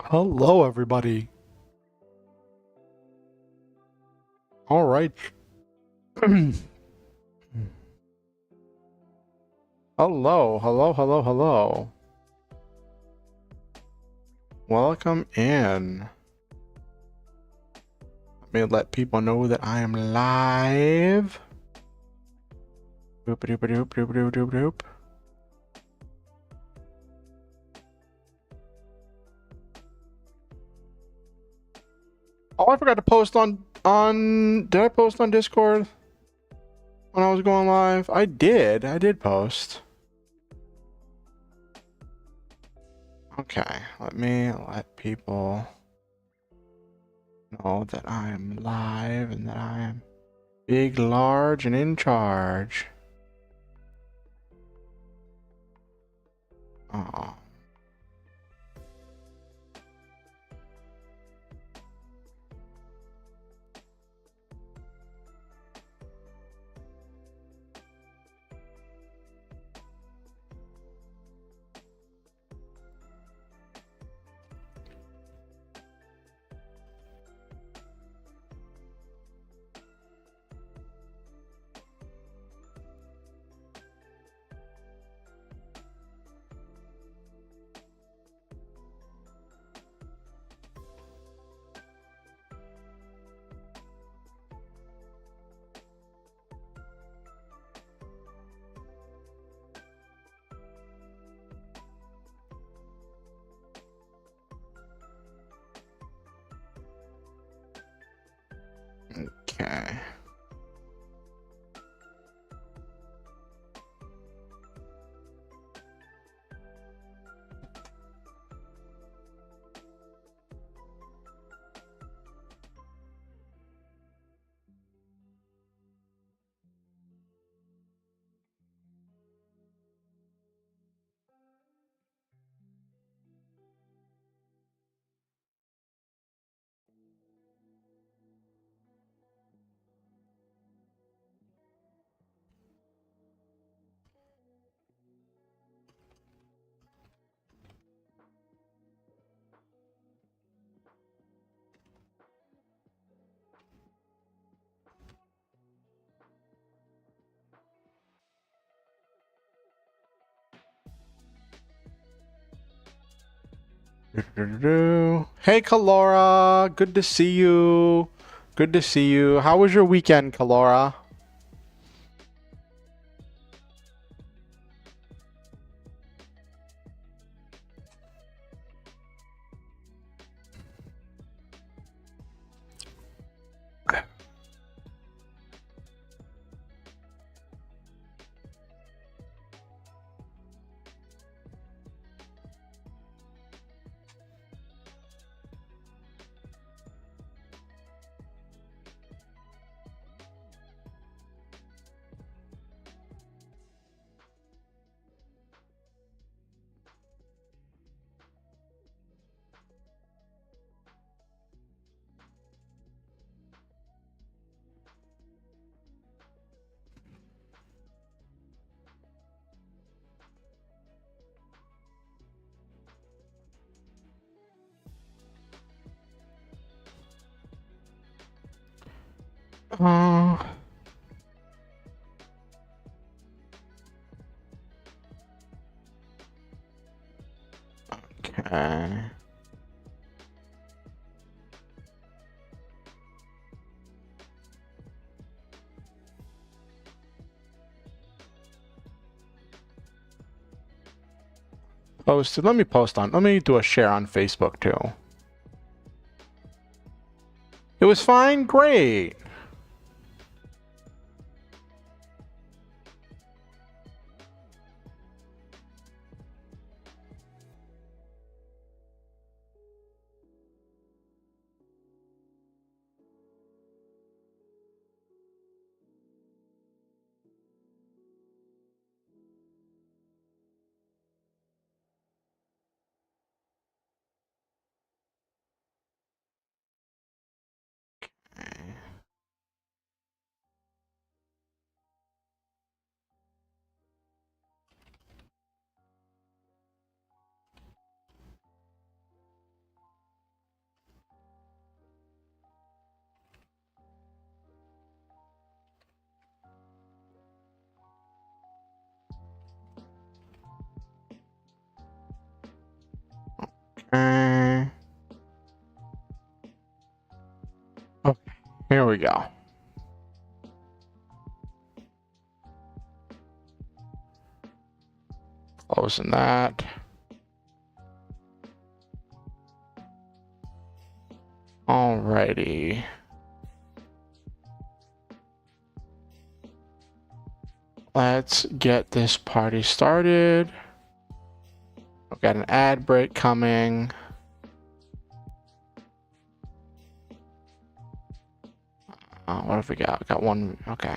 Hello, everybody. All right. Hello. Welcome in. Let me let people know that I am live. Boop doop doop doop doop doop doop. Oh, I forgot to post on did I post on Discord when I was going live? I did post. Okay, let me let people know that I am live and that I am big, large, and in charge. Oh. Okay. Hey, Kalora. Good to see you. Good to see you. How was your weekend, Kalora? Uh, okay. Posted. Let me do a share on Facebook too. It was fine? Great. Here we go. Closing that. Alrighty. Let's get this party started. We've got an ad break coming. What have we got? We got one. Okay.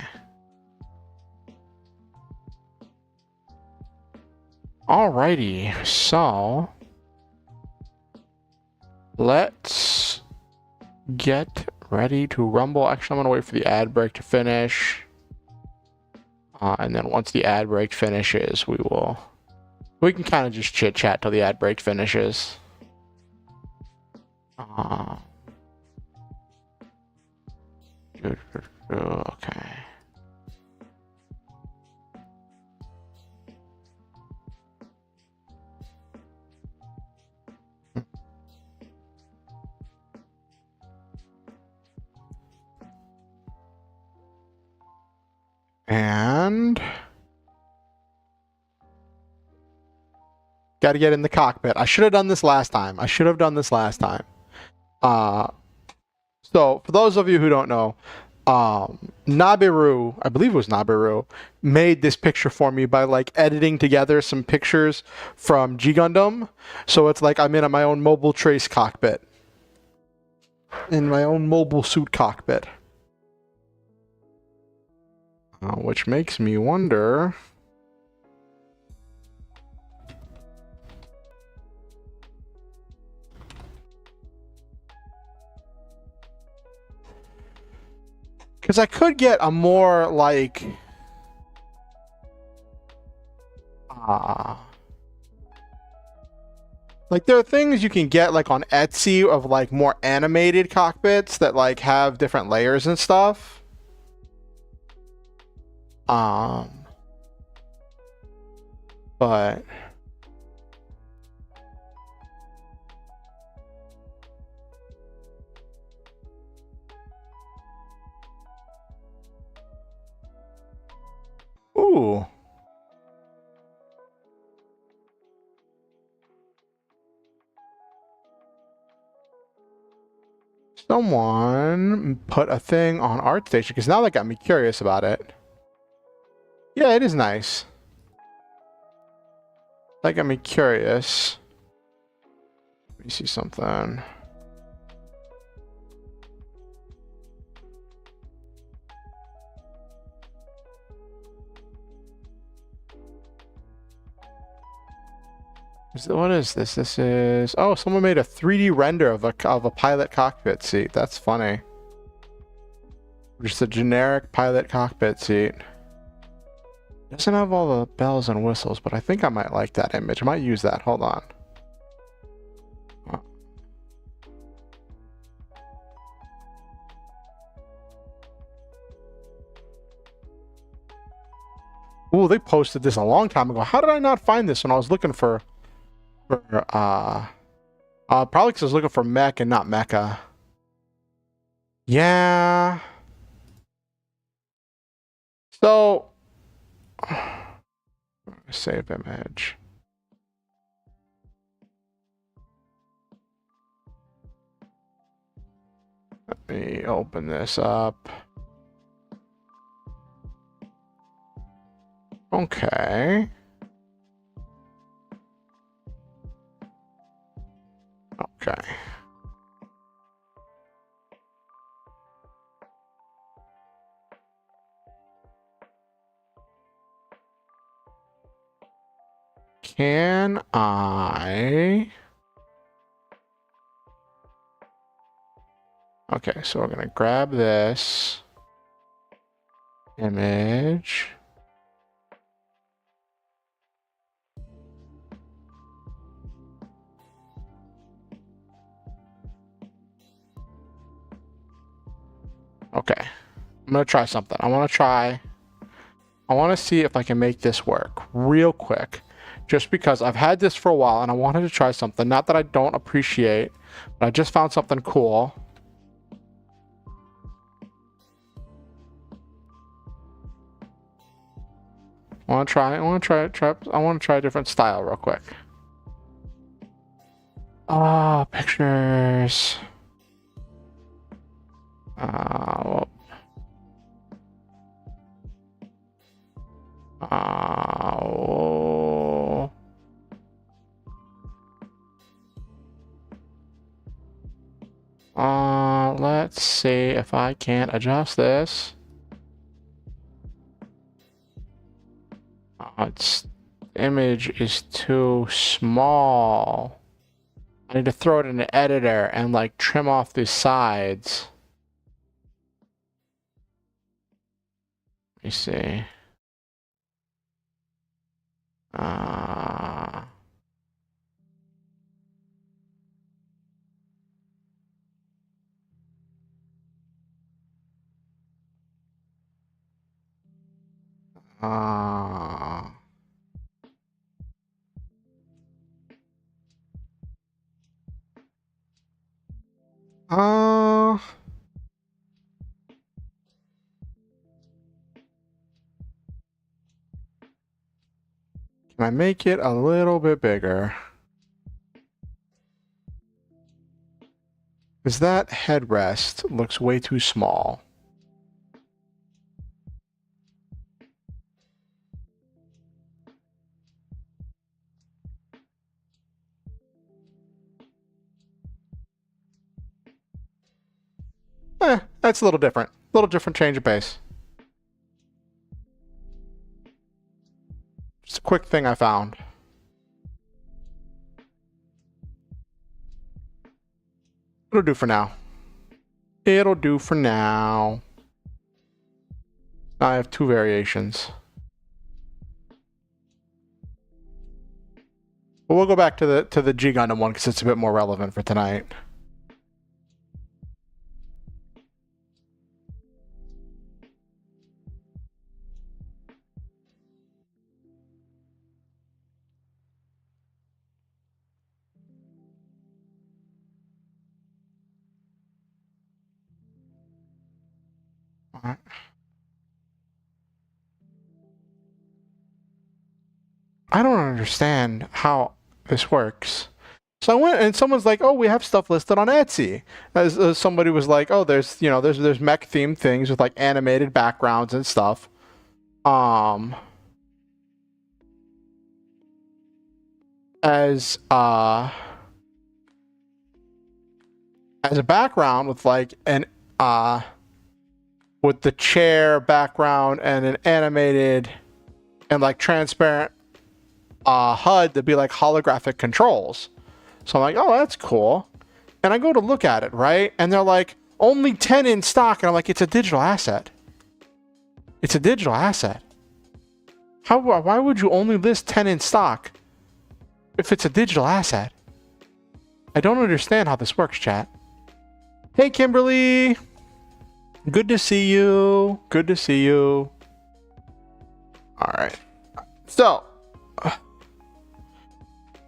Alrighty. So let's get ready to rumble. Actually, I'm gonna wait for the ad break to finish. And then once the ad break finishes, we can kind of just chit chat till the ad break finishes. Okay. And got to get in the cockpit. I should have done this last time. So for those of you who don't know, Nabiru, I believe it was Nabiru, made this picture for me by like editing together some pictures from G Gundam. So it's like I'm in my own mobile trace cockpit. In my own mobile suit cockpit. Which makes me wonder... Because I could get a more, like... Like, there are things you can get, like, on Etsy of, like, more animated cockpits that, like, have different layers and stuff. But... Ooh. Someone put a thing on ArtStation, because now that got me curious about it. Yeah, it is nice. That got me curious. Let me see something. What is this? This is... Oh, someone made a 3D render of a pilot cockpit seat. That's funny. Just a generic pilot cockpit seat. Doesn't have all the bells and whistles, but I think I might like that image. I might use that. Hold on. Ooh, they posted this a long time ago. How did I not find this when I was looking for probably because I was looking for mech and not mecha. Yeah. So save image. Let me open this up. Okay. Okay. Can I... Okay, so we're gonna grab this image. Okay, I'm gonna try something. I want to see if I can make this work real quick, just because I've had this for a while and I wanted to try something. Not that I don't appreciate, but I just found something cool. I want to try a different style real quick. Ah, pictures. Well, let's see if I can't adjust this. Its image is too small. I need to throw it in the editor and like trim off these sides. Let me see. Can I make it a little bit bigger? Because that headrest looks way too small. That's a little different. A little different change of pace. Just a quick thing I found. It'll do for now. It'll do for now. I have two variations. But we'll go back to the G Gundam one because it's a bit more relevant for tonight. All right. I don't understand how this works. So I went and someone's like, "Oh, we have stuff listed on Etsy." As somebody was like, "Oh, there's there's mech themed things with like animated backgrounds and stuff." As a background with like an with the chair background and an animated and like transparent HUD to be like holographic controls. So I'm like, oh, that's cool. And I go to look at it, right? And they're like, only 10 in stock. And I'm like, it's a digital asset. It's a digital asset. Why would you only list 10 in stock if it's a digital asset? I don't understand how this works, chat. Hey, Kimberly. Good to see you. Good to see you. All right. So,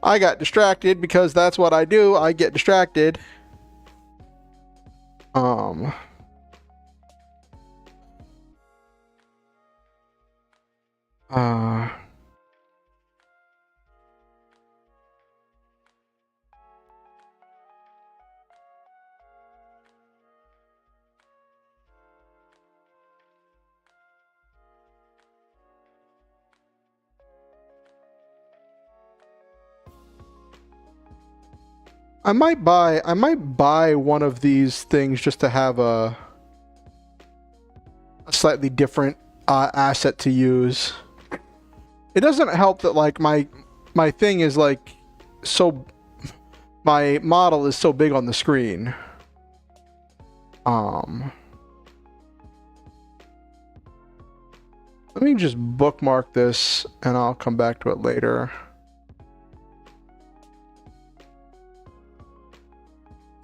I got distracted because that's what I do. I get distracted. I might buy one of these things just to have a slightly different asset to use. It doesn't help that like my thing is like so my model is so big on the screen. Let me just bookmark this and I'll come back to it later.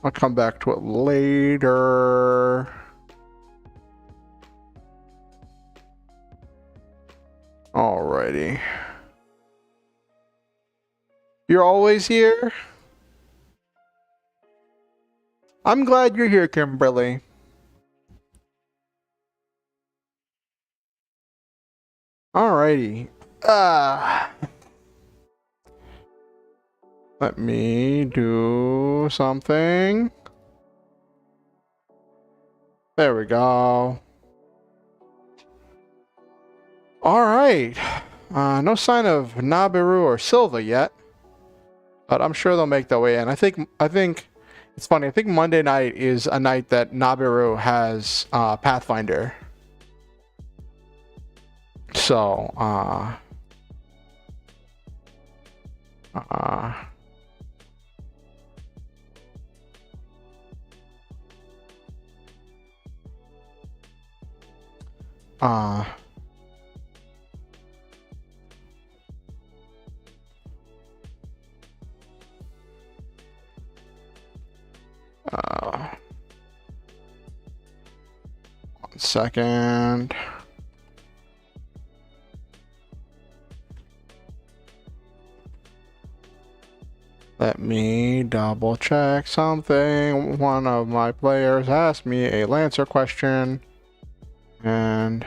I'll come back to it later. Alrighty. You're always here? I'm glad you're here, Kimberly. Alrighty. Let me do something. There we go. All right. No sign of Nabiru or Silva yet, but I'm sure they'll make their way in. I think it's funny. I think Monday night is a night that Nabiru has Pathfinder. So, one second. Let me double check something. One of my players asked me a Lancer question, and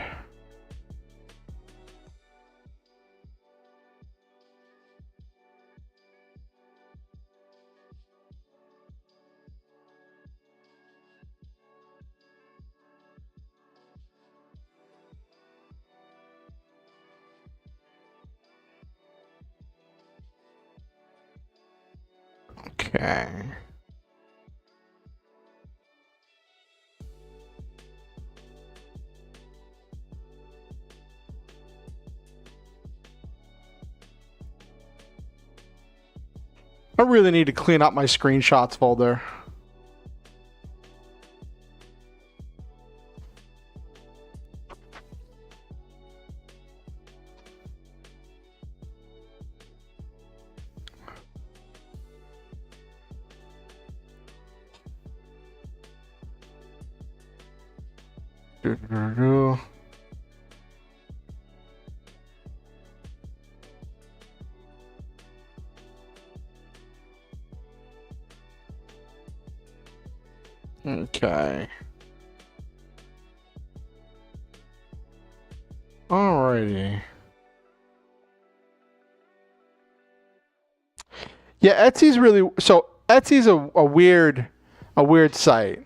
okay. I really need to clean up my screenshots folder. Okay. Alrighty. Yeah, Etsy's really so. Etsy's a weird site.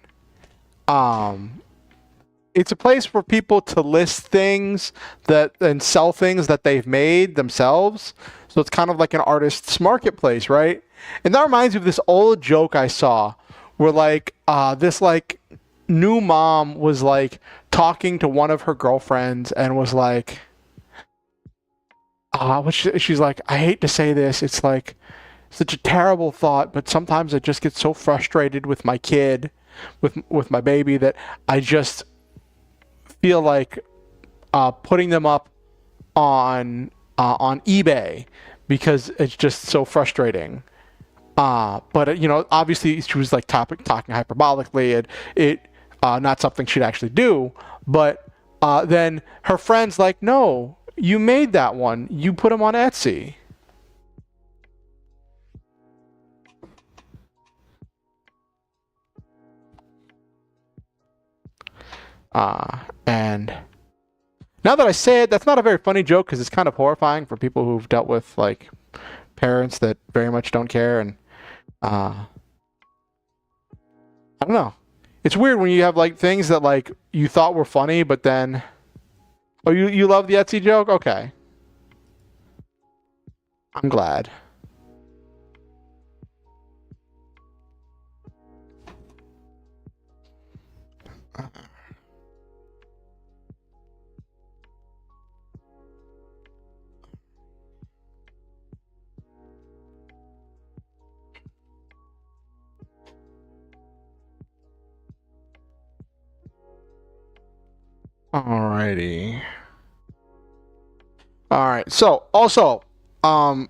It's a place for people to list things and sell things that they've made themselves. So it's kind of like an artist's marketplace, right? And that reminds me of this old joke I saw where like this like new mom was like talking to one of her girlfriends and was like, she's like, I hate to say this, it's like such a terrible thought, but sometimes I just get so frustrated with my kid, with my baby, that I just feel like putting them up on eBay because it's just so frustrating. But you know, obviously she was like talking hyperbolically, and it not something she'd actually do. But then her friend's like, "No, you made that one. You put them on Etsy." And now that I say it, that's not a very funny joke because it's kind of horrifying for people who've dealt with like parents that very much don't care. And I don't know. It's weird when you have like things that like you thought were funny, but then, oh, you love the Etsy joke? Okay, I'm glad. Alrighty. Alright, so also, I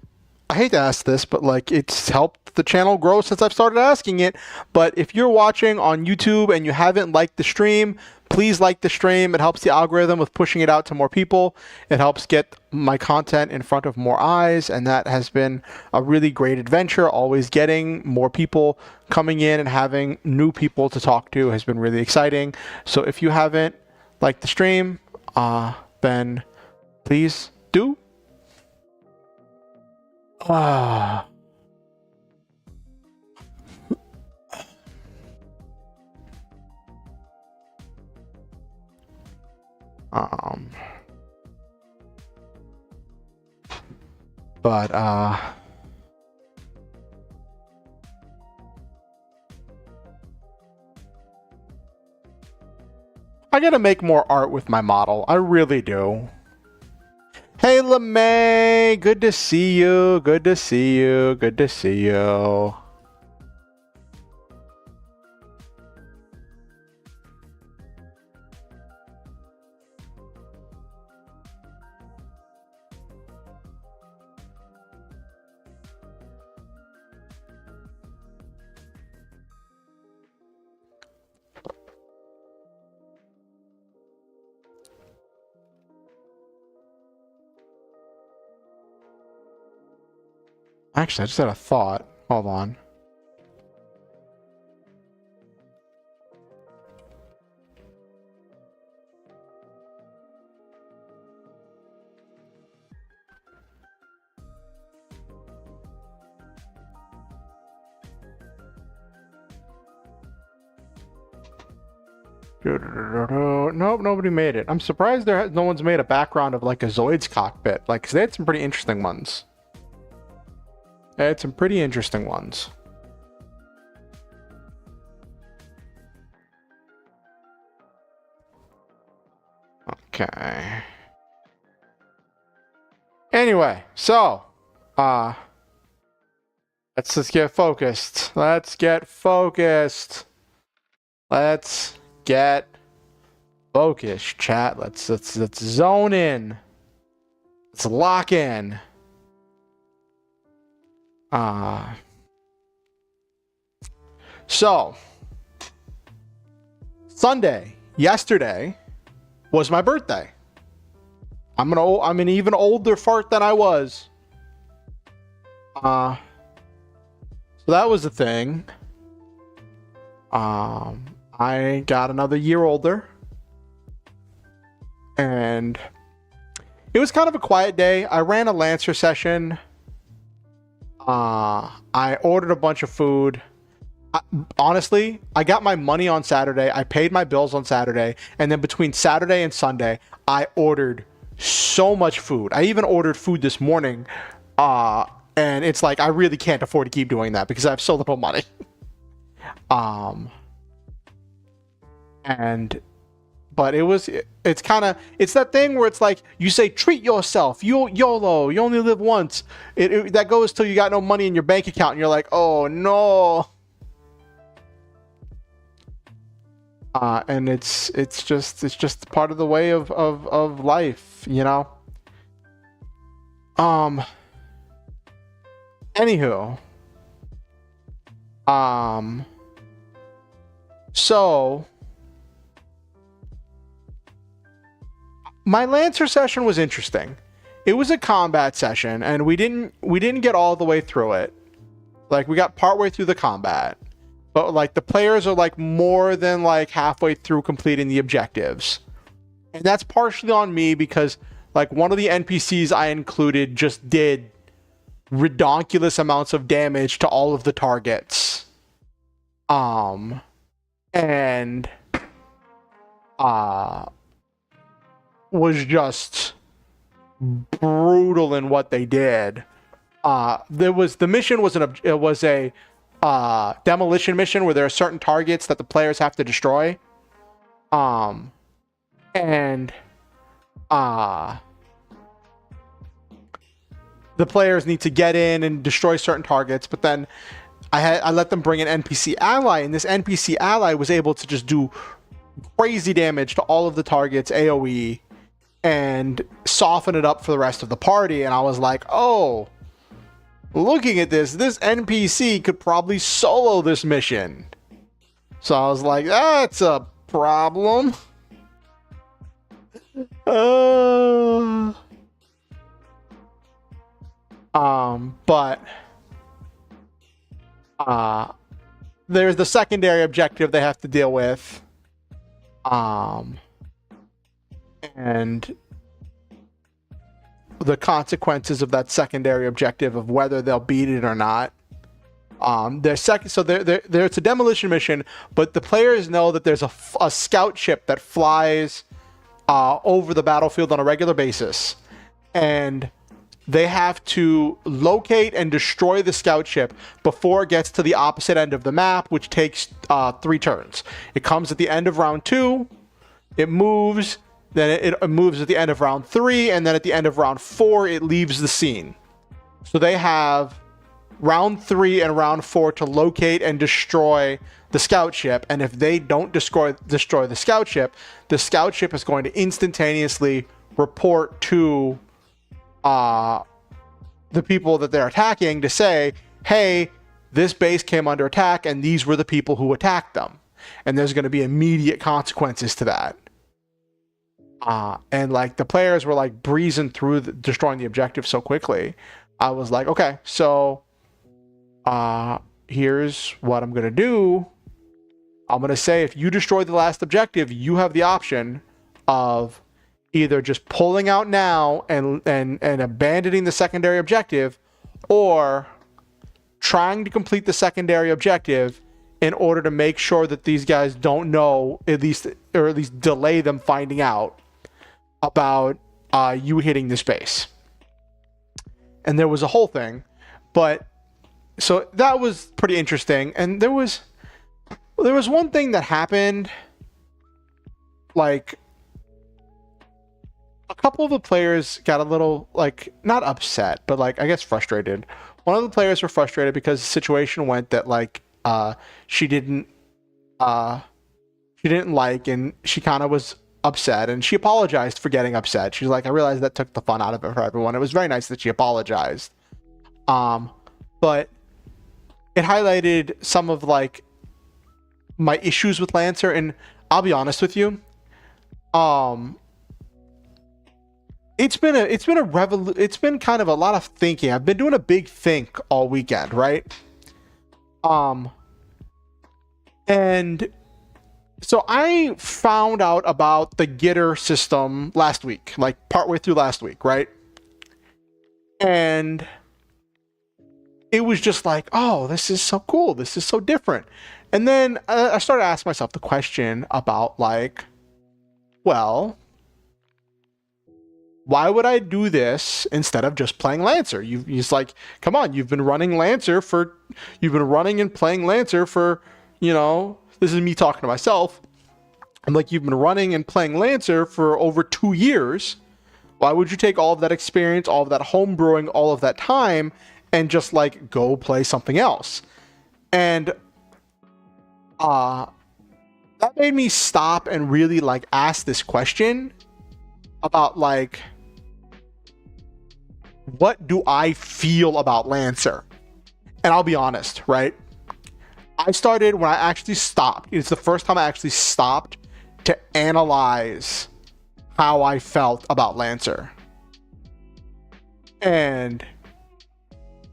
hate to ask this, but like it's helped the channel grow since I've started asking it. But if you're watching on YouTube and you haven't liked the stream, please like the stream. It helps the algorithm with pushing it out to more people. It helps get my content in front of more eyes, and that has been a really great adventure. Always getting more people coming in and having new people to talk to has been really exciting. So if you haven't liked the stream, then please do. Ah. But I gotta make more art with my model. I really do. Hey, LeMay! Good to see you. Good to see you. Good to see you. Actually, I just had a thought. Hold on. Nope, nobody made it. I'm surprised no one's made a background of like a Zoid's cockpit. Like, 'cause they had some pretty interesting ones. They had some pretty interesting ones. Okay. Anyway, so, let's just get focused. Let's get focused. Let's get focused, chat. Let's zone in. Let's lock in. So Sunday, yesterday, was my birthday. I'm an even older fart than I was. So that was the thing. I got another year older. And it was kind of a quiet day. I ran a Lancer session. I ordered a bunch of food. Honestly, I got my money on Saturday. I paid my bills on Saturday. And then between Saturday and Sunday, I ordered so much food. I even ordered food this morning. And it's like, I really can't afford to keep doing that because I have so little money. But it's that thing where it's like, you say, treat yourself, YOLO, you only live once. That goes till you got no money in your bank account and you're like, oh no. And it's just part of the way of life, you know? Anywho. So my Lancer session was interesting. It was a combat session, and we didn't get all the way through it. Like, we got partway through the combat, but like the players are like more than like halfway through completing the objectives, and that's partially on me because like one of the NPCs I included just did redonkulous amounts of damage to all of the targets. And was just brutal in what they did. The mission was a demolition mission where there are certain targets that the players have to destroy. And the players need to get in and destroy certain targets, but then I let them bring an NPC ally, and this NPC ally was able to just do crazy damage to all of the targets AoE and soften it up for the rest of the party. And I was like, oh, looking at this NPC could probably solo this mission. So I was like, that's a problem. But there's the secondary objective they have to deal with. And the consequences of that secondary objective of whether they'll beat it or not. There's a demolition mission, but the players know that there's a scout ship that flies over the battlefield on a regular basis, and they have to locate and destroy the scout ship before it gets to the opposite end of the map, which takes 3 turns. It comes at the end of round 2, it moves, then it moves at the end of round 3, and then at the end of round 4, it leaves the scene. So they have round 3 and round 4 to locate and destroy the scout ship, and if they don't destroy the scout ship is going to instantaneously report to the people that they're attacking to say, hey, this base came under attack and these were the people who attacked them, and there's going to be immediate consequences to that. And like the players were like breezing through destroying the objective so quickly. I was like, okay, so here's what I'm going to do. I'm going to say, if you destroy the last objective, you have the option of either just pulling out now and abandoning the secondary objective, or trying to complete the secondary objective in order to make sure that these guys don't know, or at least delay them finding out about you hitting the space. And there was a whole thing, but so that was pretty interesting. And there was one thing that happened, like a couple of the players got a little, like, not upset, but like I guess frustrated. One of the players were frustrated because the situation went that like she didn't like, and she kind of was upset, and she apologized for getting upset. She's like, I realized that took the fun out of it for everyone. It was very nice that she apologized. But it highlighted some of like my issues with Lancer, and I'll be honest with you. It's been kind of a lot of thinking. I've been doing a big think all weekend, right? And so I found out about the GitR system last week, like partway through last week, right? And it was just like, oh, this is so cool. This is so different. And then I started asking myself the question about like, well, why would I do this instead of just playing Lancer? It's like, come on, you've been running and playing Lancer for, you know, this is me talking to myself. I'm like, you've been running and playing Lancer for over 2 years. Why would you take all of that experience, all of that homebrewing, all of that time, and just like go play something else? And that made me stop and really like ask this question about like, what do I feel about Lancer? And I'll be honest, right? I started when I actually stopped. It's the first time I actually stopped to analyze how I felt about Lancer and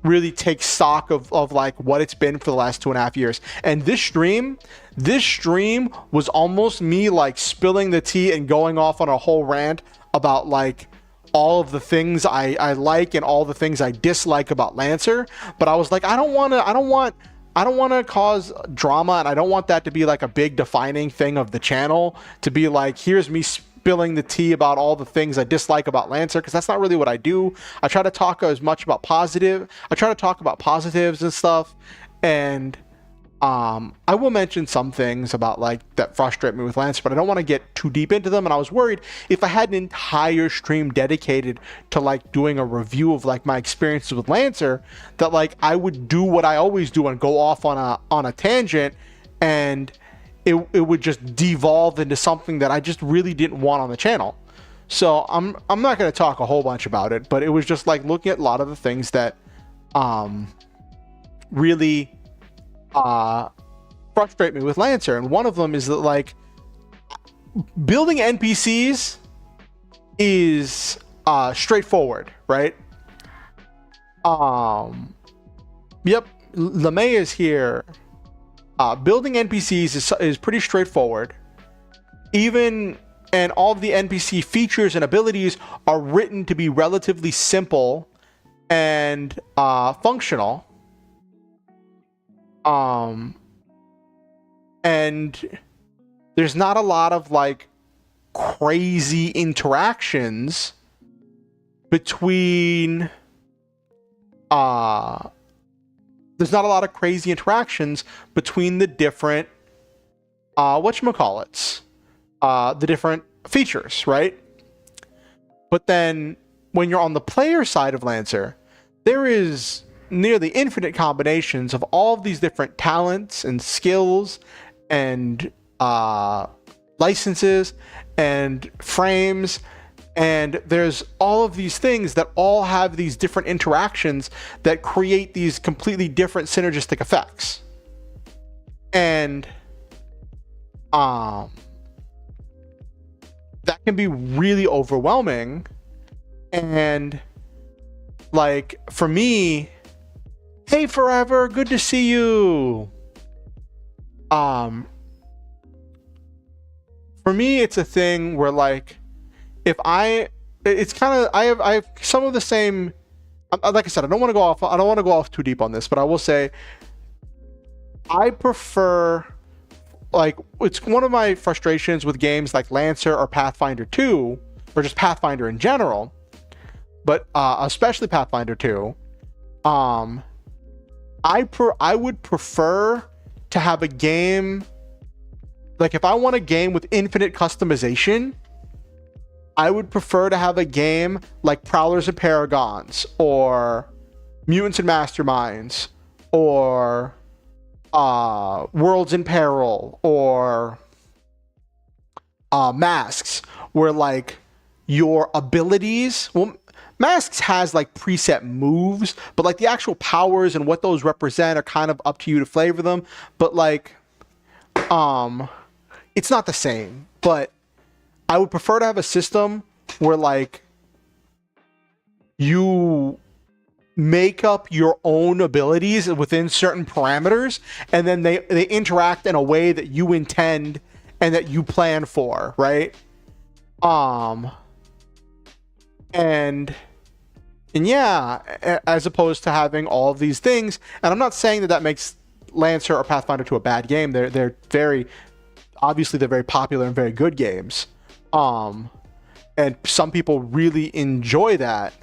really take stock of like what it's been for the last 2.5 years. And this stream was almost me like spilling the tea and going off on a whole rant about like all of the things I like and all the things I dislike about Lancer. But I was like, I don't want to cause drama, and I don't want that to be like a big defining thing of the channel, to be like, here's me spilling the tea about all the things I dislike about Lancer, because that's not really what I do. I try to talk as much about positives and stuff, and I will mention some things about like that frustrate me with Lancer, but I don't want to get too deep into them. And I was worried if I had an entire stream dedicated to like doing a review of like my experiences with Lancer, that like I would do what I always do and go off on a tangent, and it would just devolve into something that I just really didn't want on the channel. So I'm not going to talk a whole bunch about it, but it was just like looking at a lot of the things that really frustrate me with Lancer. And one of them is that like building NPCs is straightforward, right? Yep, LeMay is here. Building NPCs is pretty straightforward. Even and all of the NPC features and abilities are written to be relatively simple and functional. And there's not a lot of like crazy interactions between there's not a lot of crazy interactions between the different whatchamacallits, the different features, right? But then when you're on the player side of Lancer, there is nearly infinite combinations of all of these different talents and skills and licenses and frames, and there's all of these things that all have these different interactions that create these completely different synergistic effects. And that can be really overwhelming. And like for me, hey Forever, good to see you. For me, it's a thing where like, it's kind of, I have some of the same, like I said, I don't want to go off too deep on this, but I will say, I prefer, like, it's one of my frustrations with games like Lancer or Pathfinder 2, or just Pathfinder in general, but especially Pathfinder 2, I would prefer to have a game, like if I want a game with infinite customization, I would prefer to have a game like Prowlers and Paragons, or Mutants and Masterminds, or Worlds in Peril, or Masks, where like your abilities, well, Masks has like preset moves, but like the actual powers and what those represent are kind of up to you to flavor them. But like, it's not the same. But I would prefer to have a system where like you make up your own abilities within certain parameters, and then they interact in a way that you intend and that you plan for, right? And yeah, as opposed to having all of these things. And I'm not saying that makes Lancer or Pathfinder 2 a bad game. They're very, obviously they're very popular and very good games. And some people really enjoy that.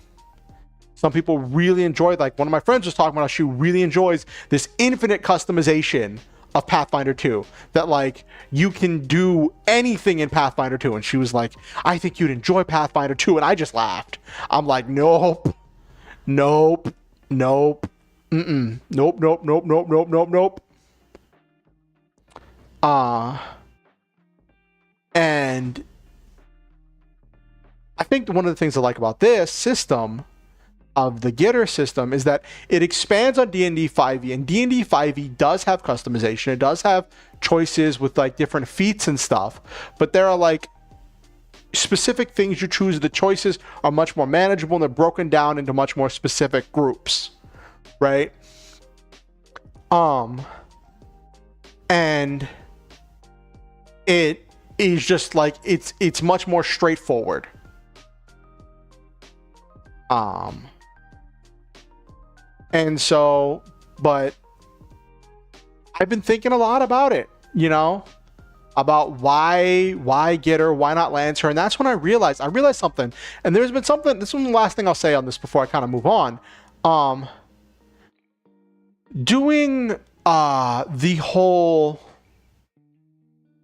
Some people really enjoy, like one of my friends was talking about how she really enjoys this infinite customization of Pathfinder 2, that like you can do anything in Pathfinder 2. And she was like, I think you'd enjoy Pathfinder 2. And I just laughed. I'm like, nope. And I think one of the things I like about this system of the GitR system is that it expands on D&D 5e, and D&D 5e does have customization. It does have choices with like different feats and stuff, but there are like specific things you choose. The choices are much more manageable, and they're broken down into much more specific groups, right? And it is just like it's much more straightforward. And so, but I've been thinking a lot about it, you know, about why GitR, why not Lancer? And that's when I realized something. And there's been something, this is the last thing I'll say on this before I kind of move on. Doing the whole,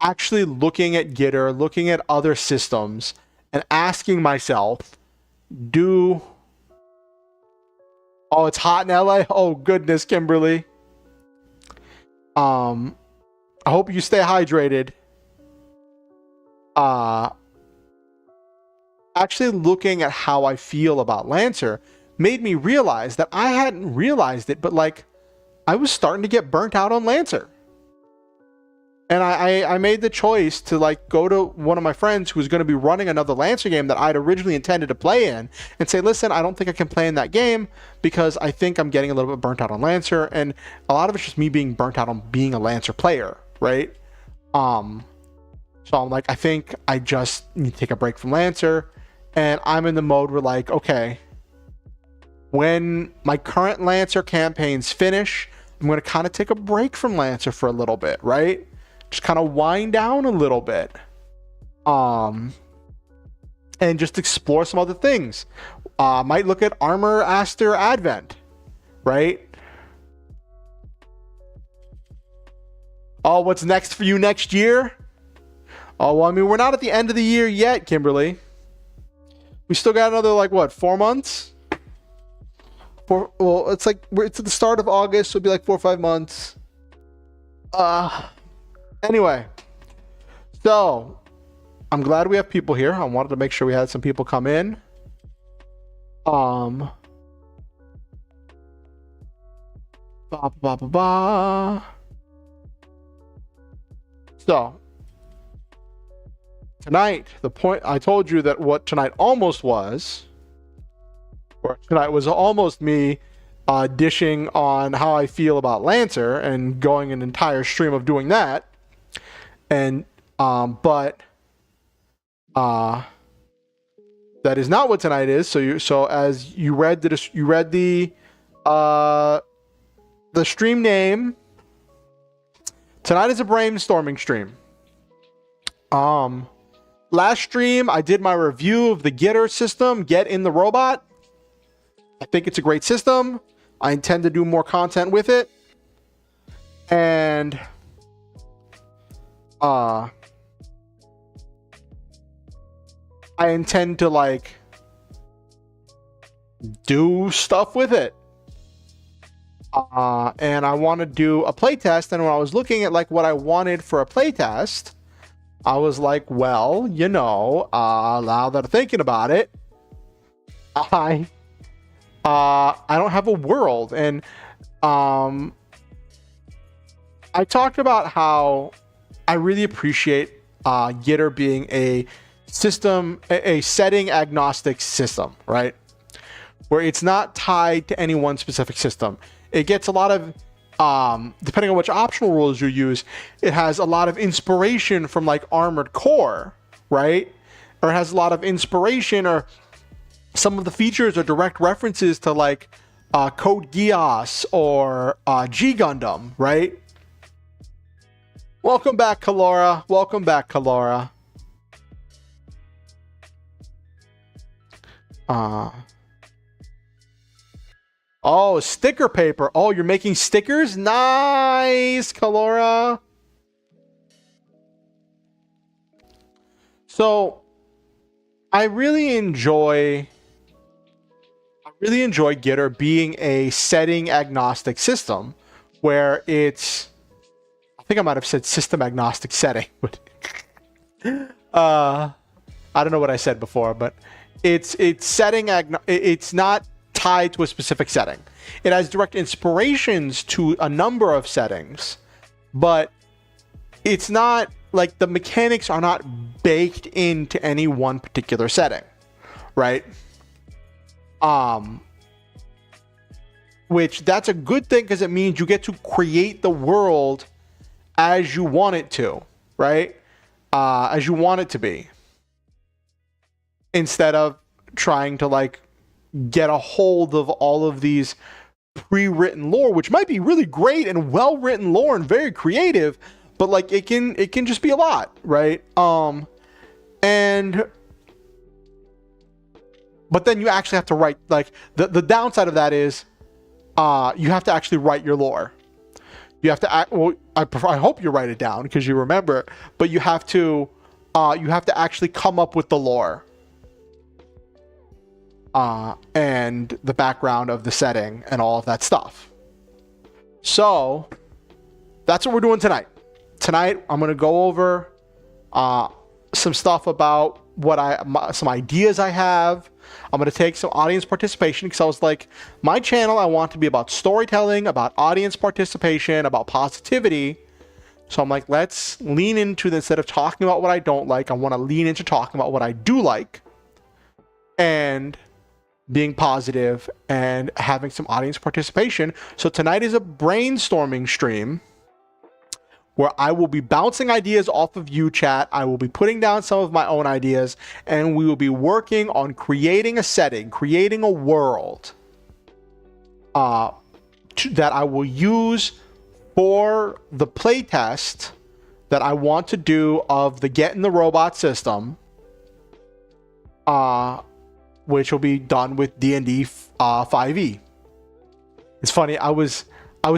actually looking at GitR, looking at other systems, and asking myself, oh, it's hot in LA? Oh, goodness, Kimberly. I hope you stay hydrated. Actually looking at how I feel about Lancer made me realize that I hadn't realized it, but like I was starting to get burnt out on Lancer. And I made the choice to like go to one of my friends who was going to be running another Lancer game that I'd originally intended to play in, and say, listen, I don't think I can play in that game because I think I'm getting a little bit burnt out on Lancer. And a lot of it's just me being burnt out on being a Lancer player, right? So I'm like, I think I just need to take a break from Lancer. And I'm in the mode where like, okay, when my current Lancer campaigns finish, I'm going to kind of take a break from Lancer for a little bit, right? Just kind of wind down a little bit. And just explore some other things. Might look at Armor Aster Advent, right? Oh, what's next for you next year? Oh, well, I mean, we're not at the end of the year yet, Kimberly. We still got another, like, what, 4 months? Well, it's like, it's at the start of August, so it'll be like 4 or 5 months. Anyway. So, I'm glad we have people here. I wanted to make sure we had some people come in. So, tonight, the point I told you that what tonight almost was, or tonight was almost me dishing on how I feel about Lancer and going an entire stream of doing that. And, but that is not what tonight is. So as you read the stream name, tonight is a brainstorming stream. Last stream I did my review of the GitR system, Get in the Robot. I think it's a great system. I intend to do more content with it. And I intend to like do stuff with it. And I want to do a playtest. And when I was looking at like what I wanted for a playtest, I was like, well, you know, now that I'm thinking about it, I don't have a world. And I talked about how I really appreciate GitR being a system, a setting agnostic system, right? Where it's not tied to any one specific system. It gets a lot of, depending on which optional rules you use, it has a lot of inspiration from like Armored Core, right? Or it has a lot of inspiration, or some of the features are direct references to like Code Geass or G Gundam, right? Welcome back, Kalora. Welcome back, Kalora. Oh, sticker paper. Oh, you're making stickers? Nice, Kalora. So, I really enjoy GitR being a setting agnostic system where it's, I think I might have said system agnostic setting, but I don't know what I said before, but it's setting it's not tied to a specific setting. It has direct inspirations to a number of settings, but it's not like the mechanics are not baked into any one particular setting, right? Which that's a good thing because it means you get to create the world as you want it to, right? As you want it to be, instead of trying to like get a hold of all of these pre-written lore, which might be really great and well-written lore and very creative, but like it can just be a lot, right? But then you actually have to write, like the downside of that is you have to actually write your lore. You have to well, I hope you write it down because you remember, but you have to actually come up with the lore. And the background of the setting and all of that stuff. So that's what we're doing tonight. Tonight, I'm going to go over some stuff about some ideas I have. I'm going to take some audience participation because I was like, my channel, I want to be about storytelling, about audience participation, about positivity. So I'm like, let's lean into this. Instead of talking about what I don't like, I want to lean into talking about what I do like. And being positive and having some audience participation. So tonight is a brainstorming stream where I will be bouncing ideas off of you, chat. I will be putting down some of my own ideas, and we will be working on creating a setting, creating a world that I will use for the playtest that I want to do of the Get in the Robot system, which will be done with D&D 5e. It's funny, I was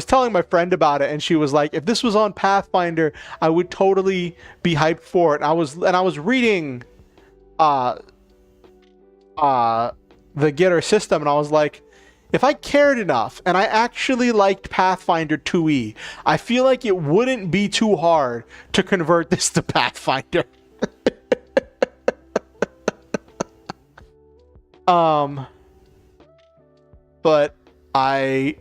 telling my friend about it, and she was like, if this was on Pathfinder, I would totally be hyped for it. And I was reading the GitR system, and I was like, if I cared enough and I actually liked Pathfinder 2e, I feel like it wouldn't be too hard to convert this to Pathfinder. But I'm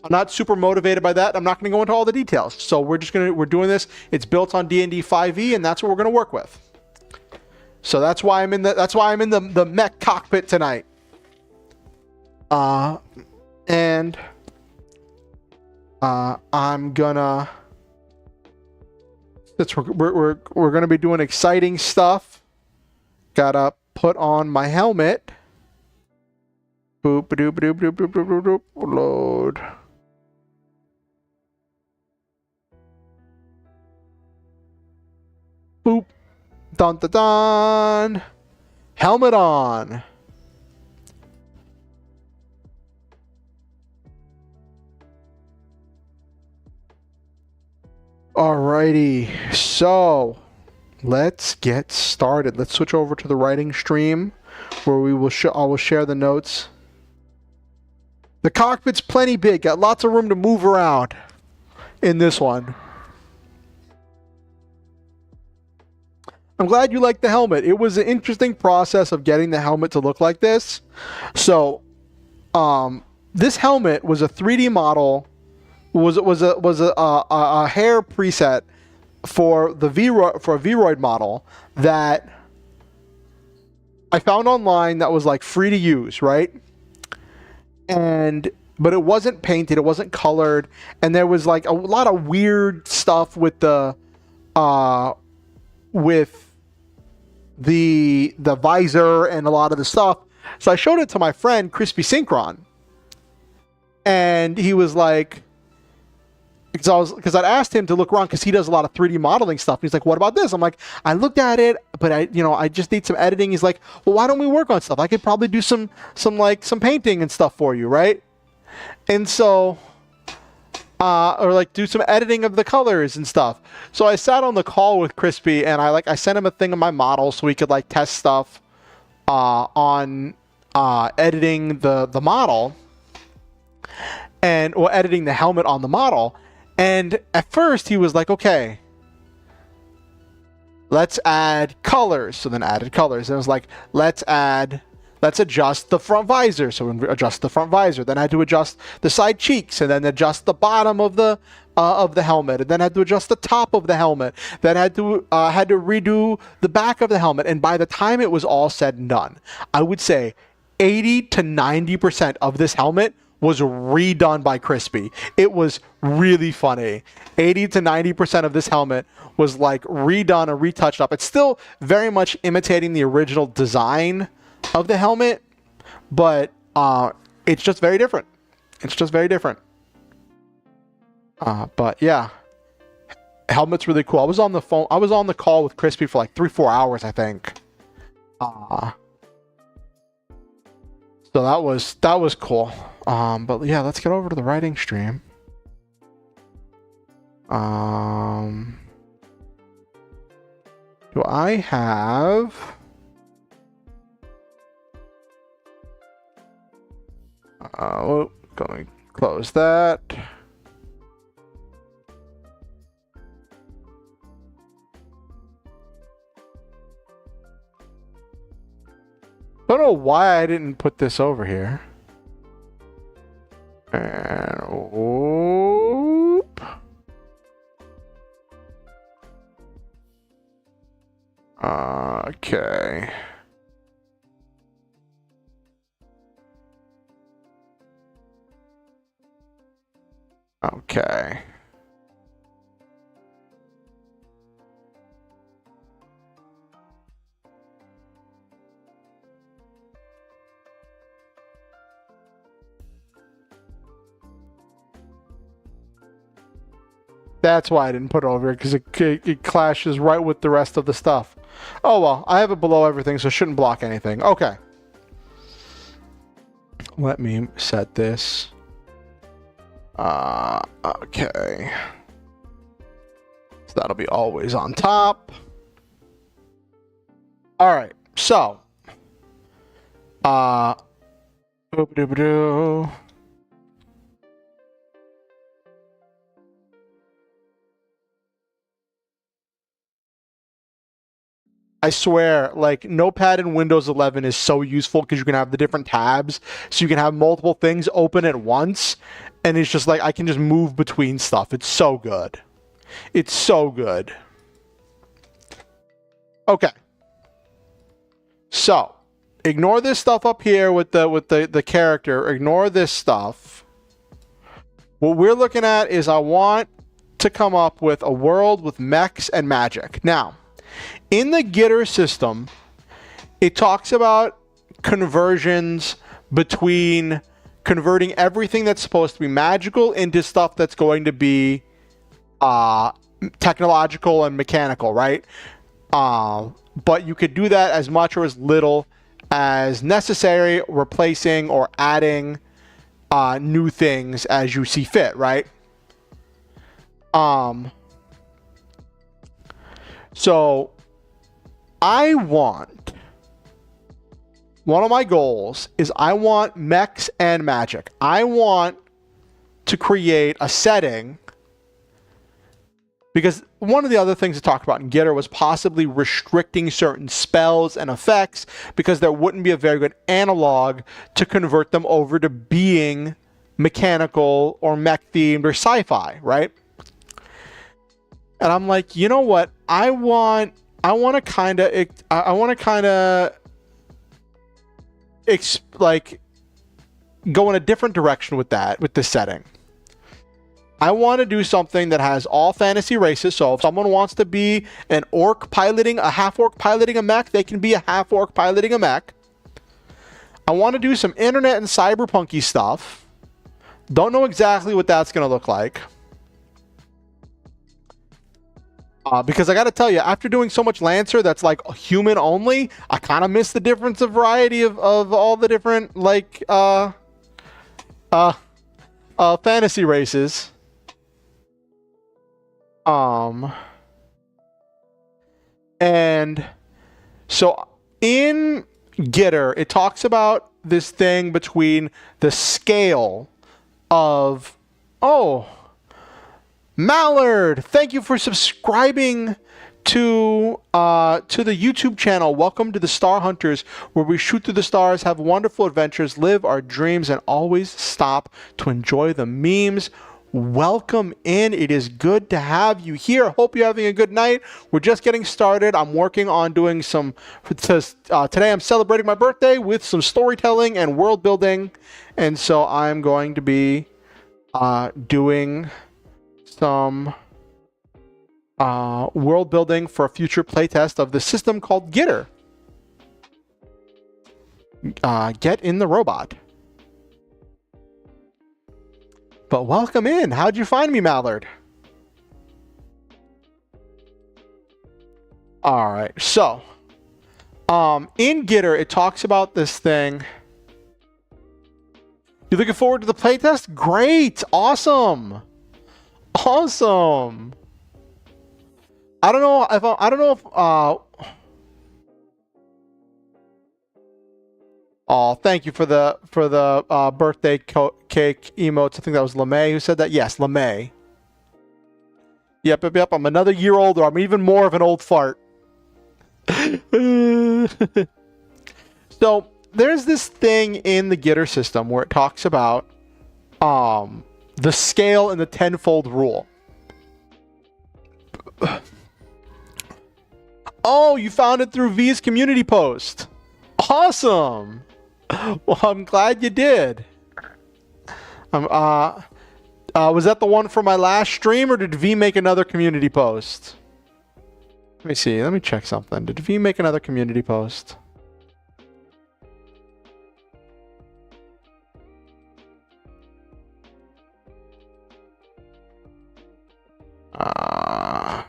not super motivated by that. I'm not going to go into all the details. So we're doing this. It's built on D&D 5e, and that's what we're going to work with. So that's why I'm in the mech cockpit tonight. And I'm gonna, since we're gonna be doing exciting stuff, gotta put on my helmet. Boop doop doop doop doop doop doop. Load. Boop. Dun dun dun. Helmet on. Alrighty, so let's get started. Let's switch over to the writing stream where I will share the notes. The cockpit's plenty big, got lots of room to move around in this one. I'm glad you liked the helmet. It was an interesting process of getting the helmet to look like this. So, this helmet was a 3D model. Was a hair preset for a Vroid model that I found online that was like free to use, right? But it wasn't painted, it wasn't colored, and there was like a lot of weird stuff with the visor and a lot of the stuff. So I showed it to my friend Crispy Synchron, and he was like, because I'd asked him to look around because he does a lot of 3D modeling stuff. He's like, what about this? I'm like, I looked at it, but I just need some editing. He's like, well, why don't we work on stuff? I could probably do some painting and stuff for you, right? And so, or like do some editing of the colors and stuff. So I sat on the call with Crispy, and I sent him a thing of my model so we could like test stuff on editing the model or editing the helmet on the model. And at first he was like, okay, let's add colors. So then added colors. And it was like, let's adjust the front visor. So we adjust the front visor. Then I had to adjust the side cheeks, and then adjust the bottom of the helmet, and then I had to adjust the top of the helmet. Then I had to redo the back of the helmet. And by the time it was all said and done, I would say 80 to 90% of this helmet was redone by Crispy. It was really funny. 80 to 90% of this helmet was like redone or retouched up. It's still very much imitating the original design of the helmet, but it's just very different. But yeah, helmet's really cool. I was on the call with Crispy for like 3-4 hours, I think. So that was cool. But yeah, let's get over to the writing stream. Do I have... going to close that. I don't know why I didn't put this over here. And whoop. Okay. Okay. That's why I didn't put it over here, because it clashes right with the rest of the stuff. Oh well, I have it below everything, so it shouldn't block anything. Okay. Let me set this. Okay. So that'll be always on top. All right, so. Boop-a-doop-a-doo. I swear, like, Notepad in Windows 11 is so useful because you can have the different tabs, so you can have multiple things open at once, and it's just like I can just move between stuff. It's so good. It's so good. Okay. So, ignore this stuff up here with the character. Ignore this stuff. What we're looking at is I want to come up with a world with mechs and magic. Now, in the GitR system, it talks about conversions between converting everything that's supposed to be magical into stuff that's going to be technological and mechanical, right? But you could do that as much or as little as necessary, replacing or adding new things as you see fit, right? So I want, one of my goals is I want mechs and magic. I want to create a setting, because one of the other things to talk about in GitR was possibly restricting certain spells and effects, because there wouldn't be a very good analog to convert them over to being mechanical or mech themed or sci-fi, right? And I'm like, you know what? I want to kind of like go in a different direction with this setting. I want to do something that has all fantasy races. So if someone wants to be a half orc piloting a mech, they can be a half orc piloting a mech. I want to do some internet and cyberpunky stuff. Don't know exactly what that's going to look like. Because I got to tell you, after doing so much Lancer that's like human only, I kind of miss the difference of variety of all the different like fantasy races. And so in GitR, it talks about this thing between the scale of, Mallard, thank you for subscribing to the YouTube channel. Welcome to the Star Hunters, where we shoot through the stars, have wonderful adventures, live our dreams, and always stop to enjoy the memes. Welcome in. It is good to have you here. Hope you're having a good night. We're just getting started. I'm working on doing some, today I'm celebrating my birthday with some storytelling and world building. And so I'm going to be doing some world building for a future playtest of the system called GitR. Get in the robot. But welcome in. How'd you find me, Mallard? All right. So, in GitR, it talks about this thing. You looking forward to the playtest? Great. Awesome. Awesome. I don't know if oh, thank you for the birthday cake emotes. I think that was LeMay who said that. Yes, LeMay. Yep. I'm another year older. I'm even more of an old fart. So there's this thing in the GitR system where it talks about the scale and the tenfold rule. Oh, you found it through V's community post. Awesome. Well, I'm glad you did. Was that the one from my last stream, or did V make another community post? Let me see. Let me check something. Did V make another community post? Oh.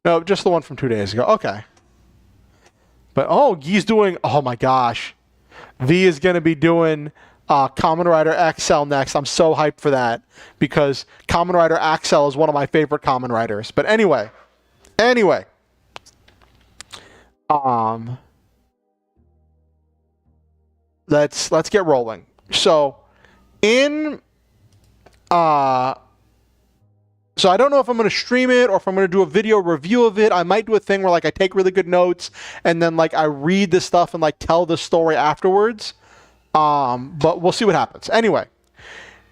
No, just the one from 2 days ago. Okay. But, oh, he's doing... Oh, my gosh. V is going to be doing Kamen Rider XL next. I'm so hyped for that. Because Kamen Rider XL is one of my favorite Kamen Riders. But anyway. Let's get rolling. So, so I don't know if I'm going to stream it or if I'm going to do a video review of it. I might do a thing where like I take really good notes and then like I read the stuff and like tell the story afterwards. But we'll see what happens. Anyway,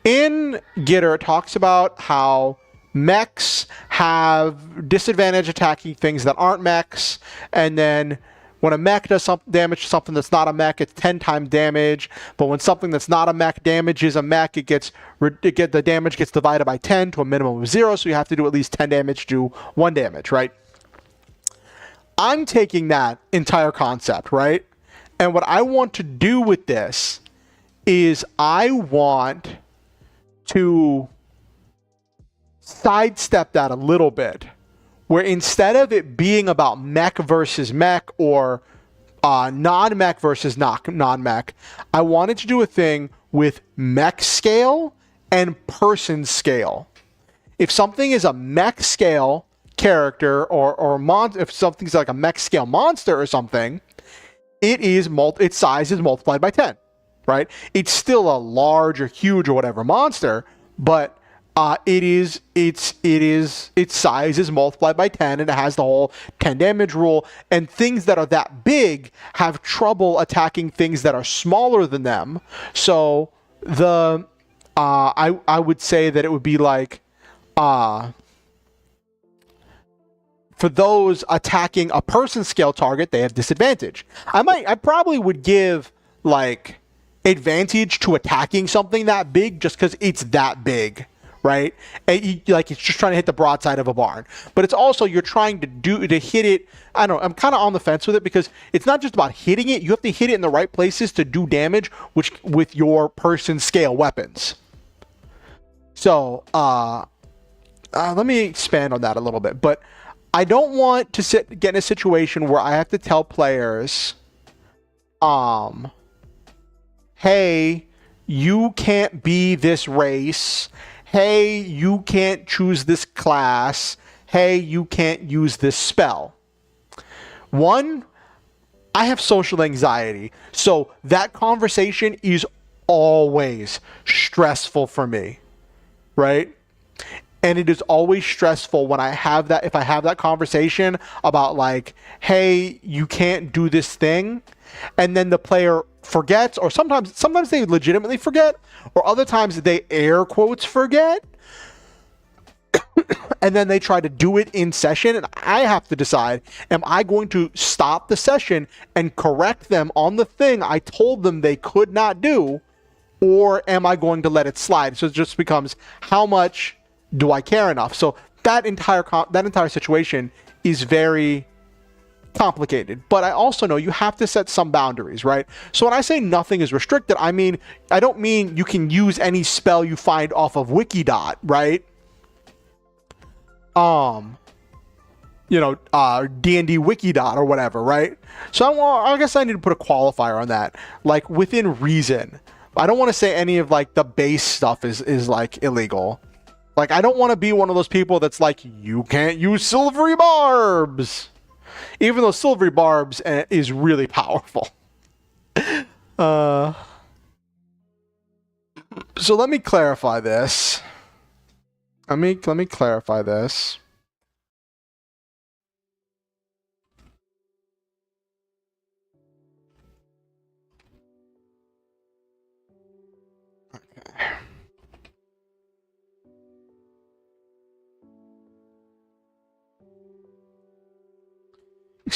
in GitR, it talks about how mechs have disadvantage attacking things that aren't mechs, and then when a mech does some damage to something that's not a mech, it's 10 times damage. But when something that's not a mech damages a mech, the damage gets divided by 10 to a minimum of 0. So you have to do at least 10 damage to do 1 damage, right? I'm taking that entire concept, right? And what I want to do with this is I want to sidestep that a little bit, where instead of it being about mech versus mech or non-mech versus non-mech, I wanted to do a thing with mech scale and person scale. If something is a mech scale character or if something's like a mech scale monster or something, its size is multiplied by 10, right? It's still a large or huge or whatever monster, but its size is multiplied by 10, and it has the whole 10 damage rule, and things that are that big have trouble attacking things that are smaller than them. So I would say that it would be like for those attacking a person scale target, they have disadvantage. I probably would give like advantage to attacking something that big just because it's that big. Right? Like it's just trying to hit the broadside of a barn. But it's also you're trying to hit it. I don't know. I'm kind of on the fence with it because it's not just about hitting it. You have to hit it in the right places to do damage, which with your person scale weapons. So let me expand on that a little bit. But I don't want to get in a situation where I have to tell players, hey, you can't be this race. Hey, you can't choose this class. Hey, you can't use this spell. One, I have social anxiety, so that conversation is always stressful for me, right? And it is always stressful when if I have that conversation about like, hey, you can't do this thing, and then the player forgets, or sometimes they legitimately forget, or other times they air quotes forget, and then they try to do it in session, and I have to decide, am I going to stop the session and correct them on the thing I told them they could not do, or am I going to let it slide? So it just becomes, how much do I care enough? So that entire situation is very complicated, but I also know you have to set some boundaries, right? So when I say nothing is restricted, I don't mean you can use any spell you find off of Wikidot, right? D&D Wikidot or whatever, right? So I guess I need to put a qualifier on that, like within reason. I don't want to say any of like the base stuff is like illegal. Like I don't want to be one of those people that's like, you can't use silvery barbs. Even though silvery barbs is really powerful. So let me clarify this. Let me clarify this. Okay.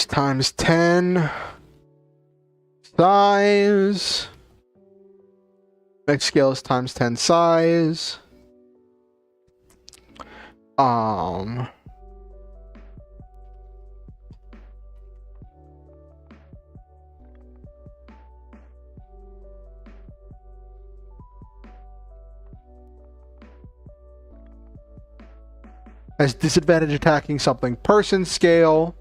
is times 10. Size. Mech scale is times 10 size. As disadvantage attacking something. Person scale.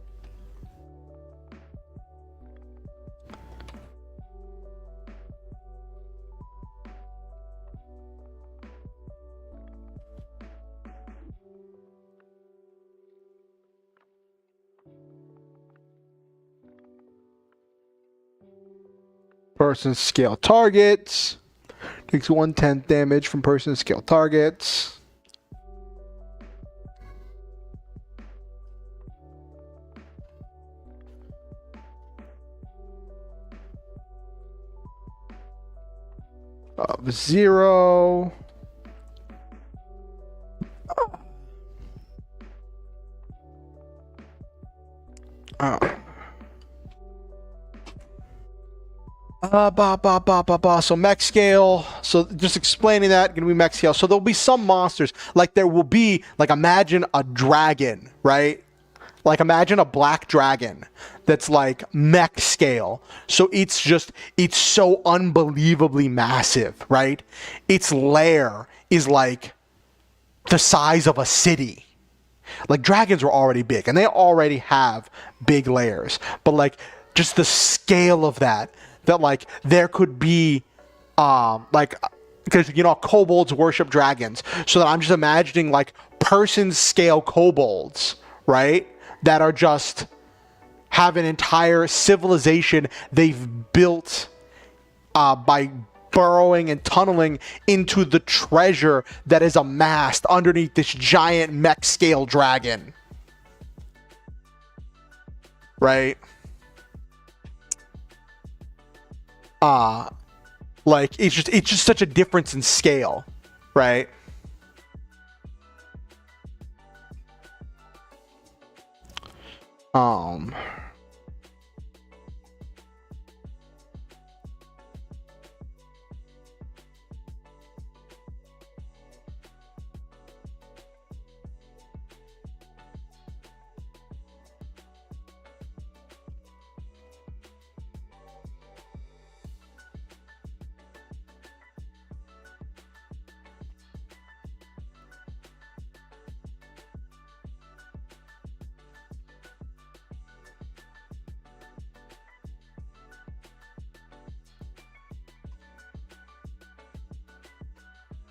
Person scale targets. Takes 1/10 damage from person scale targets. Of 0. So mech scale. So just explaining that, gonna be mech scale. So there'll be some monsters, like there will be, like imagine a dragon, right? Like imagine a black dragon that's like mech scale. So it's so unbelievably massive, right? Its lair is like the size of a city. Like dragons were already big and they already have big lairs, but like just the scale of that like there could be like, because you know kobolds worship dragons, so that I'm just imagining like person scale kobolds, right, that are just have an entire civilization they've built by burrowing and tunneling into the treasure that is amassed underneath this giant mech scale dragon, right? Like it's just such a difference in scale, right?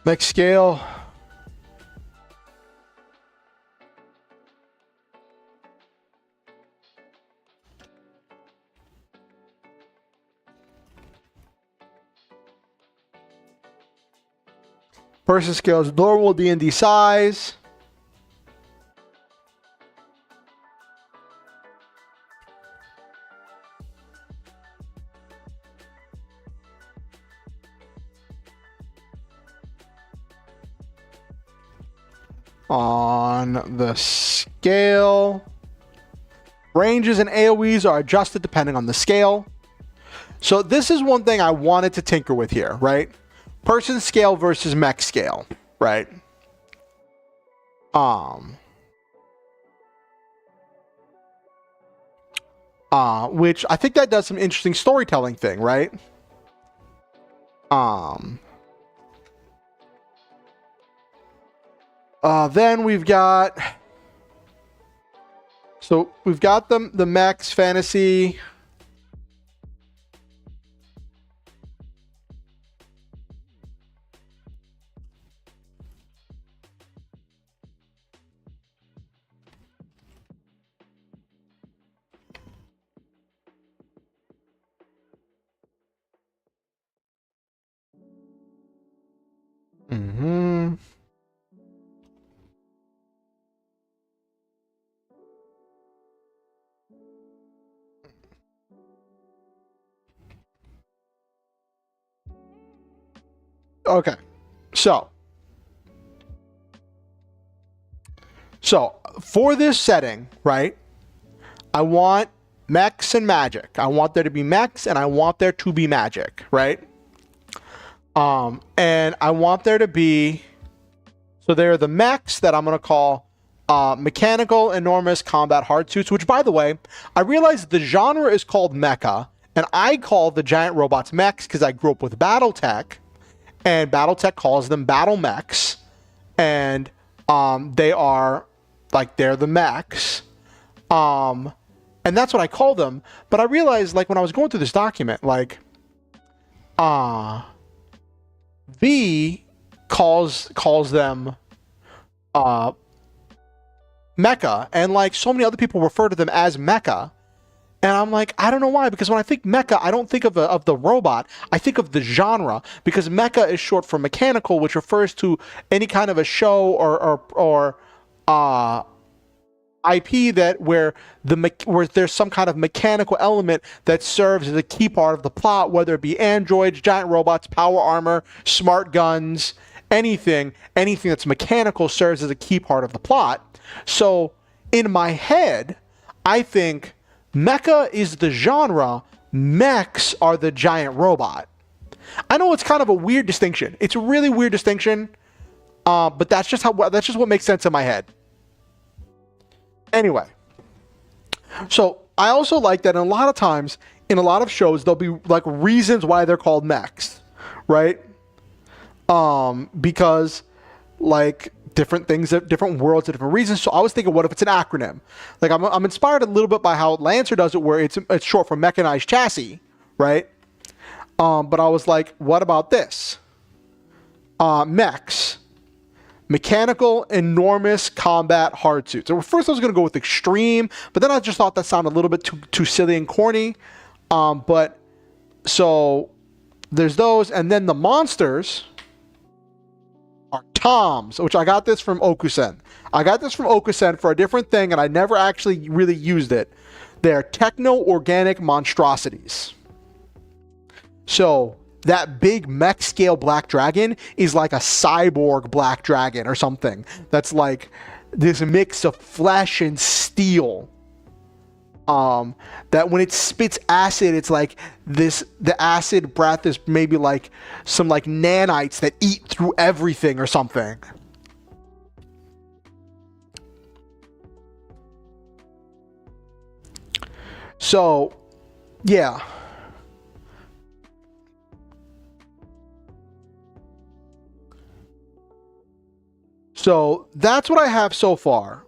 Mech scale. Person scale is normal D&D size. On the scale, ranges and AoEs are adjusted depending on the scale. So this is one thing I wanted to tinker with here, right? Person scale versus mech scale, right? Which I think that does some interesting storytelling thing, right? Then we've got, so we've got the mechs fantasy. Okay, so for this setting, right, I want mechs and magic. I want there to be mechs and I want there to be magic, right? And I want there to be, so there are the mechs that I'm going to call mechanical enormous combat hard suits, which, by the way, I realize the genre is called mecha, and I call the giant robots mechs because I grew up with Battletech, and Battletech calls them battle mechs, and they are, like, they're the mechs, and that's what I call them. But I realized, like, when I was going through this document, like, V calls them mecha, and like so many other people refer to them as mecha, and I'm like, I don't know why, because when I think mecha, I don't think of the robot, I think of the genre, because mecha is short for mechanical, which refers to any kind of a show or IP that where there's some kind of mechanical element that serves as a key part of the plot, whether it be androids, giant robots, power armor, smart guns, anything that's mechanical serves as a key part of the plot. So in my head, I think mecha is the genre, mechs are the giant robot. I know it's kind of a weird distinction. It's a really weird distinction, but that's just what makes sense in my head. Anyway, so I also like that in a lot of times, in a lot of shows, there'll be like reasons why they're called mechs, right? Because like different things, different worlds, different reasons. So I was thinking, what if it's an acronym? Like I'm inspired a little bit by how Lancer does it, where it's short for mechanized chassis, right? But I was like, what about this? Mechs. Mechanical, enormous combat hard suits. So first I was going to go with extreme, but then I just thought that sounded a little bit too silly and corny. But so there's those, and then the monsters are toms, which I got this from Okusen. I got this from Okusen for a different thing, and I never actually really used it. They're techno-organic monstrosities. So that big mech scale black dragon is like a cyborg black dragon or something. That's like this mix of flesh and steel. That when it spits acid, it's like this, the acid breath is maybe like some like nanites that eat through everything or something. So, yeah. So that's what I have so far.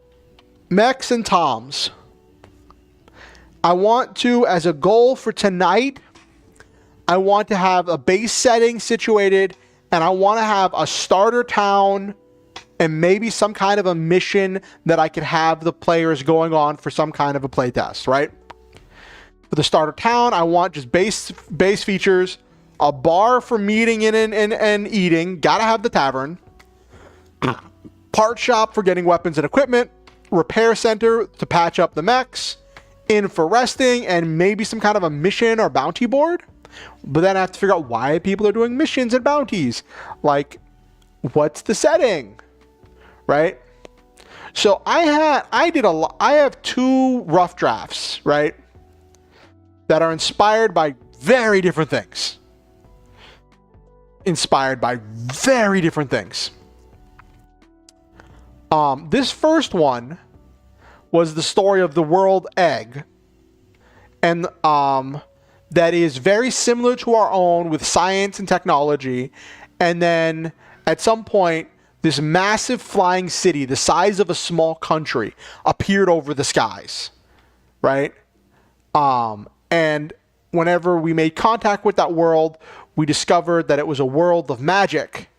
Mechs and toms. I want to, as a goal for tonight, I want to have a base setting situated, and I want to have a starter town and maybe some kind of a mission that I could have the players going on for some kind of a playtest, right? For the starter town, I want just base features, a bar for meeting and eating, gotta have the tavern, part shop for getting weapons and equipment, repair center to patch up the mechs, inn for resting, and maybe some kind of a mission or bounty board. But then I have to figure out why people are doing missions and bounties. Like, what's the setting? Right? So I have two rough drafts, right? That are inspired by very different things. This first one was the story of the world egg, and that is very similar to our own with science and technology, and then at some point this massive flying city the size of a small country appeared over the skies, right? And whenever we made contact with that world, we discovered that it was a world of magic.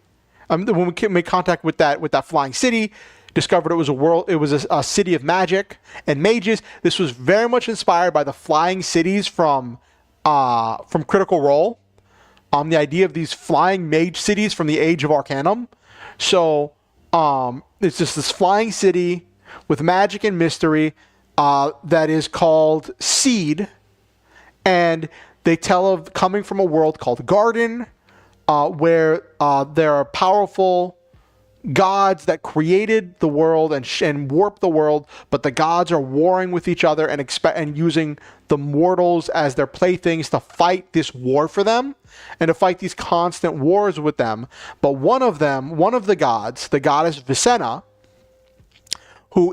When we made contact with that flying city, discovered it was a city of magic and mages. This was very much inspired by the flying cities from Critical Role. The idea of these flying mage cities from the Age of Arcanum. So it's just this flying city with magic and mystery that is called Seed, and they tell of coming from a world called Garden, where there are powerful gods that created the world and warped the world, but the gods are warring with each other and using the mortals as their playthings to fight this war for them and to fight these constant wars with them. But one of the gods, the goddess Vicenna, who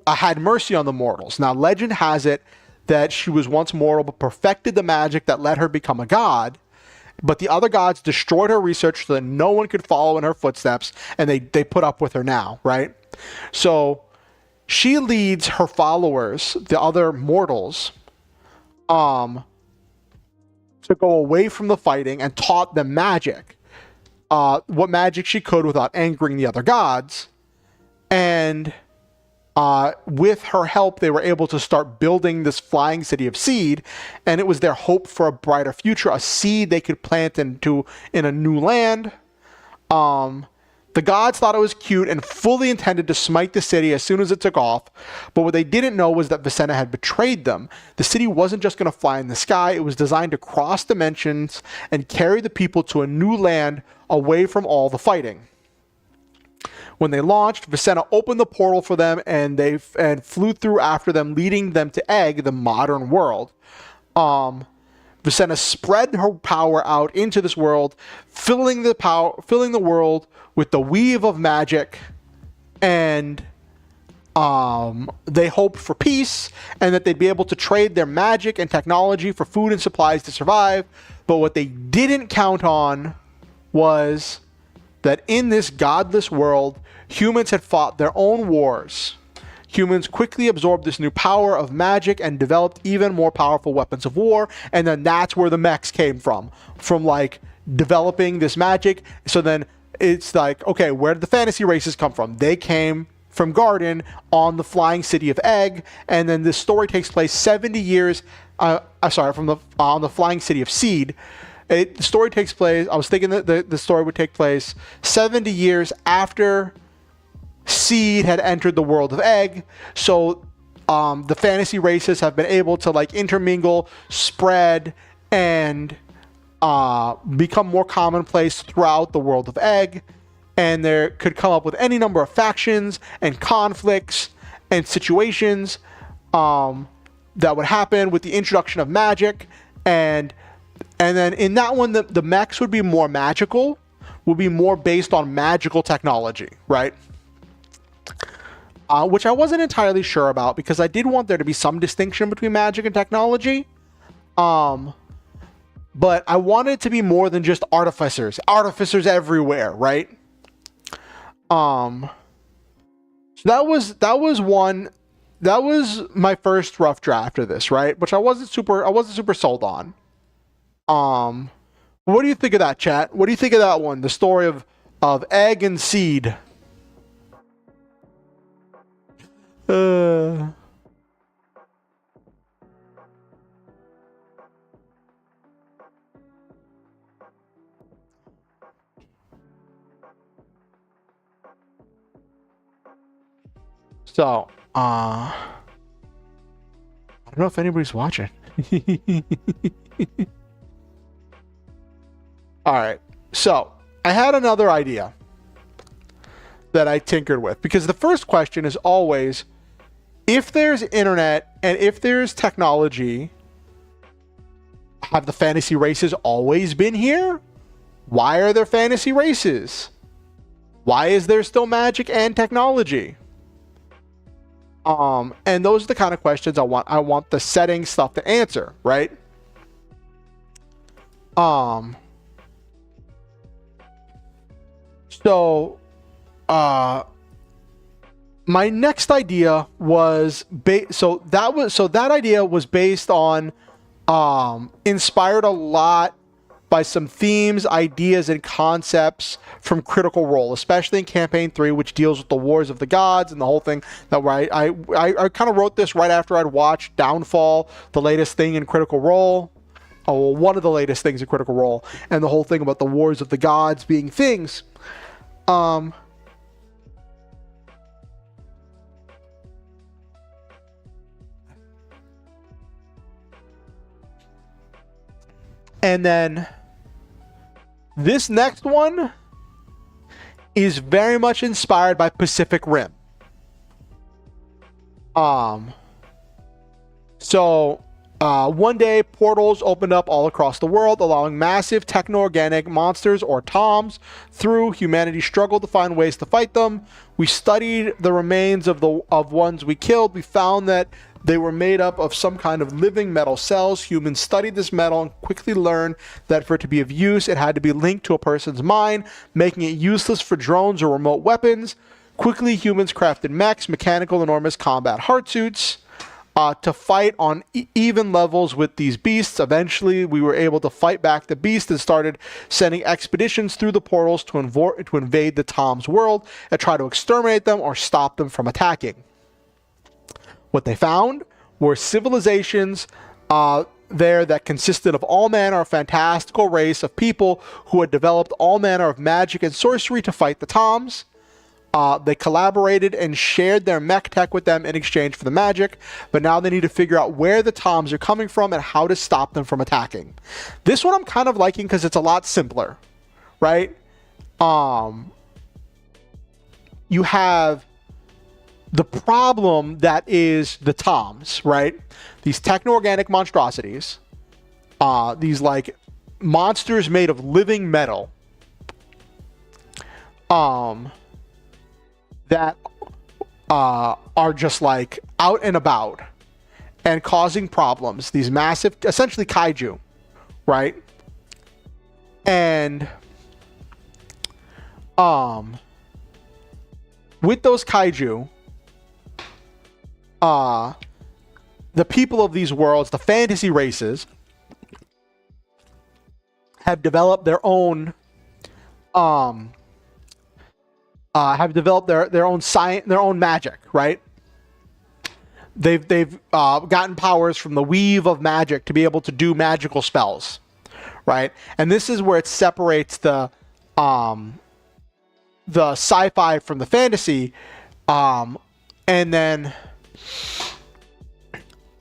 had mercy on the mortals. Now, legend has it that she was once mortal but perfected the magic that let her become a god. But the other gods destroyed her research so that no one could follow in her footsteps, and they put up with her now, right? So she leads her followers, the other mortals, to go away from the fighting and taught them magic. What magic she could without angering the other gods. And with her help, they were able to start building this flying city of seed, and it was their hope for a brighter future, a seed they could plant in a new land. The gods thought it was cute and fully intended to smite the city as soon as it took off, but what they didn't know was that Vicenna had betrayed them. The city wasn't just going to fly in the sky, it was designed to cross dimensions and carry the people to a new land away from all the fighting. When they launched, Vicenna opened the portal for them, and they flew through after them, leading them to Egg, the modern world. Vicenna spread her power out into this world, filling the world with the weave of magic, and they hoped for peace and that they'd be able to trade their magic and technology for food and supplies to survive. But what they didn't count on was that in this godless world, humans had fought their own wars. Humans quickly absorbed this new power of magic and developed even more powerful weapons of war, and then that's where the mechs came from like developing this magic. So then it's like, okay, where did the fantasy races come from? They came from Garden on the flying city of Egg, and then this story takes place 70 years, on the flying city of Seed. The story takes place, I was thinking that the story would take place 70 years after Seed had entered the world of Egg. So the fantasy races have been able to like intermingle, spread, and become more commonplace throughout the world of Egg. And there could come up with any number of factions and conflicts and situations that would happen with the introduction of magic. And then in that one, the mechs would be more magical, would be more based on magical technology, right? Which I wasn't entirely sure about because I did want there to be some distinction between magic and technology. But I wanted it to be more than just artificers everywhere, right? So that was my first rough draft of this, right? Which I wasn't super sold on. What do you think of that, chat? What do you think of that one? The story of Egg and Seed. So, I don't know if anybody's watching. All right. So, I had another idea that I tinkered with, because the first question is always, if there's internet and if there's technology, have the fantasy races always been here? Why are there fantasy races? Why is there still magic and technology? And those are the kind of questions I want the setting stuff to answer, right? So, my next idea was that idea was based on inspired a lot by some themes, ideas, and concepts from Critical Role, especially in Campaign 3, which deals with the Wars of the Gods and the whole thing. That I kind of wrote this right after I'd watched Downfall, the latest thing in Critical Role. Oh, well, one of the latest things in Critical Role, and the whole thing about the Wars of the Gods being things. And then This next one is very much inspired by Pacific Rim. One day, portals opened up all across the world, allowing massive techno-organic monsters, or TOMs, through. Humanity struggled to find ways to fight them. We studied the remains of ones we killed. We found that they were made up of some kind of living metal cells. Humans studied this metal and quickly learned that for it to be of use, it had to be linked to a person's mind, making it useless for drones or remote weapons. Quickly, humans crafted mechs, mechanical enormous combat hardsuits, to fight on even levels with these beasts. Eventually, we were able to fight back the beast and started sending expeditions through the portals to invade the Tom's world and try to exterminate them or stop them from attacking. What they found were civilizations there that consisted of all manner of fantastical race of people who had developed all manner of magic and sorcery to fight the Toms. They collaborated and shared their mech tech with them in exchange for the magic, but now they need to figure out where the Toms are coming from and how to stop them from attacking. This one I'm kind of liking because it's a lot simpler, right? You have the problem that is the Toms, right? These techno-organic monstrosities, these like monsters made of living metal, that are just like out and about and causing problems. These massive, essentially kaiju, right? And with those kaiju, the people of these worlds, the fantasy races, have developed their own their own science, their own magic, right? They've gotten powers from the weave of magic to be able to do magical spells, right? And this is where it separates the sci-fi from the fantasy, and then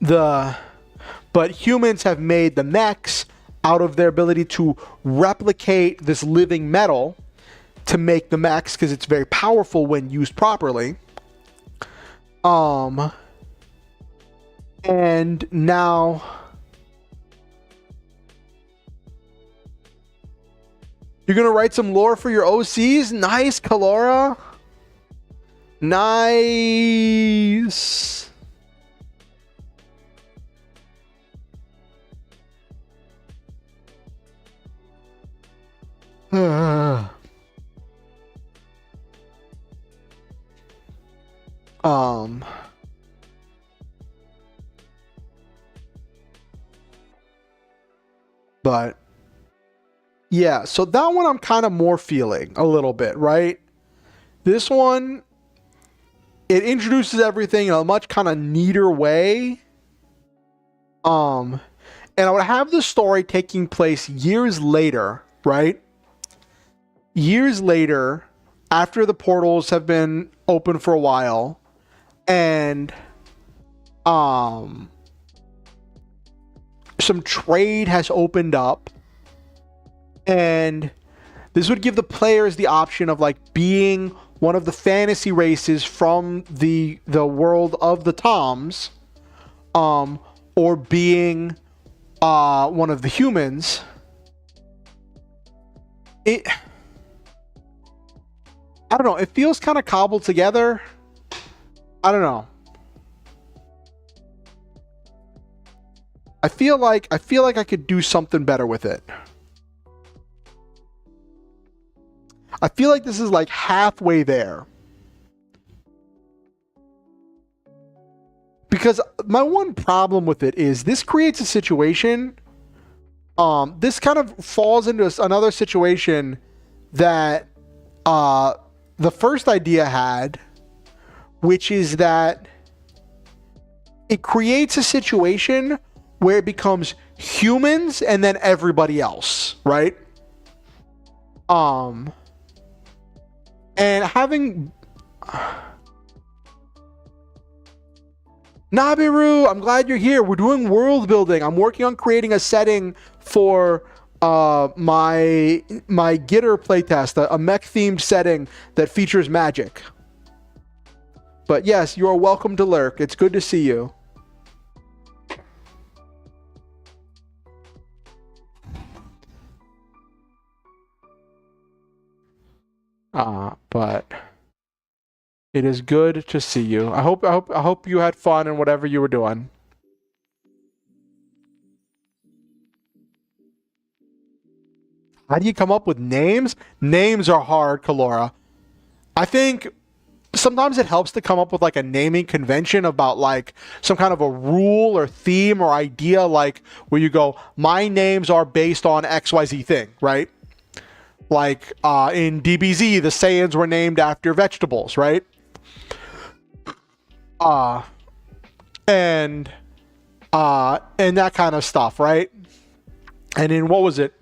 but humans have made the mechs out of their ability to replicate this living metal to make the mechs, because it's very powerful when used properly. And now you're gonna write some lore for your OCs? Nice, Kalora. Nice. But yeah, so that one I'm kind of more feeling a little bit, right? This one, it introduces everything in a much kind of neater way. And I would have the story taking place years later, right? Years later, after the portals have been open for a while, and some trade has opened up, and this would give the players the option of like being one of the fantasy races from the world of the Toms, or being one of the humans. I don't know, it feels kind of cobbled together. I don't know. I feel like I could do something better with it. I feel like this is like halfway there. Because my one problem with it is this creates a situation. This kind of falls into another situation that the first idea had, which is that it creates a situation where it becomes humans and then everybody else, right? And having Nabiru, I'm glad you're here. We're doing world building. I'm working on creating a setting for my GitR playtest, a mech themed setting that features magic. But yes, you are welcome to lurk. It's good to see you. But it is good to see you. I hope you had fun in whatever you were doing. How do you come up with names? Names are hard, Kalora. I think sometimes it helps to come up with like a naming convention about like some kind of a rule or theme or idea, like where you go, my names are based on XYZ thing, right? Like in DBZ, the Saiyans were named after vegetables, right? And that kind of stuff, right? And in what was it?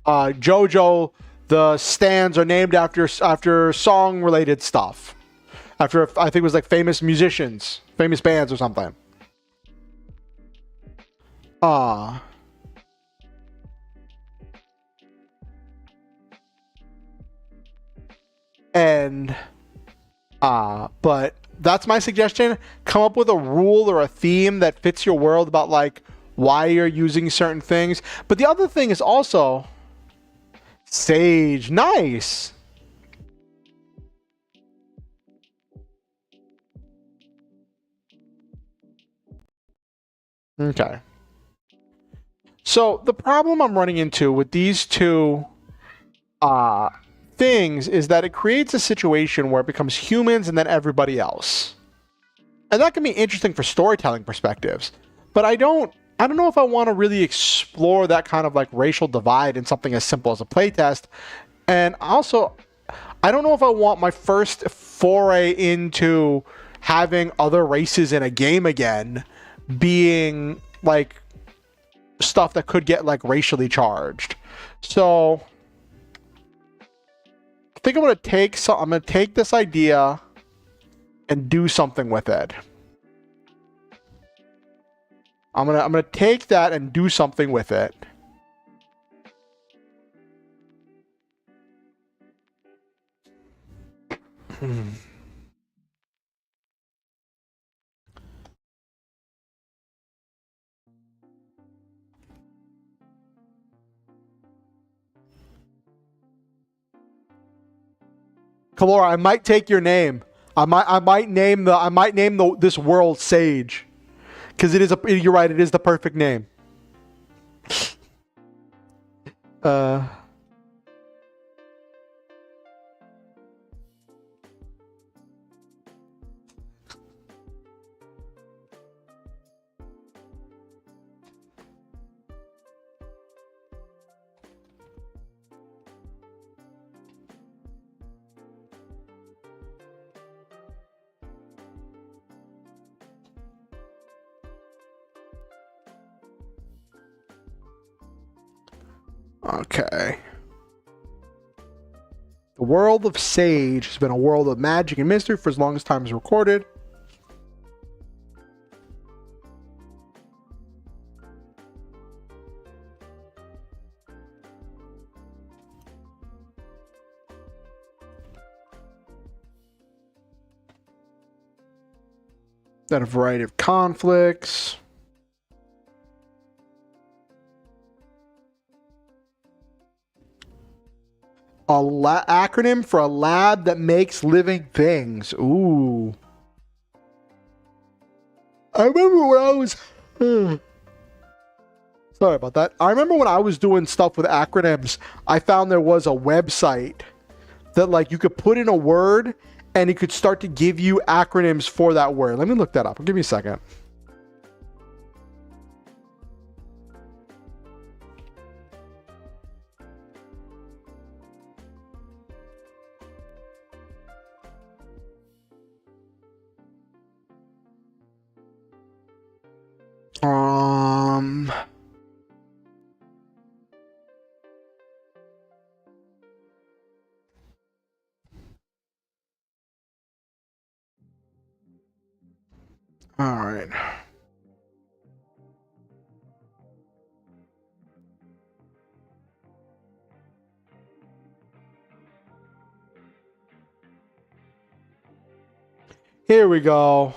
JoJo, the stands are named after song related stuff. After I think it was like famous musicians, famous bands or something. But that's my suggestion. Come up with a rule or a theme that fits your world about like why you're using certain things. But the other thing is also Sage. Nice. Okay. So the problem I'm running into with these two things is that it creates a situation where it becomes humans and then everybody else. And that can be interesting for storytelling perspectives. But I don't know if I want to really explore that kind of like racial divide in something as simple as a playtest. And also, I don't know if I want my first foray into having other races in a game again being like stuff that could get like racially charged. So I think I'm gonna take this idea and do something with it. I'm gonna take that and do something with it. Kalora, I might take your name. I might name this world Sage, because you're right. It is the perfect name. Okay. The world of Sage has been a world of magic and mystery for as long as time is recorded. That a variety of conflicts. Acronym for a lab that makes living things. Ooh. I remember when I was... Sorry about that. I remember when I was doing stuff with acronyms, I found there was a website that like you could put in a word and it could start to give you acronyms for that word. Let me look that up. Give me a second. All right. Here we go.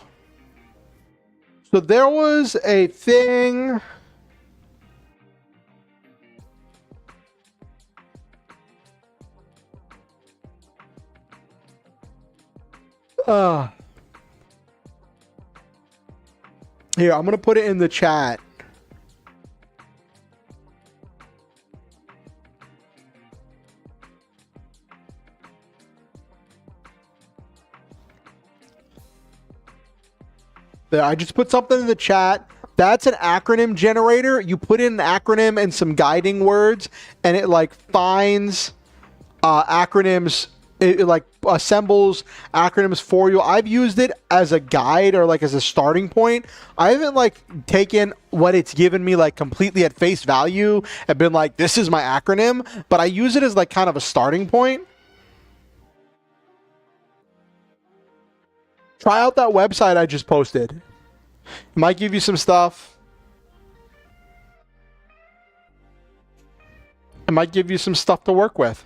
So there was a thing. Here, I'm gonna put it in the chat. There, I just put something in the chat. That's an acronym generator. You put in an acronym and some guiding words, and it like finds acronyms. It like assembles acronyms for you. I've used it as a guide or like as a starting point. I haven't like taken what it's given me like completely at face value and been like, this is my acronym, but I use it as like kind of a starting point. Try out that website I just posted. It might give you some stuff. It might give you some stuff to work with.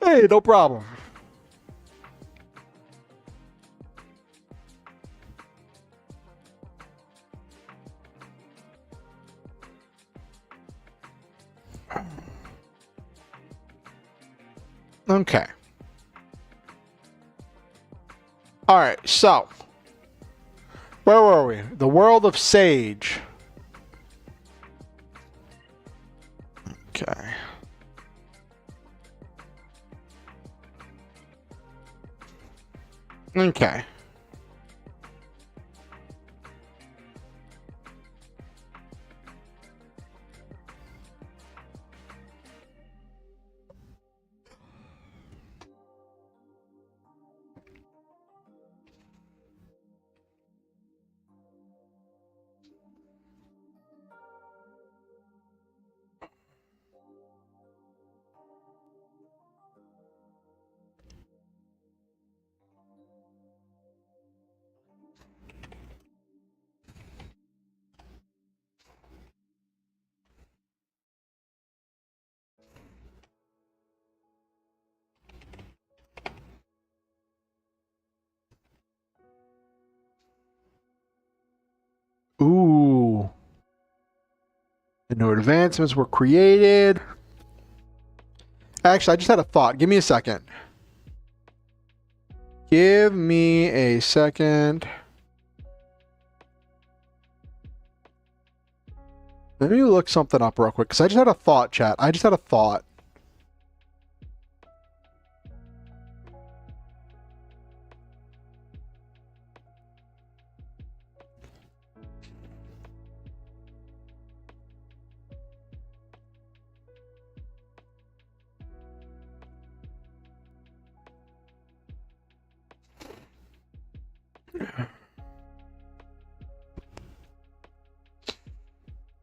Hey, no problem. Okay. All right, so where were we? The world of Sage. Okay. Okay. Ooh. And no advancements were created. Actually, I just had a thought. Give me a second. Give me a second. Let me look something up real quick, because I just had a thought, chat. I just had a thought.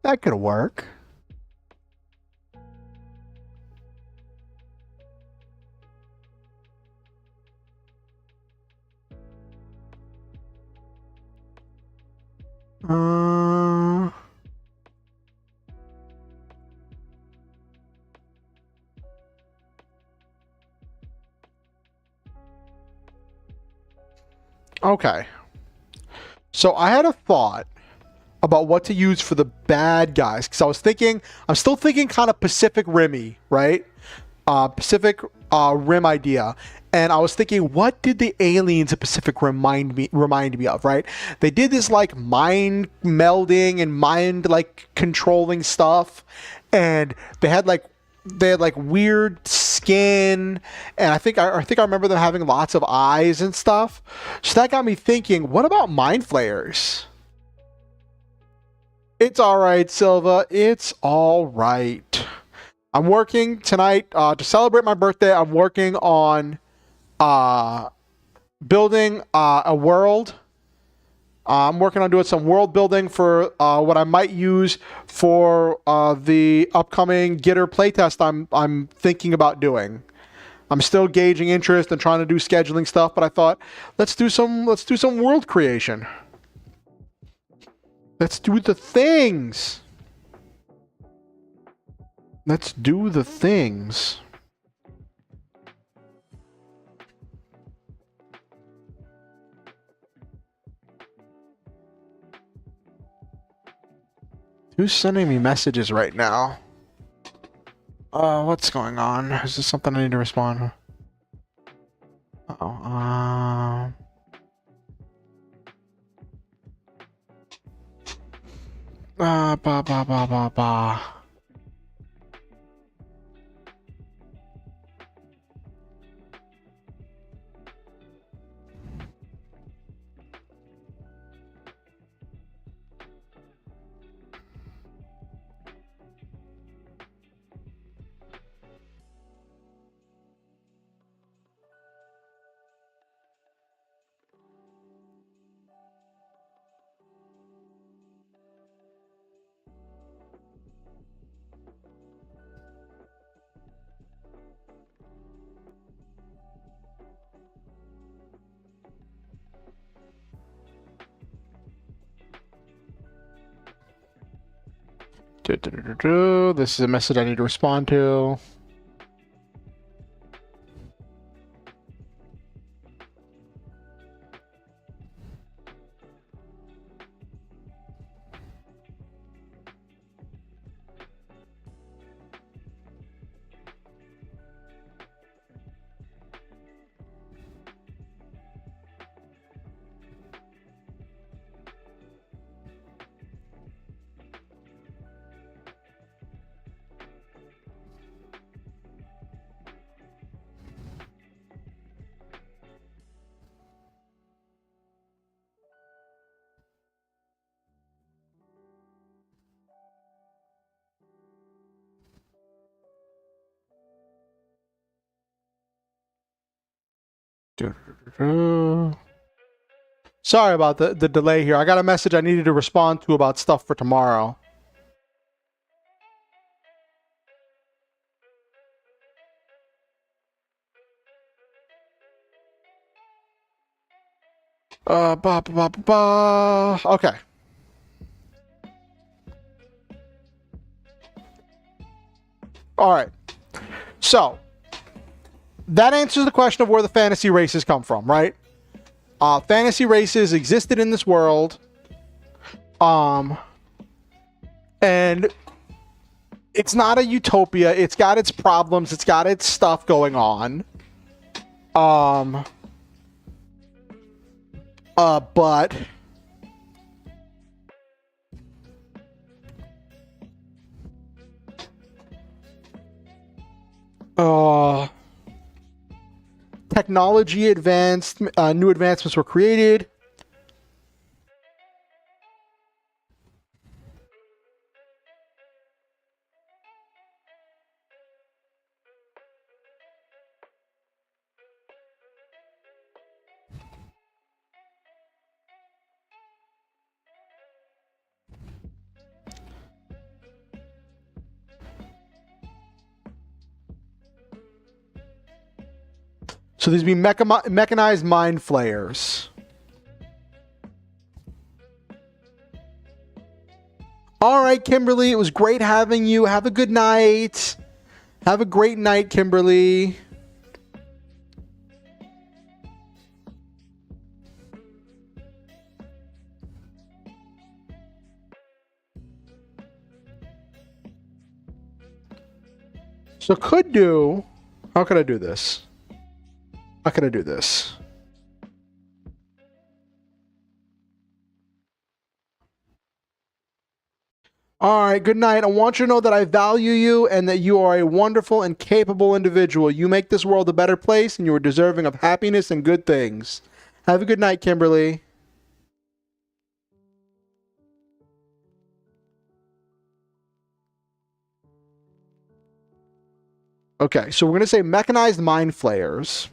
That could work. Okay. So I had a thought about what to use for the bad guys, because I was thinking, I'm still thinking kind of Pacific Rim-y, right? Pacific Rim idea. And I was thinking, what did the aliens of Pacific remind me of, right? They did this like mind melding and mind like controlling stuff, and they had like weird skin, and I think I remember them having lots of eyes and stuff. So that got me thinking, what about mind flayers? It's all right, Silva. It's all right. I'm working tonight to celebrate my birthday. I'm working on building a world. I'm working on doing some world building for what I might use for the upcoming GitR playtest I'm thinking about doing. I'm still gauging interest and trying to do scheduling stuff, but I thought let's do some world creation. Let's do the things. Let's do the things. Who's sending me messages right now? What's going on? Is this something I need to respond? Uh-oh. Ba ba ba ba ba. This is a message I need to respond to. Sorry about the delay here. I got a message I needed to respond to about stuff for tomorrow. Okay. All right. So, that answers the question of where the fantasy races come from, right? Fantasy races existed in this world. And it's not a utopia. It's got its problems. It's got its stuff going on. But technology advanced, new advancements were created. So these be mechanized mind flayers. All right, Kimberly, it was great having you. Have a good night. Have a great night, Kimberly. So could do... How could I do this? How can I do this? All right, good night. I want you to know that I value you and that you are a wonderful and capable individual. You make this world a better place and you are deserving of happiness and good things. Have a good night, Kimberly. Okay, so we're going to say mechanized mind flayers.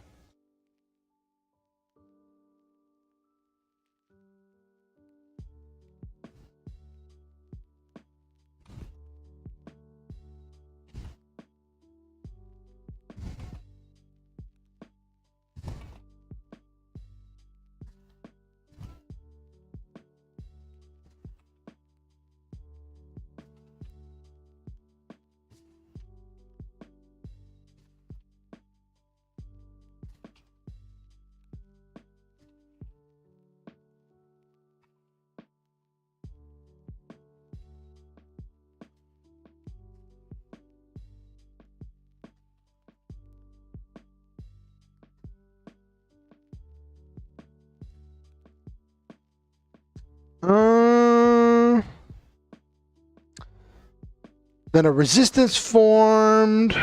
Then a resistance formed.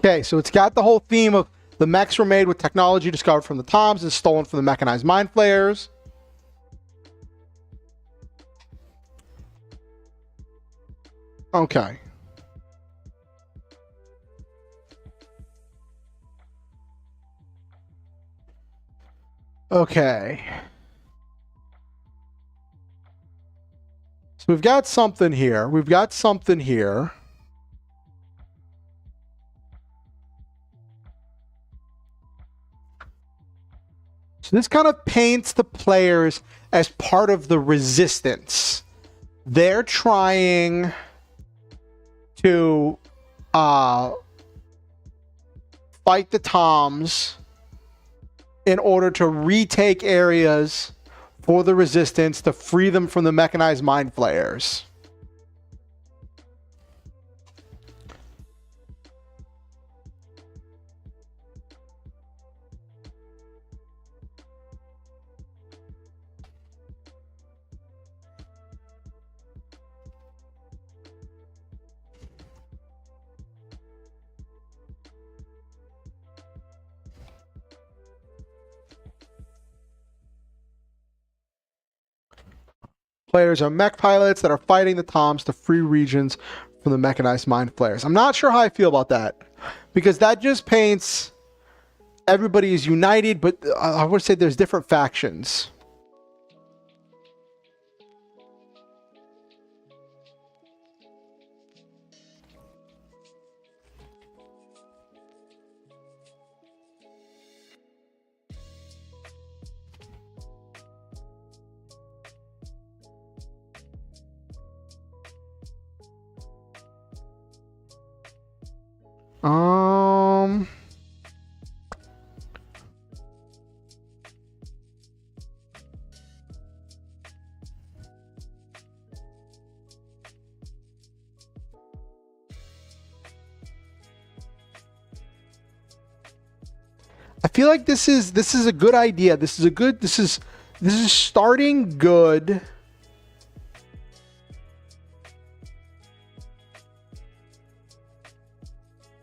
Okay, so it's got the whole theme of the mechs were made with technology discovered from the Toms and stolen from the mechanized mind flayers. Okay. Okay. So we've got something here. We've got something here. So this kind of paints the players as part of the resistance. They're trying to fight the Toms in order to retake areas for the resistance to free them from the mechanized mind flayers. Players are mech pilots that are fighting the Toms to free regions from the mechanized mind flayers. I'm not sure how I feel about that, because that just paints everybody is united, but I would say there's different factions. I feel like this is a good idea. This is starting good.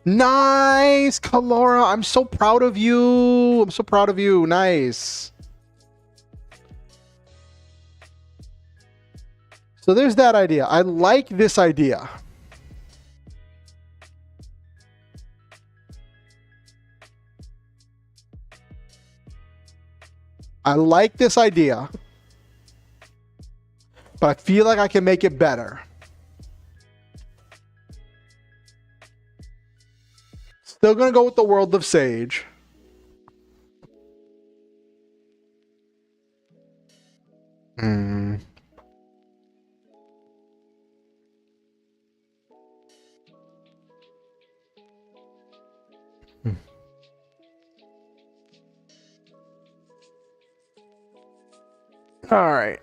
Nice, Kalora. I'm so proud of you. I'm so proud of you. Nice. So there's that idea. I like this idea. I like this idea, but I feel like I can make it better. Still gonna go with the World of Sage. All right.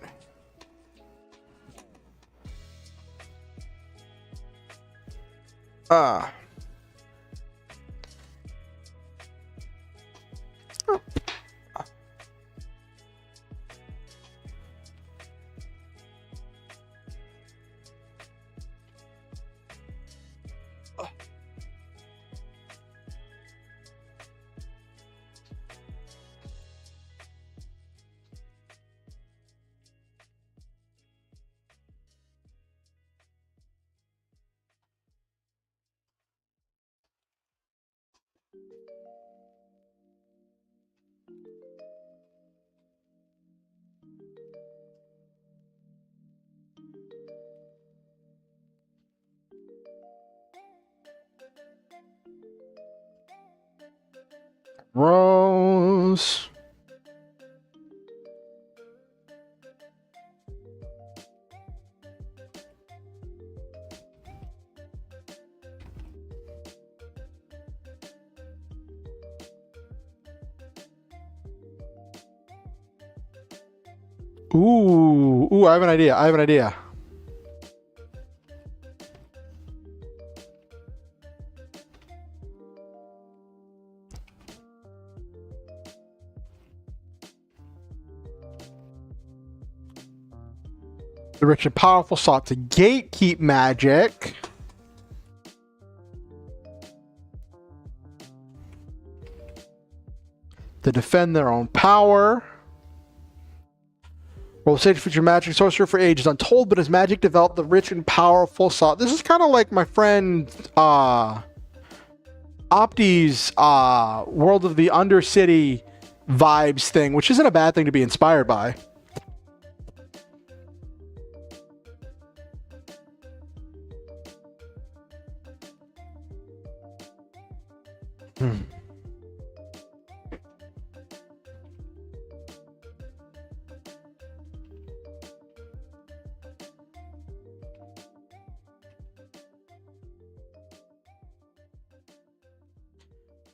Rose. Ooh, I have an idea. The rich and powerful sought to gatekeep magic. To defend their own power. World stage future magic sorcerer for ages untold, but as magic developed, the rich and powerful sought. This is kind of like my friend Opti's World of the Undercity vibes thing, which isn't a bad thing to be inspired by.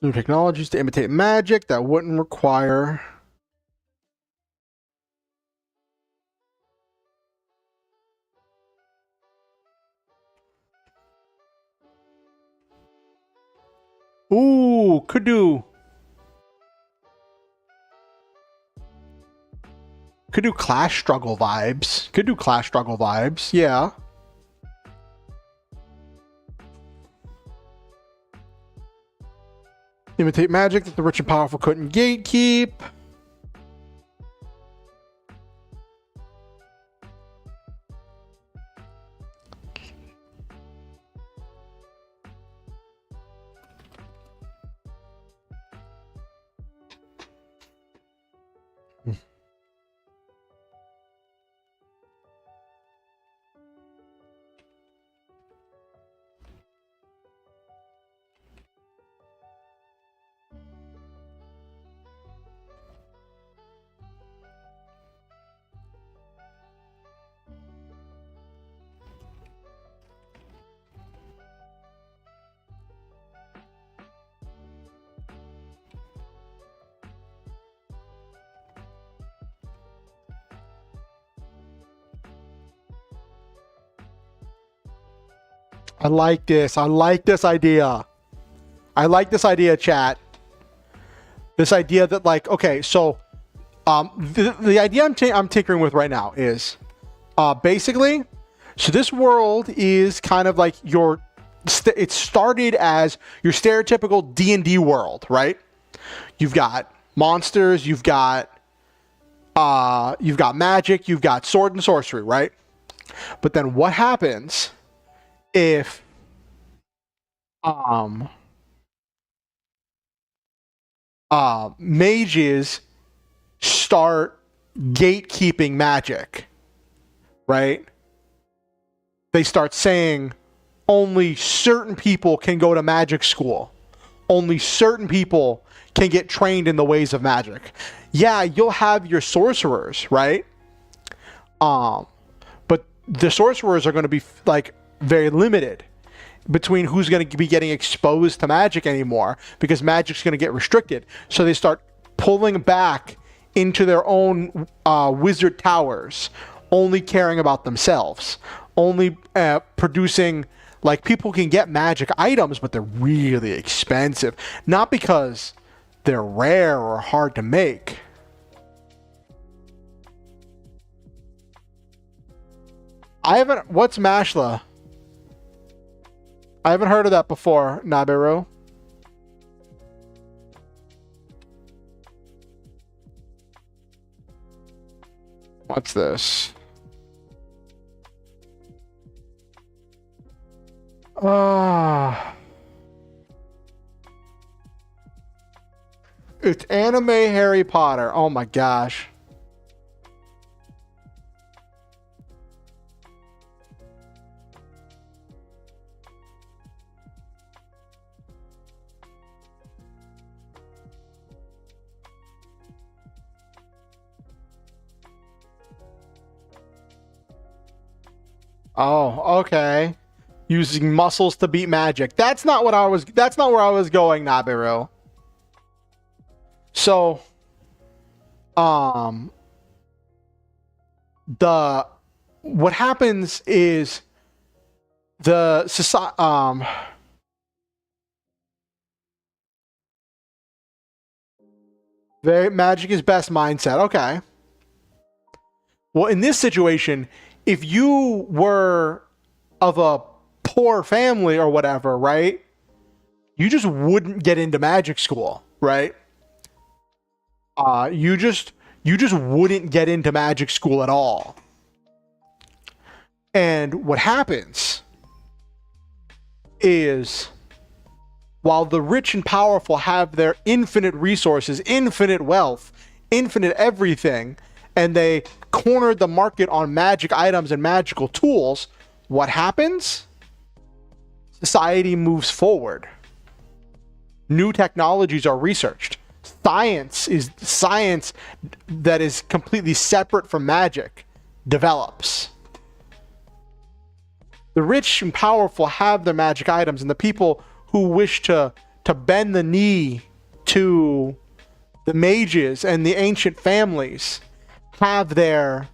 New technologies to imitate magic that wouldn't require... Ooh, could do class struggle vibes. Yeah. Imitate magic that the rich and powerful couldn't gatekeep. I like this idea. Chat. This idea that, like, okay, so the idea I'm tinkering with right now is basically, so this world is kind of like it started as your stereotypical D&D world, right? You've got monsters, you've got magic, you've got sword and sorcery, right? But then what happens if mages start gatekeeping magic, right? They start saying only certain people can go to magic school. Only certain people can get trained in the ways of magic. Yeah, you'll have your sorcerers, right? But the sorcerers are going to be like very limited between who's going to be getting exposed to magic anymore, because magic's going to get restricted. So they start pulling back into their own wizard towers, only caring about themselves, only producing, like, people can get magic items, but they're really expensive. Not because they're rare or hard to make. What's Mashla? I haven't heard of that before, Nabiru. What's this? It's anime Harry Potter. Oh my gosh. Oh, okay. Using muscles to beat magic. That's not what I was. That's not where I was going, Nabiru. So, what happens is the society. Very magic is best mindset. Okay. Well, in this situation, if you were of a poor family or whatever, right? You just wouldn't get into magic school, right? You just wouldn't get into magic school at all. And what happens is, while the rich and powerful have their infinite resources, infinite wealth, infinite everything, and they cornered the market on magic items and magical tools, what happens? Society moves forward. New technologies are researched. Science that is completely separate from magic develops. The rich and powerful have their magic items, and the people who wish to bend the knee to the mages and the ancient families have their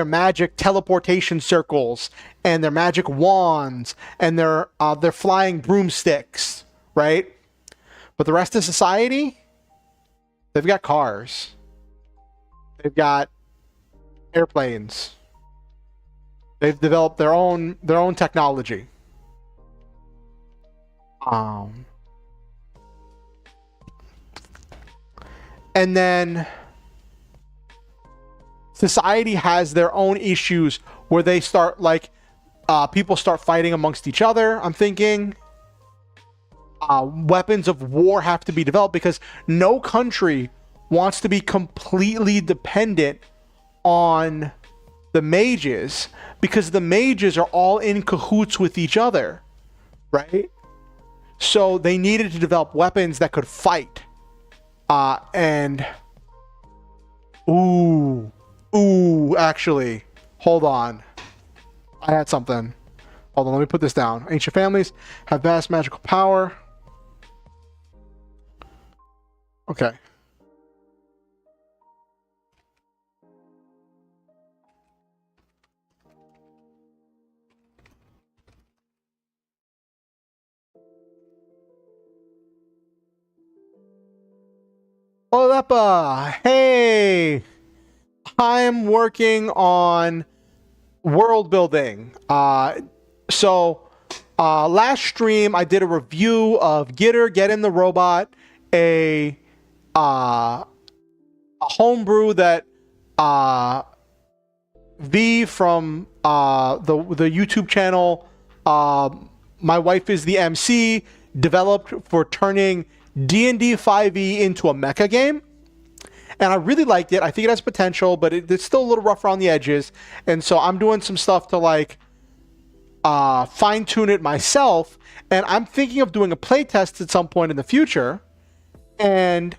magic teleportation circles and their magic wands and their flying broomsticks, right? But the rest of society, they've got cars, they've got airplanes, they've developed their own technology. And then society has their own issues where they start people start fighting amongst each other. I'm thinking weapons of war have to be developed because no country wants to be completely dependent on the mages, because the mages are all in cahoots with each other, right? So they needed to develop weapons that could fight. Actually, hold on. I had something. Hold on, let me put this down. Ancient families have vast magical power. Okay. Olepa, hey! I'm working on world building. Last stream I did a review of GitR, Get in the Robot, a homebrew that V from the YouTube channel, My Wife is the MC, developed for turning D&D 5e into a mecha game. And I really liked it. I think it has potential, but it's still a little rough around the edges. And so I'm doing some stuff to fine tune it myself. And I'm thinking of doing a playtest at some point in the future. And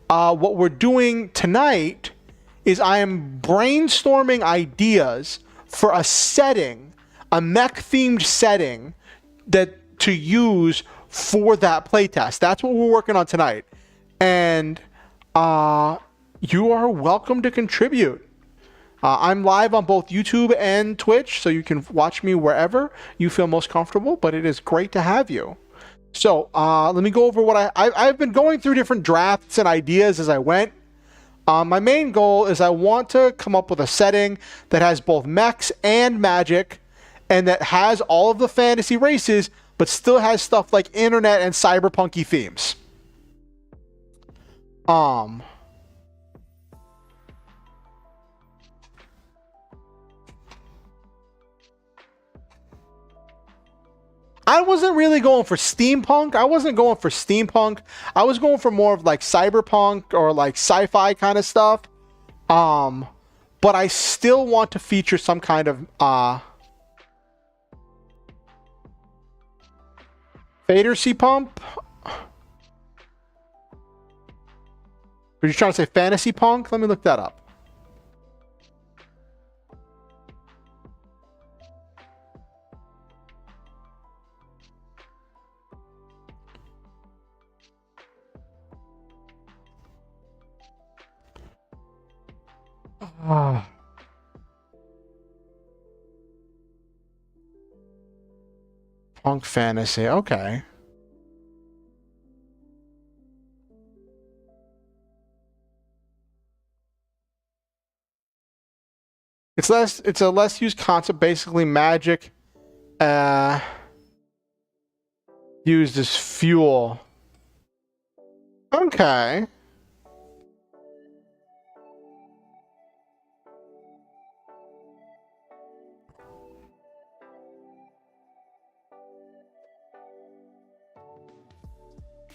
what we're doing tonight is I am brainstorming ideas for a setting, a mech themed setting that to use for that playtest. That's what we're working on tonight. And you are welcome to contribute. I'm live on both YouTube and Twitch, so you can watch me wherever you feel most comfortable, but it is great to have you. So let me go over what I've been going through different drafts and ideas as I went. My main goal is I want to come up with a setting that has both mechs and magic, and that has all of the fantasy races, but still has stuff like internet and cyberpunky themes. I wasn't really going for steampunk. I wasn't going for steampunk. I was going for more of like cyberpunk or like sci-fi kind of stuff. But I still want to feature some kind of fantasy pump. Are you trying to say fantasy punk? Let me look that up. Ah. Punk fantasy, okay. It's a less used concept, basically magic used as fuel. Okay.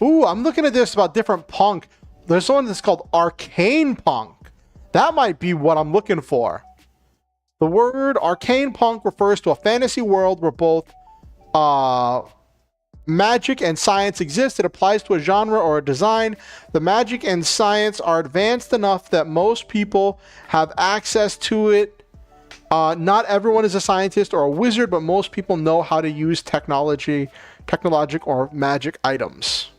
Ooh, I'm looking at this about different punk. There's one that's called arcane punk. That might be what I'm looking for. The word arcane punk refers to a fantasy world where both magic and science exist. It applies to a genre or a design. The magic and science are advanced enough that most people have access to it. Not everyone is a scientist or a wizard, but most people know how to use technologic or magic items.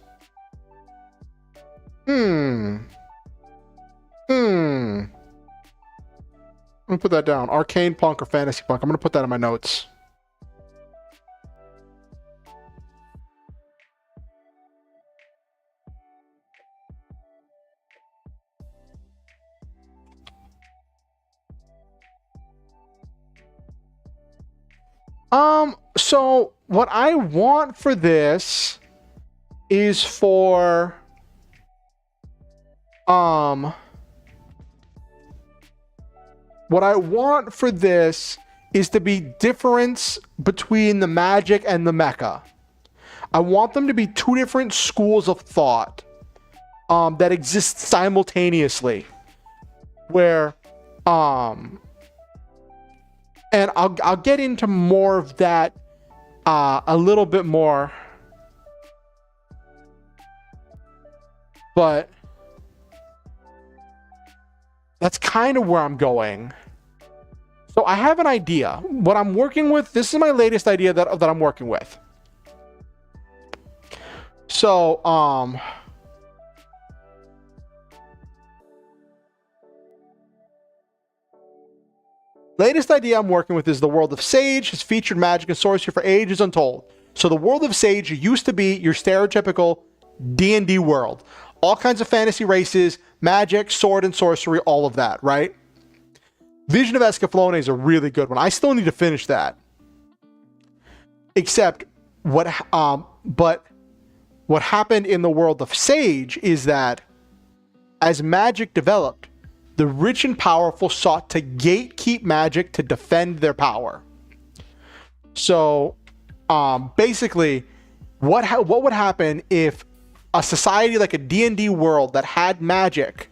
Let me put that down. Arcane punk or fantasy punk. I'm going to put that in my notes. So what I want for this is for what I want for this is to be difference between the magic and the mecha. I want them to be two different schools of thought that exist simultaneously. Where and I'll get into more of that a little bit more. But that's kind of where I'm going. So I have an idea. What I'm working with, this is my latest idea that I'm working with. So, latest idea I'm working with is the world of Sage has featured magic and sorcery for ages untold. So the world of Sage used to be your stereotypical D&D world. All kinds of fantasy races, magic, sword and sorcery, all of that, right? Vision of Escaflowne is a really good one. I still need to finish that. Except what happened in the world of Sage is that as magic developed, the rich and powerful sought to gatekeep magic to defend their power. So, basically, what would happen if a society like a D&D world that had magic,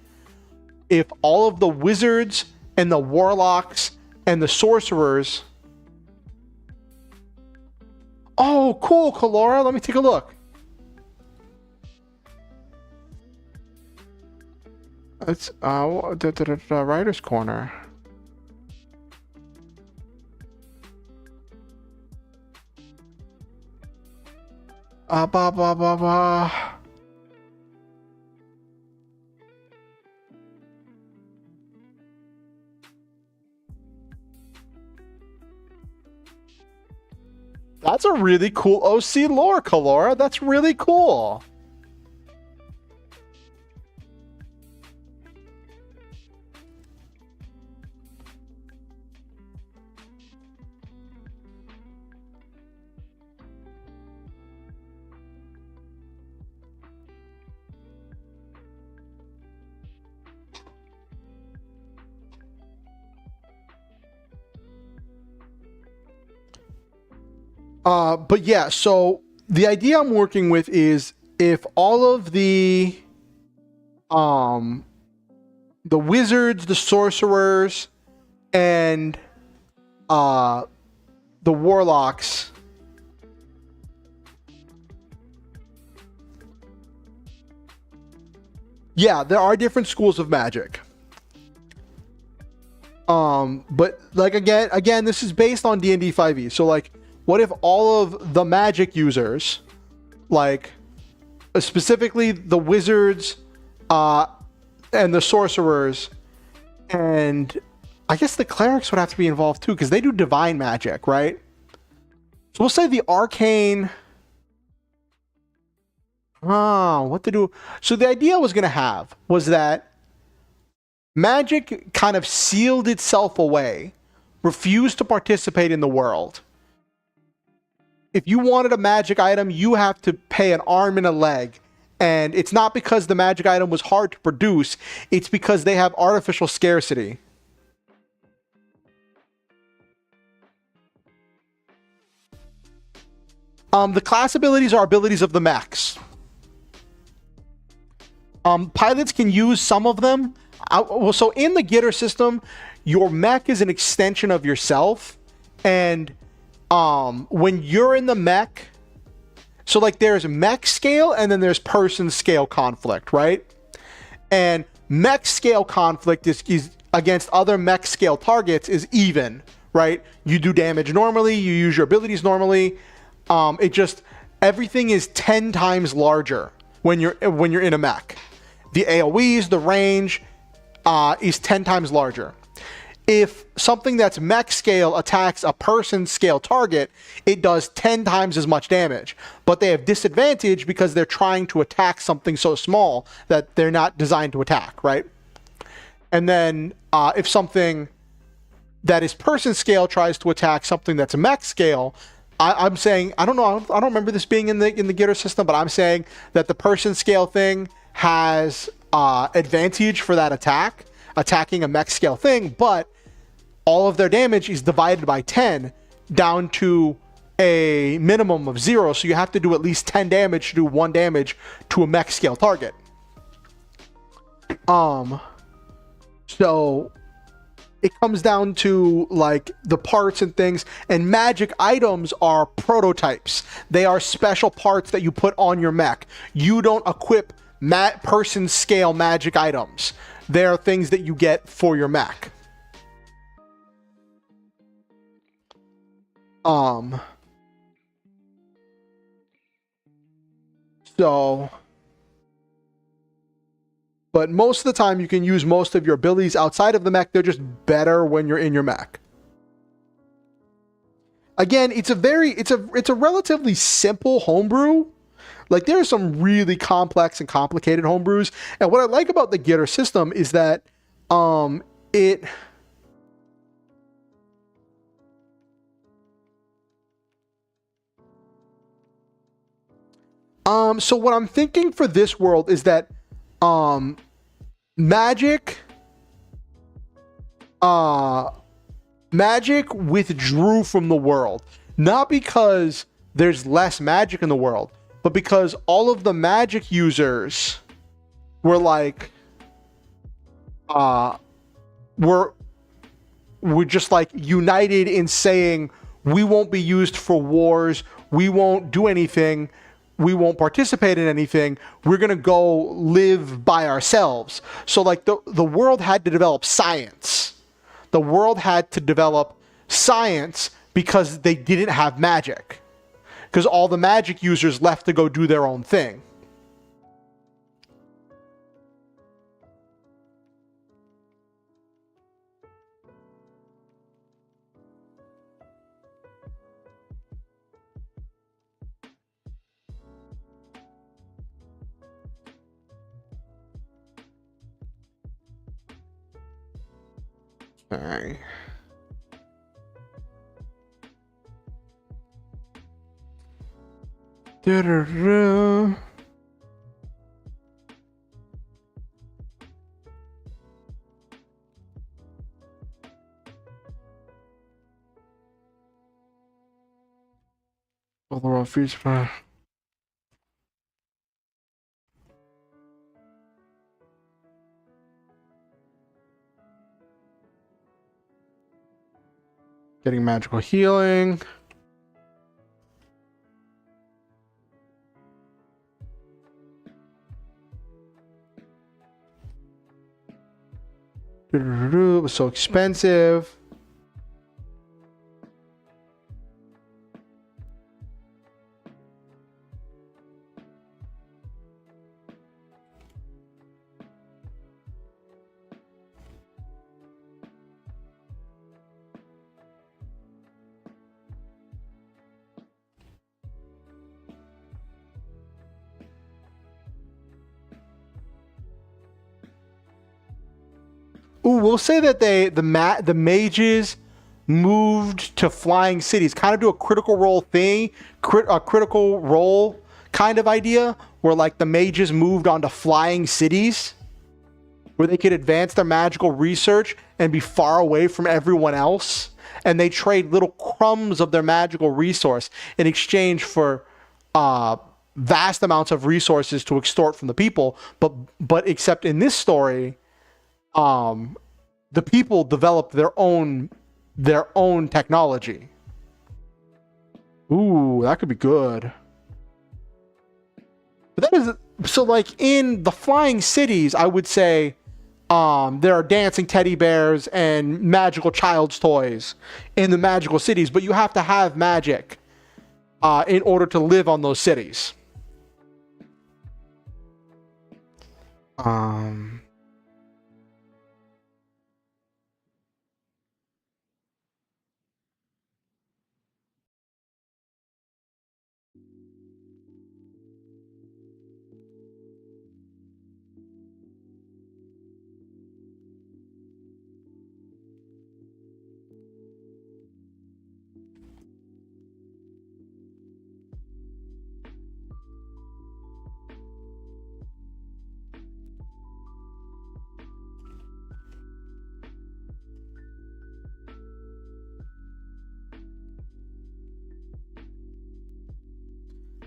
if all of the wizards and the warlocks and the sorcerers... Oh, cool, Kalora. Let me take a look. It's the writer's corner. That's a really cool OC lore, Kalora. That's really cool. But yeah, so the idea I'm working with is if all of the wizards, the sorcerers, and the warlocks yeah, there are different schools of magic. But like again, this is based on D&D 5e. So like, what if all of the magic users, like specifically the wizards and the sorcerers, And I guess the clerics would have to be involved too, because they do divine magic, right? So we'll say the arcane. What to do? So the idea was was that magic kind of sealed itself away, refused to participate in the world. If you wanted a magic item, you have to pay an arm and a leg. And it's not because the magic item was hard to produce, it's because they have artificial scarcity. The class abilities are abilities of the mechs. Pilots can use some of them. So in the GitR system, your mech is an extension of yourself. And when you're in the mech, so like there's mech scale and then there's person scale conflict, right? And mech scale conflict is against other mech scale targets is even, right? You do damage normally, you use your abilities normally. It just, everything is 10 times larger when you're in a mech. The AoEs, the range is 10 times larger. If something that's mech scale attacks a person scale target, it does 10 times as much damage. But they have disadvantage because they're trying to attack something so small that they're not designed to attack, right? And then if something that is person scale tries to attack something that's mech scale, I'm saying, I don't know, I don't remember this being in the GitR system, but I'm saying that the person scale thing has advantage for that attacking a mech scale thing, but all of their damage is divided by 10 down to a minimum of 0. So you have to do at least 10 damage to do 1 damage to a mech scale target. So it comes down to like the parts and things, and magic items are prototypes. They are special parts that you put on your mech. You don't equip person scale magic items. They are things that you get for your mech. So, but most of the time you can use most of your abilities outside of the mech. They're just better when you're in your mech. Again, it's a relatively simple homebrew. Like there are some really complex and complicated homebrews. And what I like about the GitR system is that it so what I'm thinking for this world is that magic withdrew from the world, not because there's less magic in the world, but because all of the magic users were like were just like united in saying, we won't be used for wars, we won't do anything, we won't participate in anything, we're gonna go live by ourselves. So like the world had to develop science. The world had to develop science because they didn't have magic. Because all the magic users left to go do their own thing. All right. Da-da-da. All the world feature. Getting magical healing. It was so expensive. Ooh, we'll say that the mages moved to flying cities, kind of do a critical role thing, a critical role kind of idea, where like the mages moved onto flying cities, where they could advance their magical research and be far away from everyone else, and they trade little crumbs of their magical resource in exchange for vast amounts of resources to extort from the people. But except in this story, the people developed their own technology. Ooh, that could be good. But that is so like in the flying cities, I would say there are dancing teddy bears and magical child's toys in the magical cities, but you have to have magic in order to live on those cities.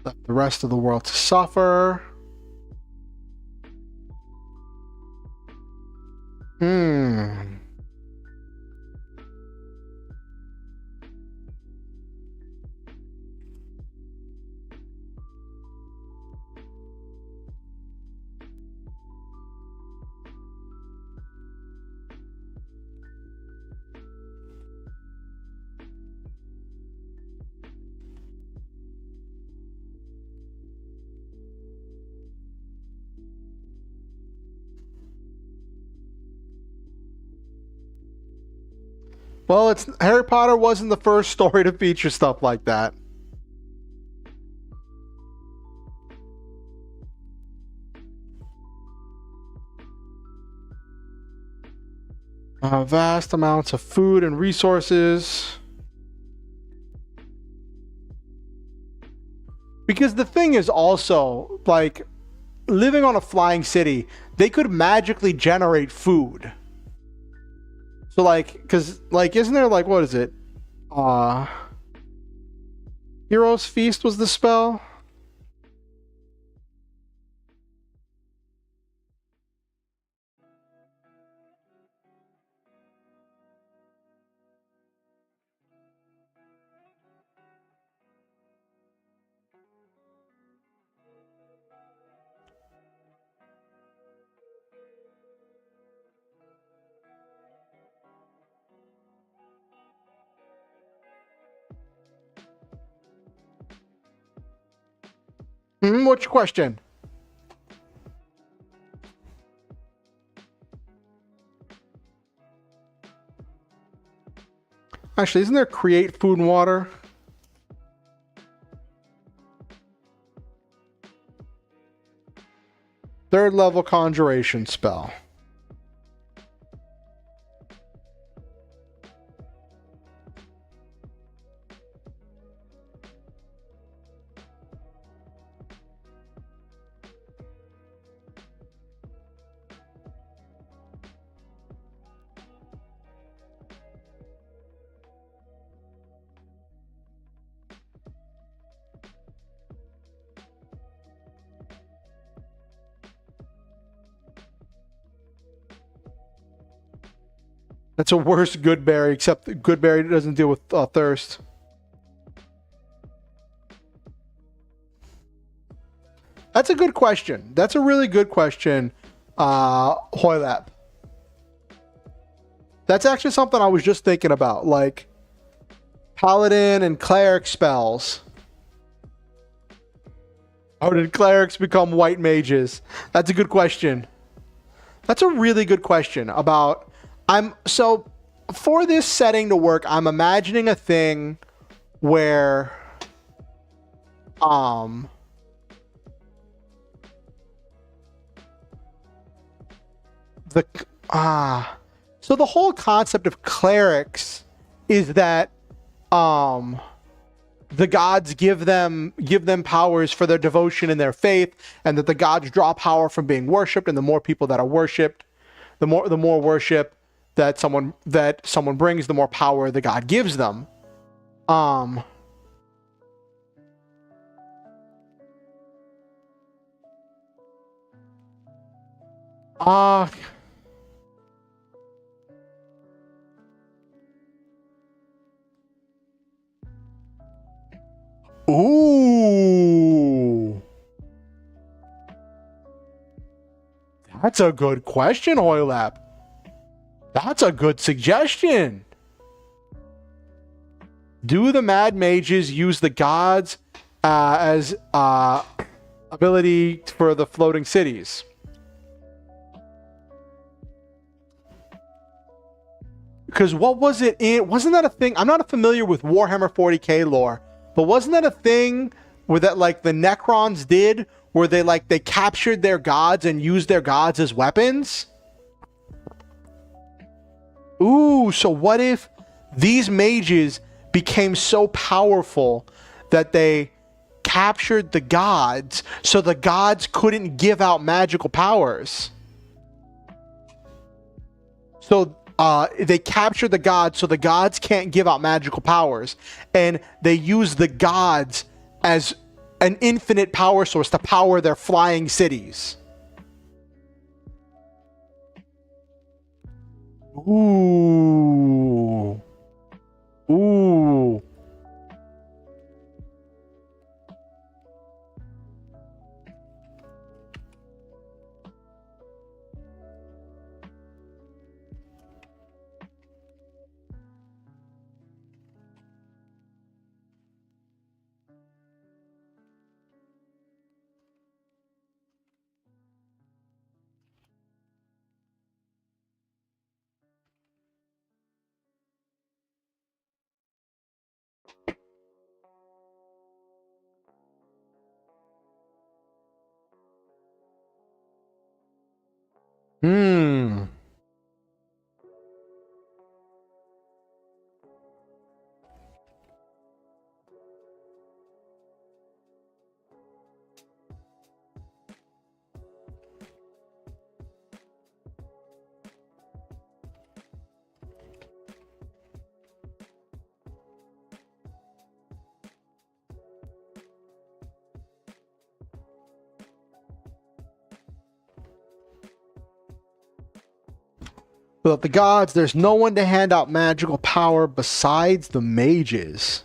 Left the rest of the world to suffer. Well, Harry Potter wasn't the first story to feature stuff like that. Vast amounts of food and resources. Because the thing is also, like, living on a flying city, they could magically generate food. So, like, because, like, isn't there, like, what is it? Hero's Feast was the spell? What's your question? Actually, isn't there create food and water? Third level conjuration spell. That's a worse good berry, except the good berry doesn't deal with thirst. That's a good question. That's a really good question, Hoylap. That's actually something I was just thinking about, like paladin and cleric spells. How did clerics become white mages? That's a good question. That's a really good question about... So for this setting to work, I'm imagining a thing where So the whole concept of clerics is that the gods give them powers for their devotion and their faith, and that the gods draw power from being worshipped, and the more people that are worshipped, the more worship that someone brings, the more power the god gives them. Ooh. That's a good question, Hoylap. That's a good suggestion. Do the Mad Mages use the gods as ability for the floating cities? Because what was it in? Wasn't that a thing? I'm not familiar with Warhammer 40k lore, but wasn't that a thing where that like the Necrons did, where they captured their gods and used their gods as weapons? Ooh, so what if these mages became so powerful that they captured the gods, so the gods couldn't give out magical powers? So they captured the gods, so the gods can't give out magical powers, and they use the gods as an infinite power source to power their flying cities. Ooh. Ooh. Hmm. Without the gods, there's no one to hand out magical power besides the mages.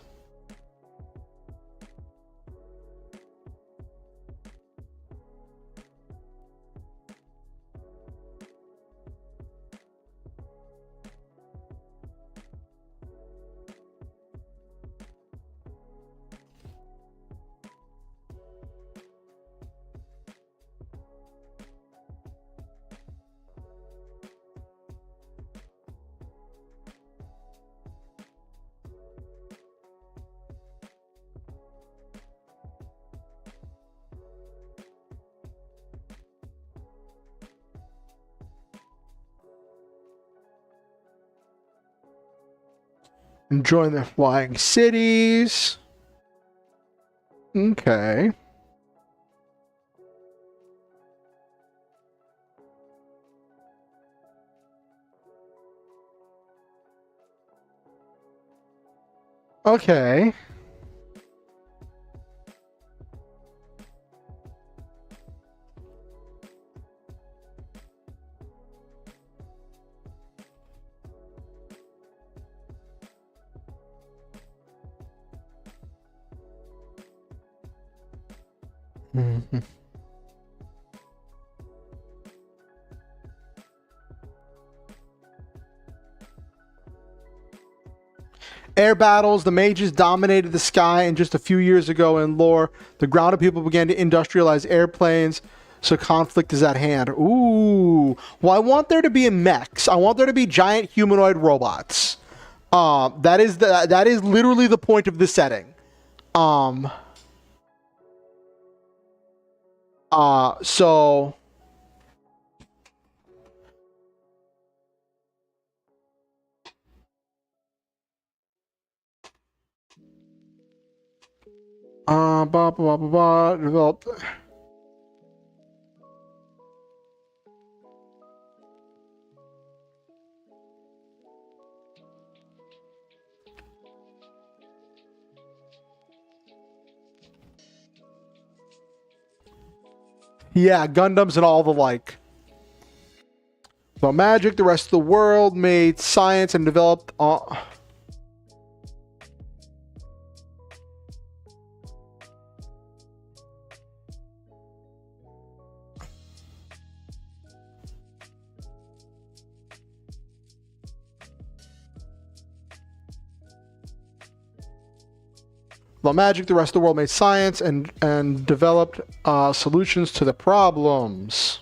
Enjoying their flying cities. Okay. Okay. Mm-hmm. Air battles, the mages dominated the sky, and just a few years ago in lore, the grounded people began to industrialize airplanes, so conflict is at hand. Ooh. Well, I want there to be mechs. I want there to be giant humanoid robots. That is literally the point of the setting. So Blah, blah, blah, blah, developed. Yeah, Gundams and all the like. But magic, the rest of the world made science and developed. The magic, the rest of the world made science and developed solutions to the problems.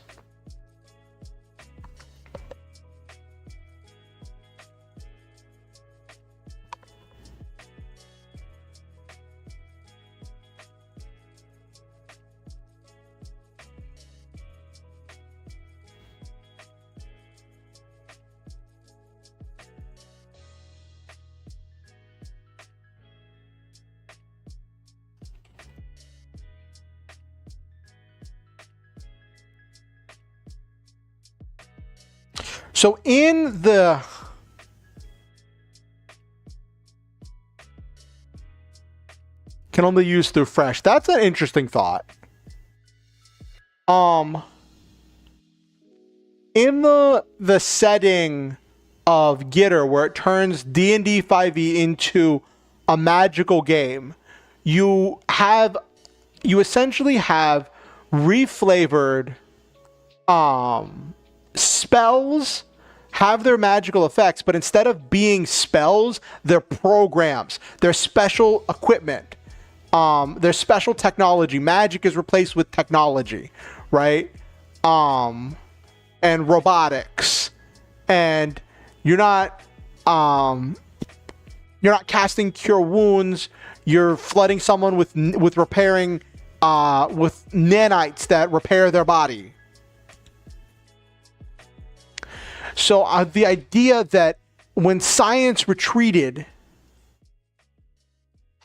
So in the can only use through fresh. That's an interesting thought. In the setting of GitR, where it turns D&D 5e into a magical game, you essentially have reflavored spells have their magical effects, but instead of being spells, they're programs. They're special equipment. They're special technology. Magic is replaced with technology, right? And robotics. And you're not casting cure wounds. You're flooding someone with repairing with nanites that repair their body. So the idea that when science retreated,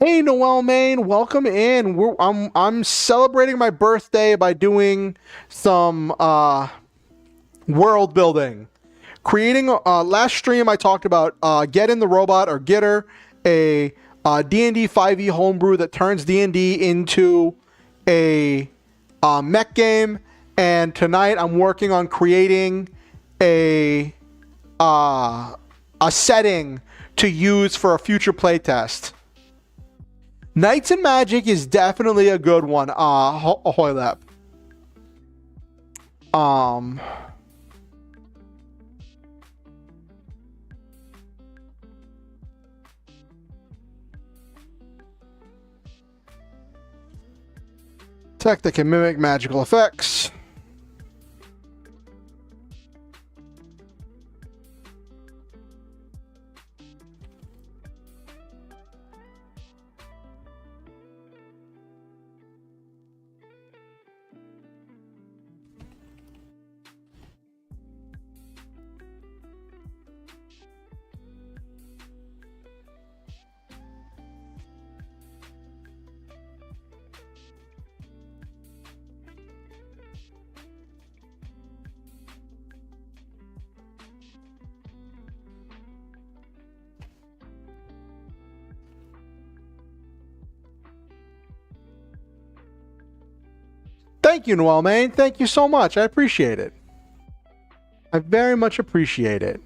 hey Noel Main, welcome in. I'm celebrating my birthday by doing some world building. Creating last stream I talked about Get in the Robot or GitR, a D&D 5e homebrew that turns D&D into a mech game, and tonight I'm working on creating a setting to use for a future playtest. Knights and Magic is definitely a good one, Hoylep. Tech that can mimic magical effects. Thank you, Noel Main. Thank you so much. I appreciate it. I very much appreciate it.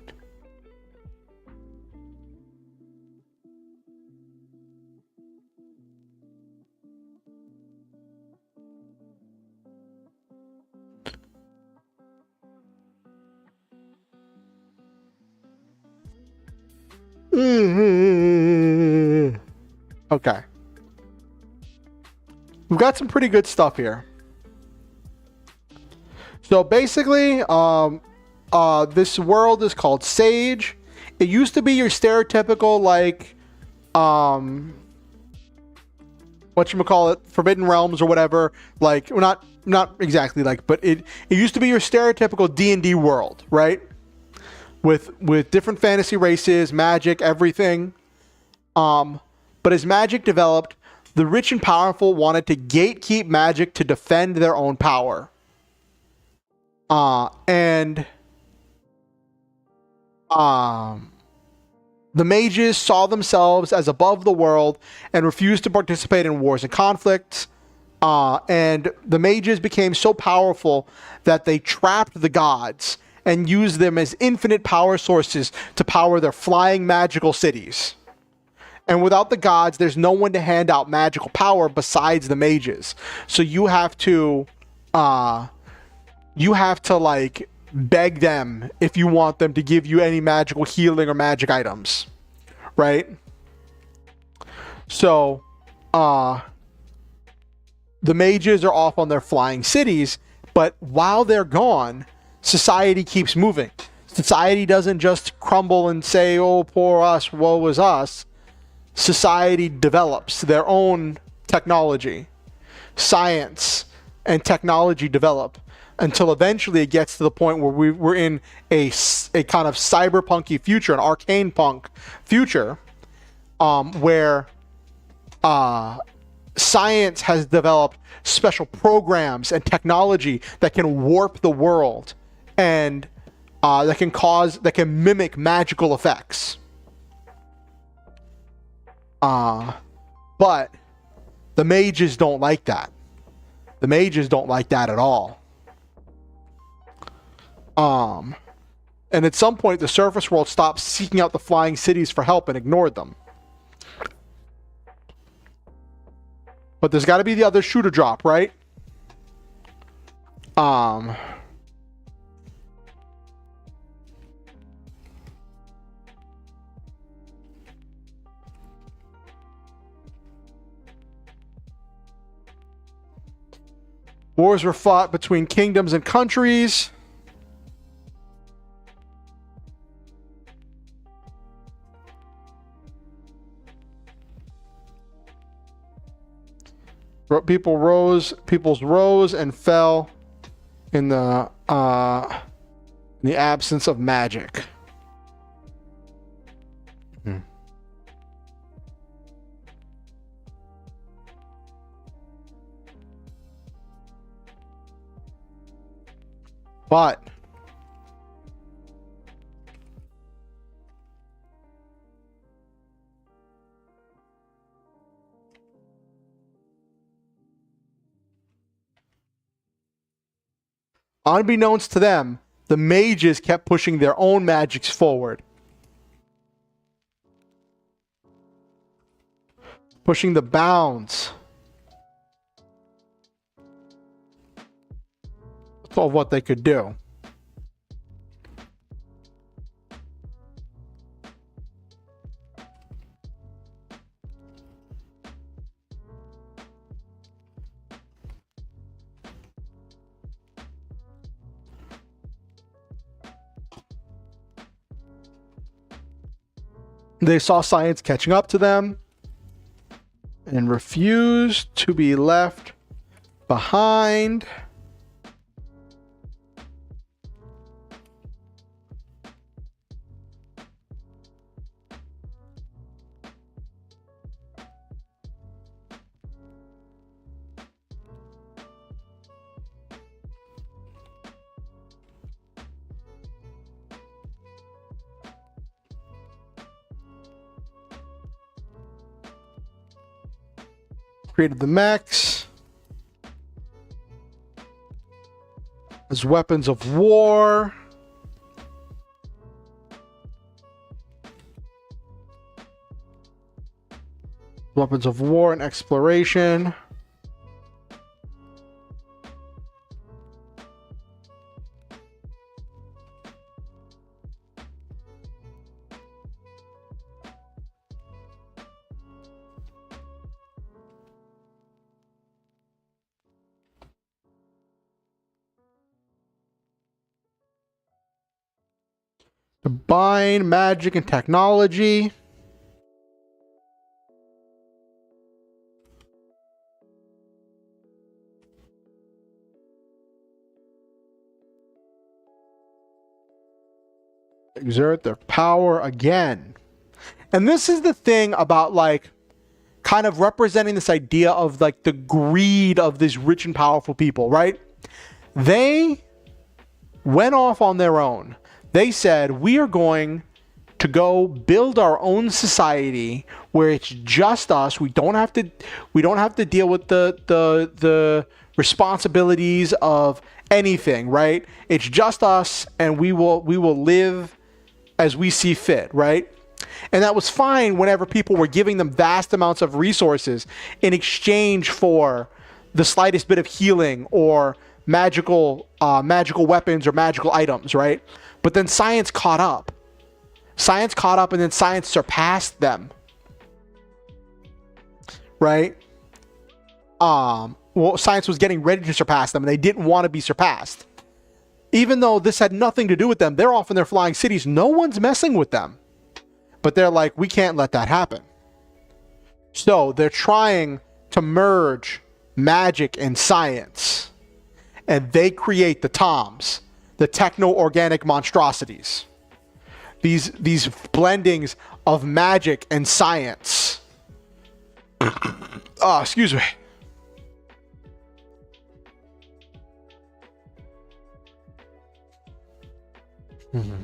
Okay. We've got some pretty good stuff here. So basically, this world is called Sage. It used to be your stereotypical, like, whatchamacallit, Forbidden Realms or whatever. Like, well, not exactly like, but it used to be your stereotypical D&D world, right? With different fantasy races, magic, everything. But as magic developed, The rich and powerful wanted to gatekeep magic to defend their own power. And the mages saw themselves as above the world and refused to participate in wars and conflicts. And the mages became so powerful that they trapped the gods and used them as infinite power sources to power their flying magical cities. And without the gods, there's no one to hand out magical power besides the mages. So you have to like beg them if you want them to give you any magical healing or magic items, right? So, the mages are off on their flying cities, but while they're gone, society keeps moving. Society doesn't just crumble and say, oh, poor us, woe is us. Society develops their own technology. Science and technology develop until eventually it gets to the point where we're in a kind of cyberpunky future, an arcane punk future, where science has developed special programs and technology that can warp the world and that can mimic magical effects. But the mages don't like that. The mages don't like that at all. And at some point, the surface world stopped seeking out the flying cities for help and ignored them. But there's got to be the other shoe to drop, right? Wars were fought between kingdoms and countries. Peoples rose and fell in the absence of magic. But unbeknownst to them, the mages kept pushing their own magics forward. Pushing the bounds of what they could do. They saw science catching up to them and refused to be left behind. Created the mechs as weapons of war. Weapons of war and exploration. Combine magic and technology. Exert their power again. And this is the thing about like kind of representing this idea of like the greed of these rich and powerful people, right? They went off on their own. They said, we are going to go build our own society where it's just us. We don't have to deal with the responsibilities of anything, right? It's just us, and we will live as we see fit, right? And that was fine whenever people were giving them vast amounts of resources in exchange for the slightest bit of healing or magical weapons or magical items, right? But then science caught up. Science caught up, and then science surpassed them, right? Well, science was getting ready to surpass them, and they didn't want to be surpassed. Even though this had nothing to do with them, they're off in their flying cities. No one's messing with them. But they're like, we can't let that happen. So they're trying to merge magic and science. And they create the TOMs, the techno-organic monstrosities. These blendings of magic and science. Oh, excuse me. Mm-hmm.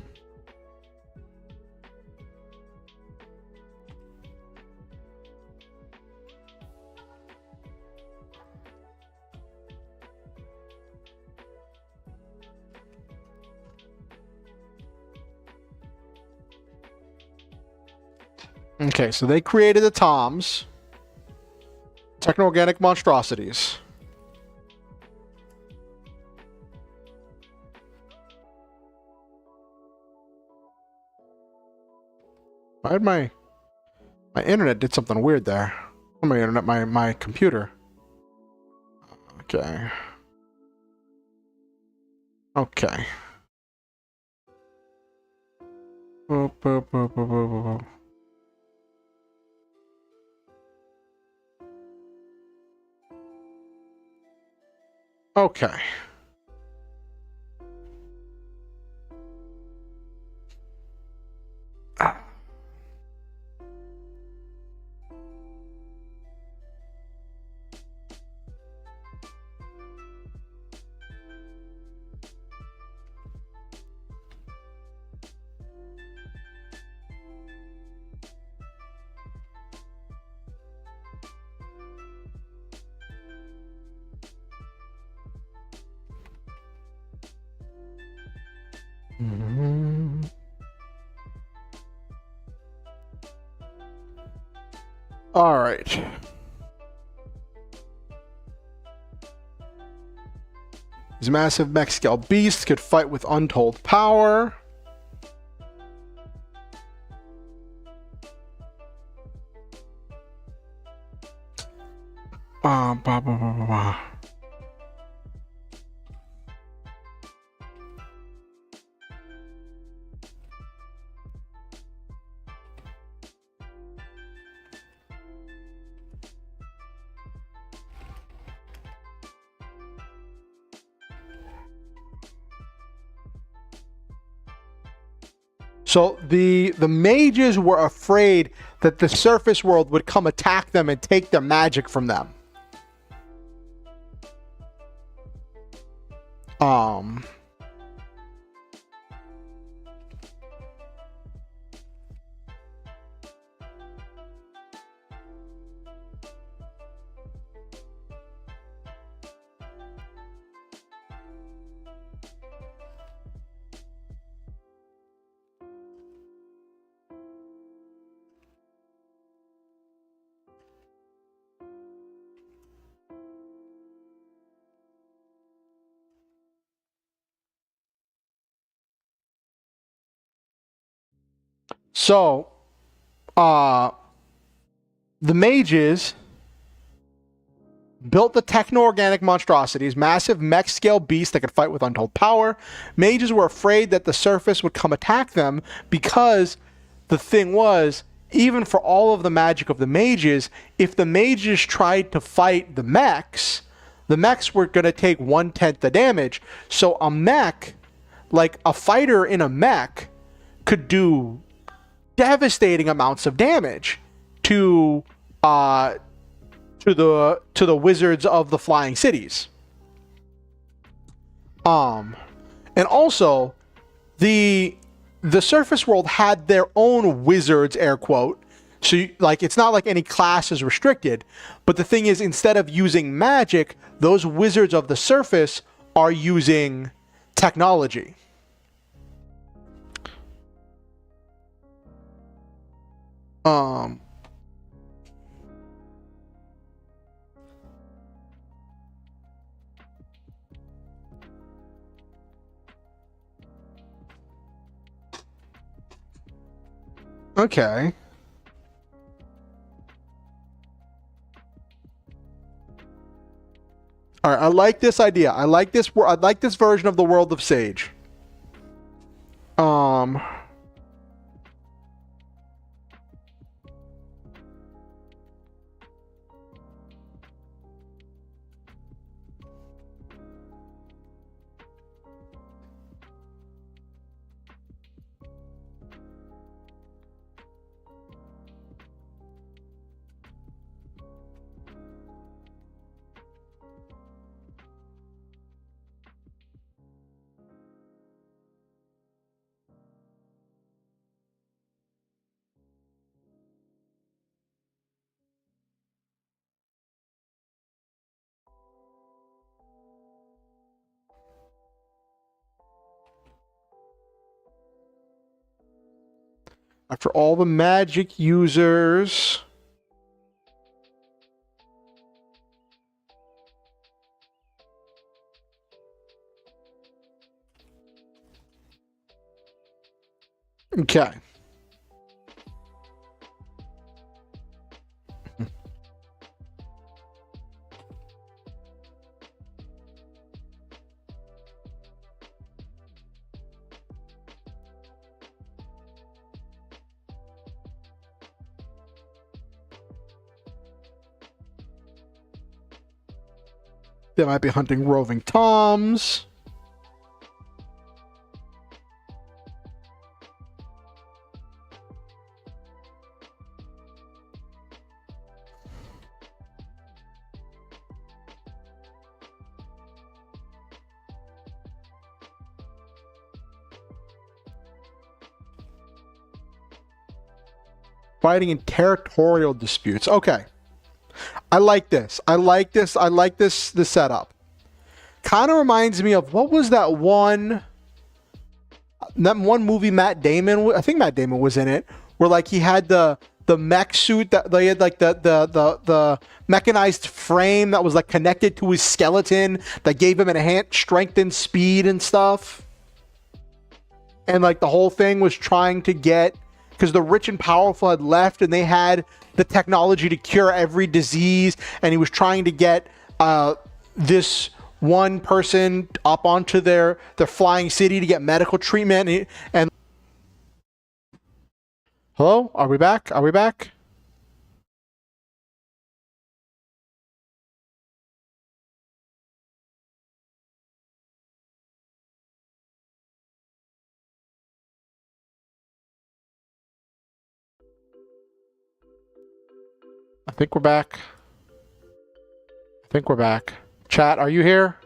Okay, so they created the TOMs, techno-organic monstrosities. I had my internet did something weird there. Not my internet, my computer. Okay. Okay. Boop, boop, boop, boop, boop, boop. Okay. Mm-hmm. All right. These massive mech scale beasts could fight with untold power. Blah, blah, blah, blah, blah. So the mages were afraid that the surface world would come attack them and take their magic from them. So, the mages built the techno-organic monstrosities, massive mech-scale beasts that could fight with untold power. Mages were afraid that the surface would come attack them because the thing was, even for all of the magic of the mages, if the mages tried to fight the mechs were going to take 1/10 the damage. So a mech, like a fighter in a mech, could do devastating amounts of damage to to the wizards of the flying cities. And also the surface world had their own wizards, air quote. So like it's not like any class is restricted, but the thing is, instead of using magic, those wizards of the surface are using technology. Okay. All right, I like this idea. I like this version of the world of Sage. After all the magic users. Okay. They might be hunting roving toms. Fighting in territorial disputes. Okay. I like this. I like this setup. Kind of reminds me of, what was that one movie Matt Damon, I think Matt Damon was in it, where like he had the mech suit that they had, like the mechanized frame that was like connected to his skeleton that gave him enhanced strength and speed and stuff. And like the whole thing was trying to get, because the rich and powerful had left and they had the technology to cure every disease, and he was trying to get this one person up onto their flying city to get medical treatment. And hello, are we back? Are we back? I think we're back. I think we're back. Chat, are you here?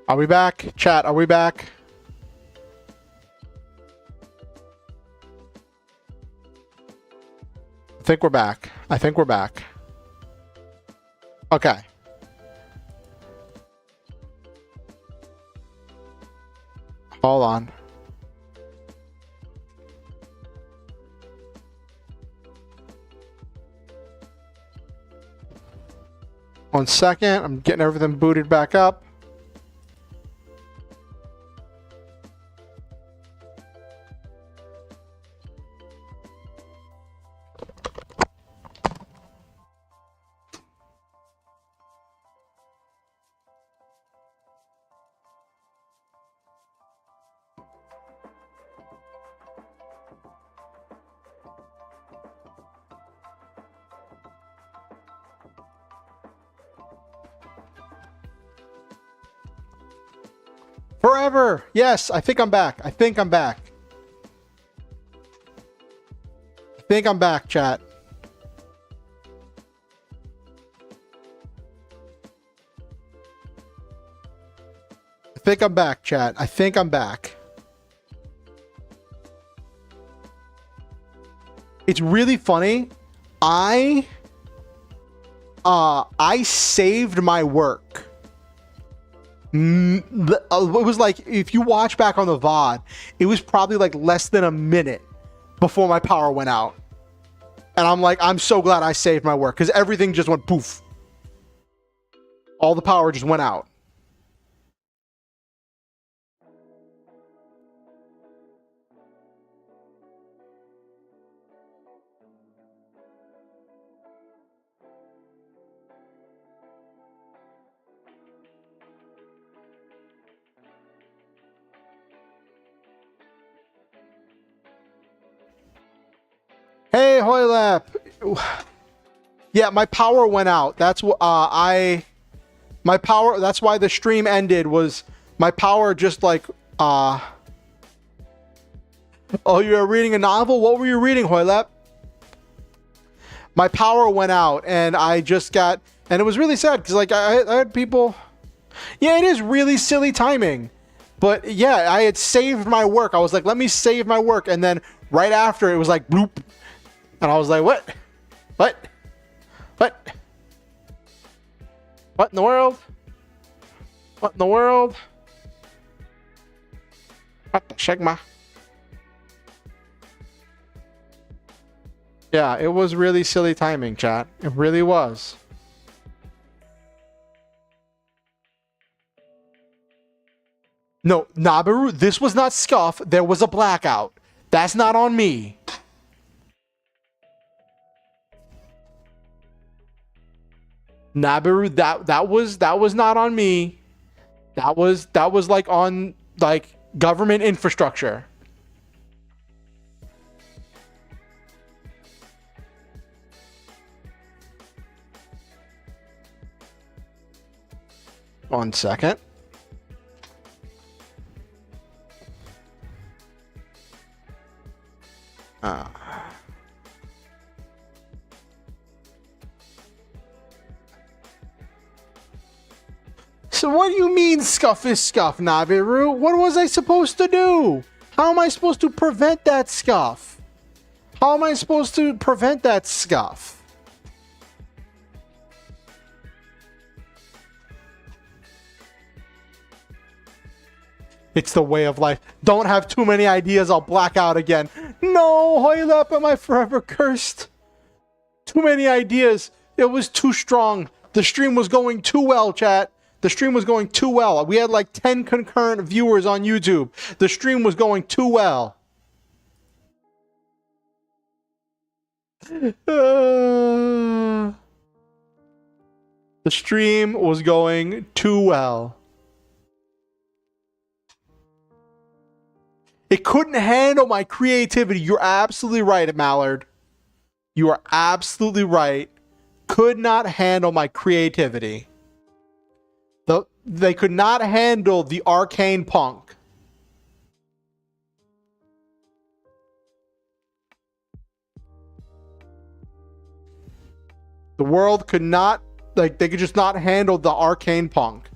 Are we back? Chat, are we back? I think we're back. I think we're back. Okay. Hold on. One second. I'm getting everything booted back up. Forever. Yes, I think I'm back. I think I'm back. I think I'm back, chat. I think I'm back, chat. I think I'm back. It's really funny. I saved my work. It was like, if you watch back on the VOD, it was probably like less than a minute before my power went out. And I'm like, I'm so glad I saved my work, because everything just went poof. All the power just went out. Hey, Hoylap. Yeah, my power went out. That's what my power, that's why the stream ended, was my power just like oh, you're reading a novel? What were you reading, Hoylap? My power went out and I just got, and it was really sad because like I had people. Yeah, it is really silly timing. But yeah, I had saved my work. I was like, let me save my work, and then right after it was like bloop. And I was like, what? What? What? What in the world? What in the world? What the shagma? Yeah, it was really silly timing, chat. It really was. No, Nabaru, this was not scuff. There was a blackout. That's not on me. Nabaru, that was not on me. That was like on like government infrastructure. One second. So what do you mean scuff is scuff, Nabiru? What was I supposed to do? How am I supposed to prevent that scuff? How am I supposed to prevent that scuff? It's the way of life. Don't have too many ideas, I'll black out again. No, Hoylap, am I forever cursed? Too many ideas. It was too strong. The stream was going too well, chat. The stream was going too well. We had like 10 concurrent viewers on YouTube. The stream was going too well. The stream was going too well. It couldn't handle my creativity. You're absolutely right, Mallard. You are absolutely right. Could not handle my creativity. They could not handle the arcane punk. The world could not, like, they could just not handle the arcane punk.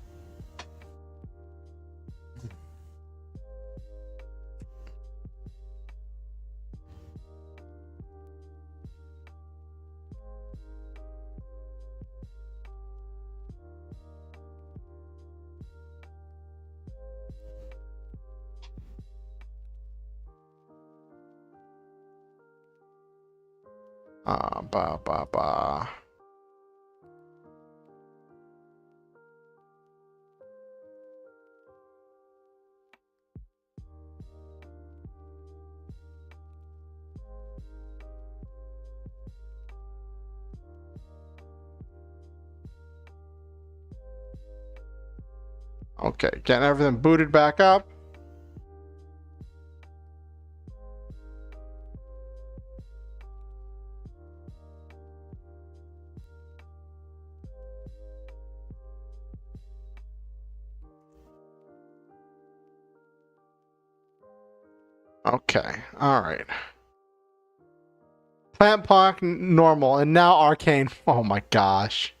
Ba. Okay, getting everything booted back up. Okay, alright. Plant Park, normal, and now Arcane. Oh my gosh.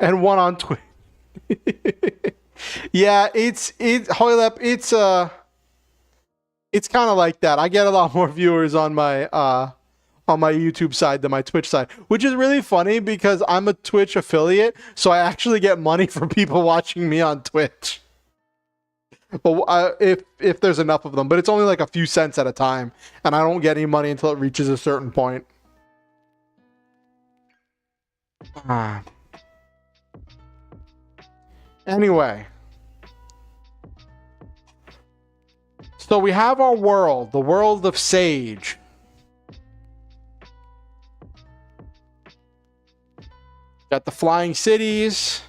And one on Twitch. Yeah, Hoylep, it's kind of like that. I get a lot more viewers on my YouTube side than my Twitch side, which is really funny because I'm a Twitch affiliate, so I actually get money from people watching me on Twitch. But if there's enough of them, but it's only like a few cents at a time, and I don't get any money until it reaches a certain point. Anyway. So we have our world, the world of Sage. Got the flying cities.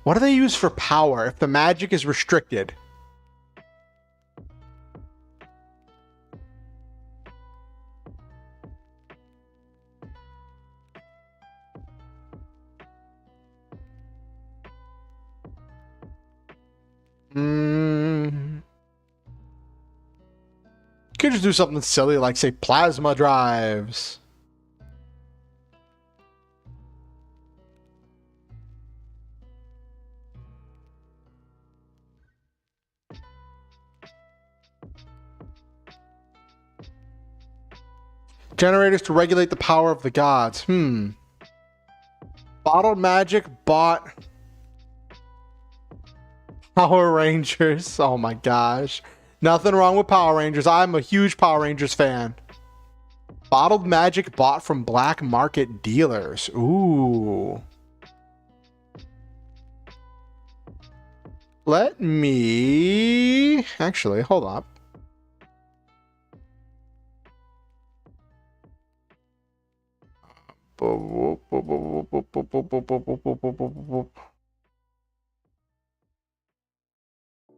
What do they use for power if the magic is restricted? Could just do something silly like, say, plasma drives. Generators to regulate the power of the gods. Bottled magic bought Power Rangers. Oh my gosh. Nothing wrong with Power Rangers. I'm a huge Power Rangers fan. Bottled magic bought from black market dealers. Ooh. Let me... Actually, hold up.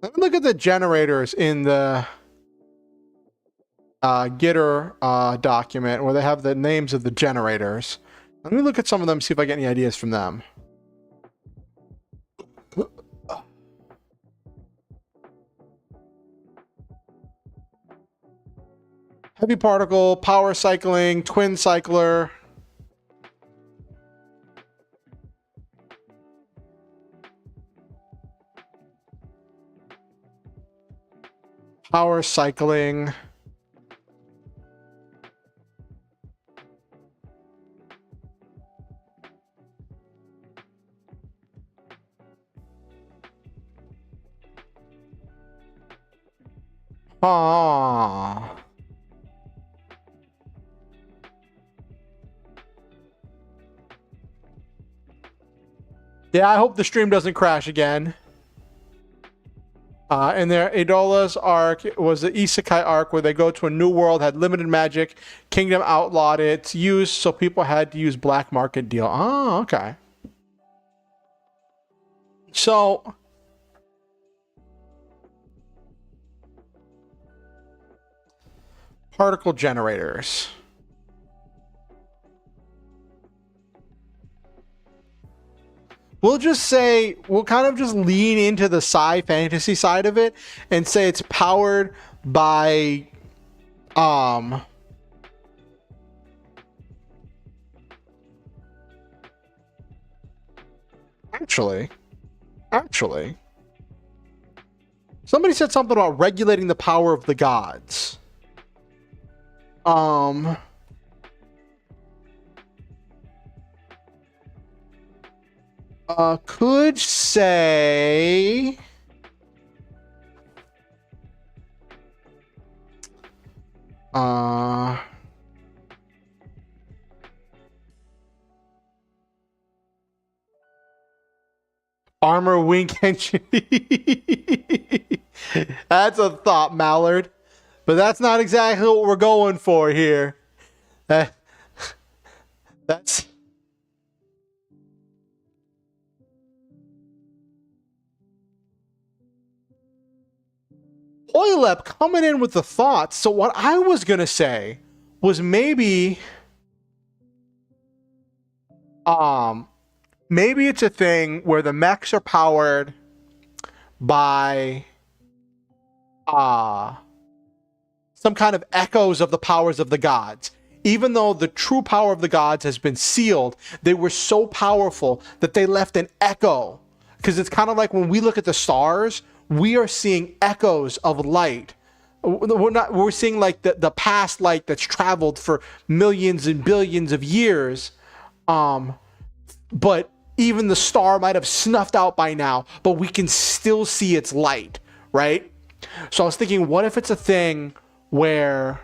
Let me look at the generators in the GitR document where they have the names of the generators. Let me look at some of them, see if I get any ideas from them. Heavy particle, power cycling, twin cycler. Power cycling. Ah. Yeah, I hope the stream doesn't crash again. And their Idola's arc was the Isekai arc where they go to a new world, had limited magic, kingdom outlawed its use, so people had to use black market deal. Oh, okay. So... particle generators. We'll just say, we'll kind of just lean into the sci fantasy side of it and say it's powered by, actually, somebody said something about regulating the power of the gods. Could say... Armor wink engine. That's a thought, Mallard. But that's not exactly what we're going for here. That's... Oilep coming in with the thoughts. So what I was going to say was maybe Maybe it's a thing where the mechs are powered by some kind of echoes of the powers of the gods. Even though the true power of the gods has been sealed, they were so powerful that they left an echo. Because it's kind of like when we look at the stars, we are seeing echoes of light. We're seeing like the past light that's traveled for millions and billions of years. But even the star might have snuffed out by now, but we can still see its light, right? So I was thinking, what if it's a thing where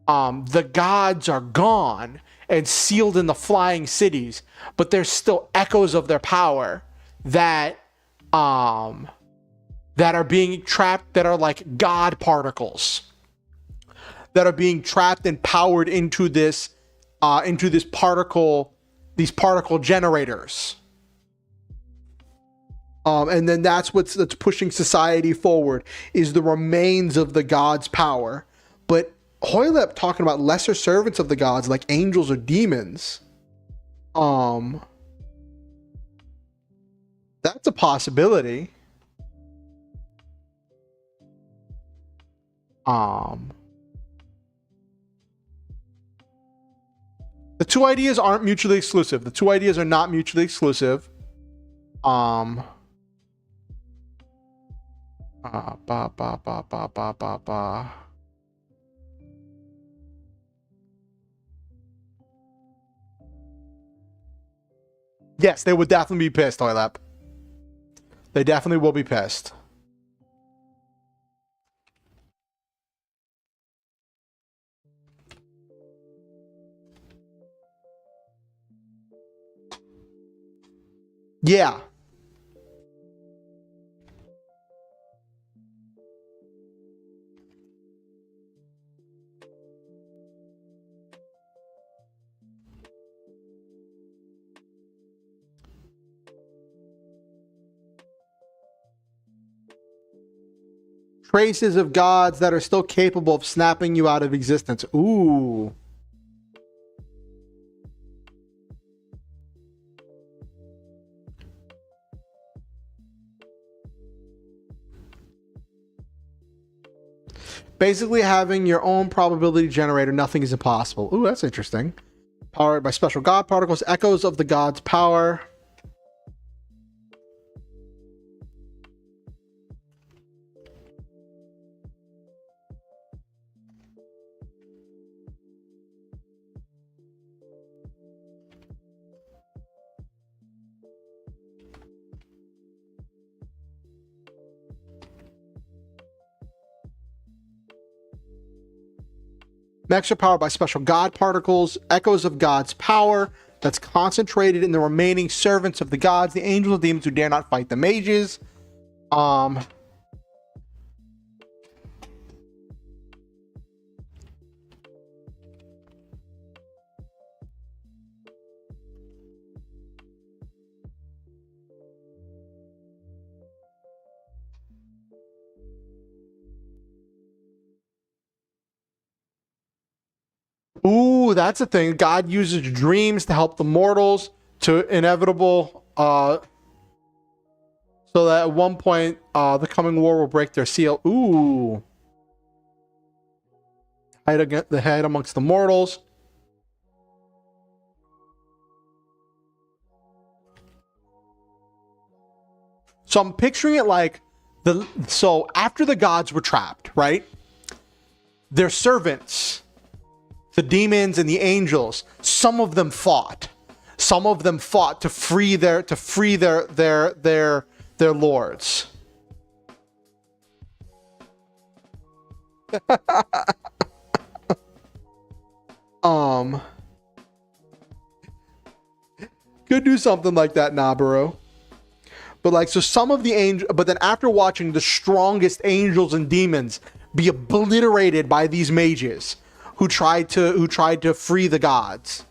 the gods are gone and sealed in the flying cities, but there's still echoes of their power that are being trapped, that are like god particles that are being trapped and powered into this particle, these particle generators. And then that's pushing society forward, is the remains of the gods' power. But Hoylep talking about lesser servants of the gods, like angels or demons. That's a possibility. The two ideas aren't mutually exclusive. The two ideas are not mutually exclusive. Yes, they would definitely be pissed, Hoylep. They definitely will be pissed. Yeah. Traces of gods that are still capable of snapping you out of existence. Ooh. Basically having your own probability generator, nothing is impossible. Ooh, that's interesting. Powered by special god particles, echoes of the god's power. Mechs are powered by special god particles, echoes of God's power that's concentrated in the remaining servants of the gods, the angels and demons who dare not fight the mages. Ooh, that's a thing. God uses dreams to help the mortals to inevitable, so that at one point, the coming war will break their seal. Ooh. Hide against the head amongst the mortals. So I'm picturing it like so after the gods were trapped, right? Their servants, the demons and the angels, some of them fought. Some of them fought to free their lords. Could do something like that, Nabaru. But like, so some of the angels, but then after watching the strongest angels and demons be obliterated by these mages who tried to free the gods,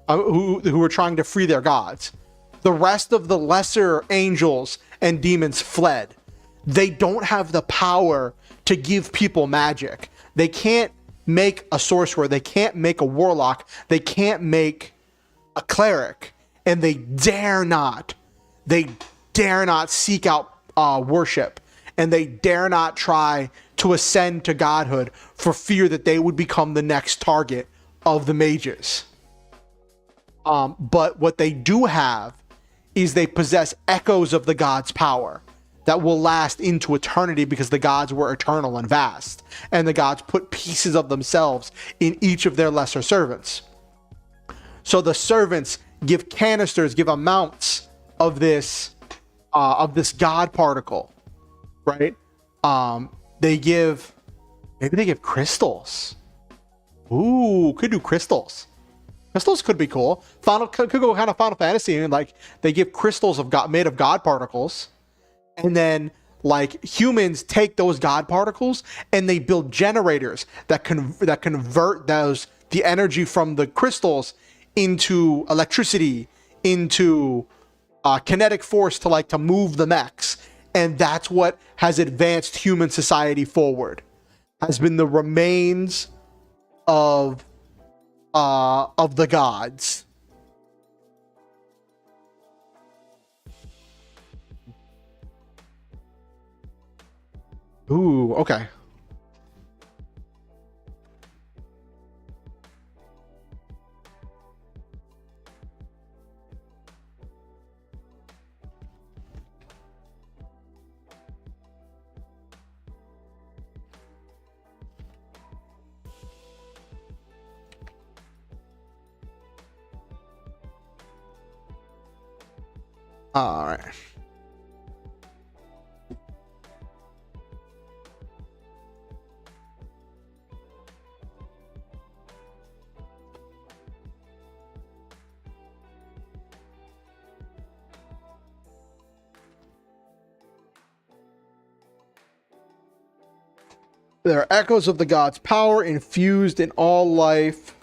who were trying to free their gods, the rest of the lesser angels and demons fled. They don't have the power to give people magic. They can't make a sorcerer. They can't make a warlock. They can't make a cleric. and they dare not seek out worship, and they dare not try to ascend to godhood for fear that they would become the next target of the mages. But what they do have is they possess echoes of the gods' power that will last into eternity, because the gods were eternal and vast, and the gods put pieces of themselves in each of their lesser servants. So the servants give canisters, give amounts of this god particle, right? Maybe they give crystals. Ooh, could do crystals. Crystals could be cool. Could go kind of Final Fantasy, and like they give crystals made of god particles, and then like humans take those god particles and they build generators that convert the energy from the crystals into electricity, into kinetic force to move the mechs. And that's what has advanced human society forward, has been the remains of the gods. Ooh, okay. All right. There are echoes of the gods' power infused in all life.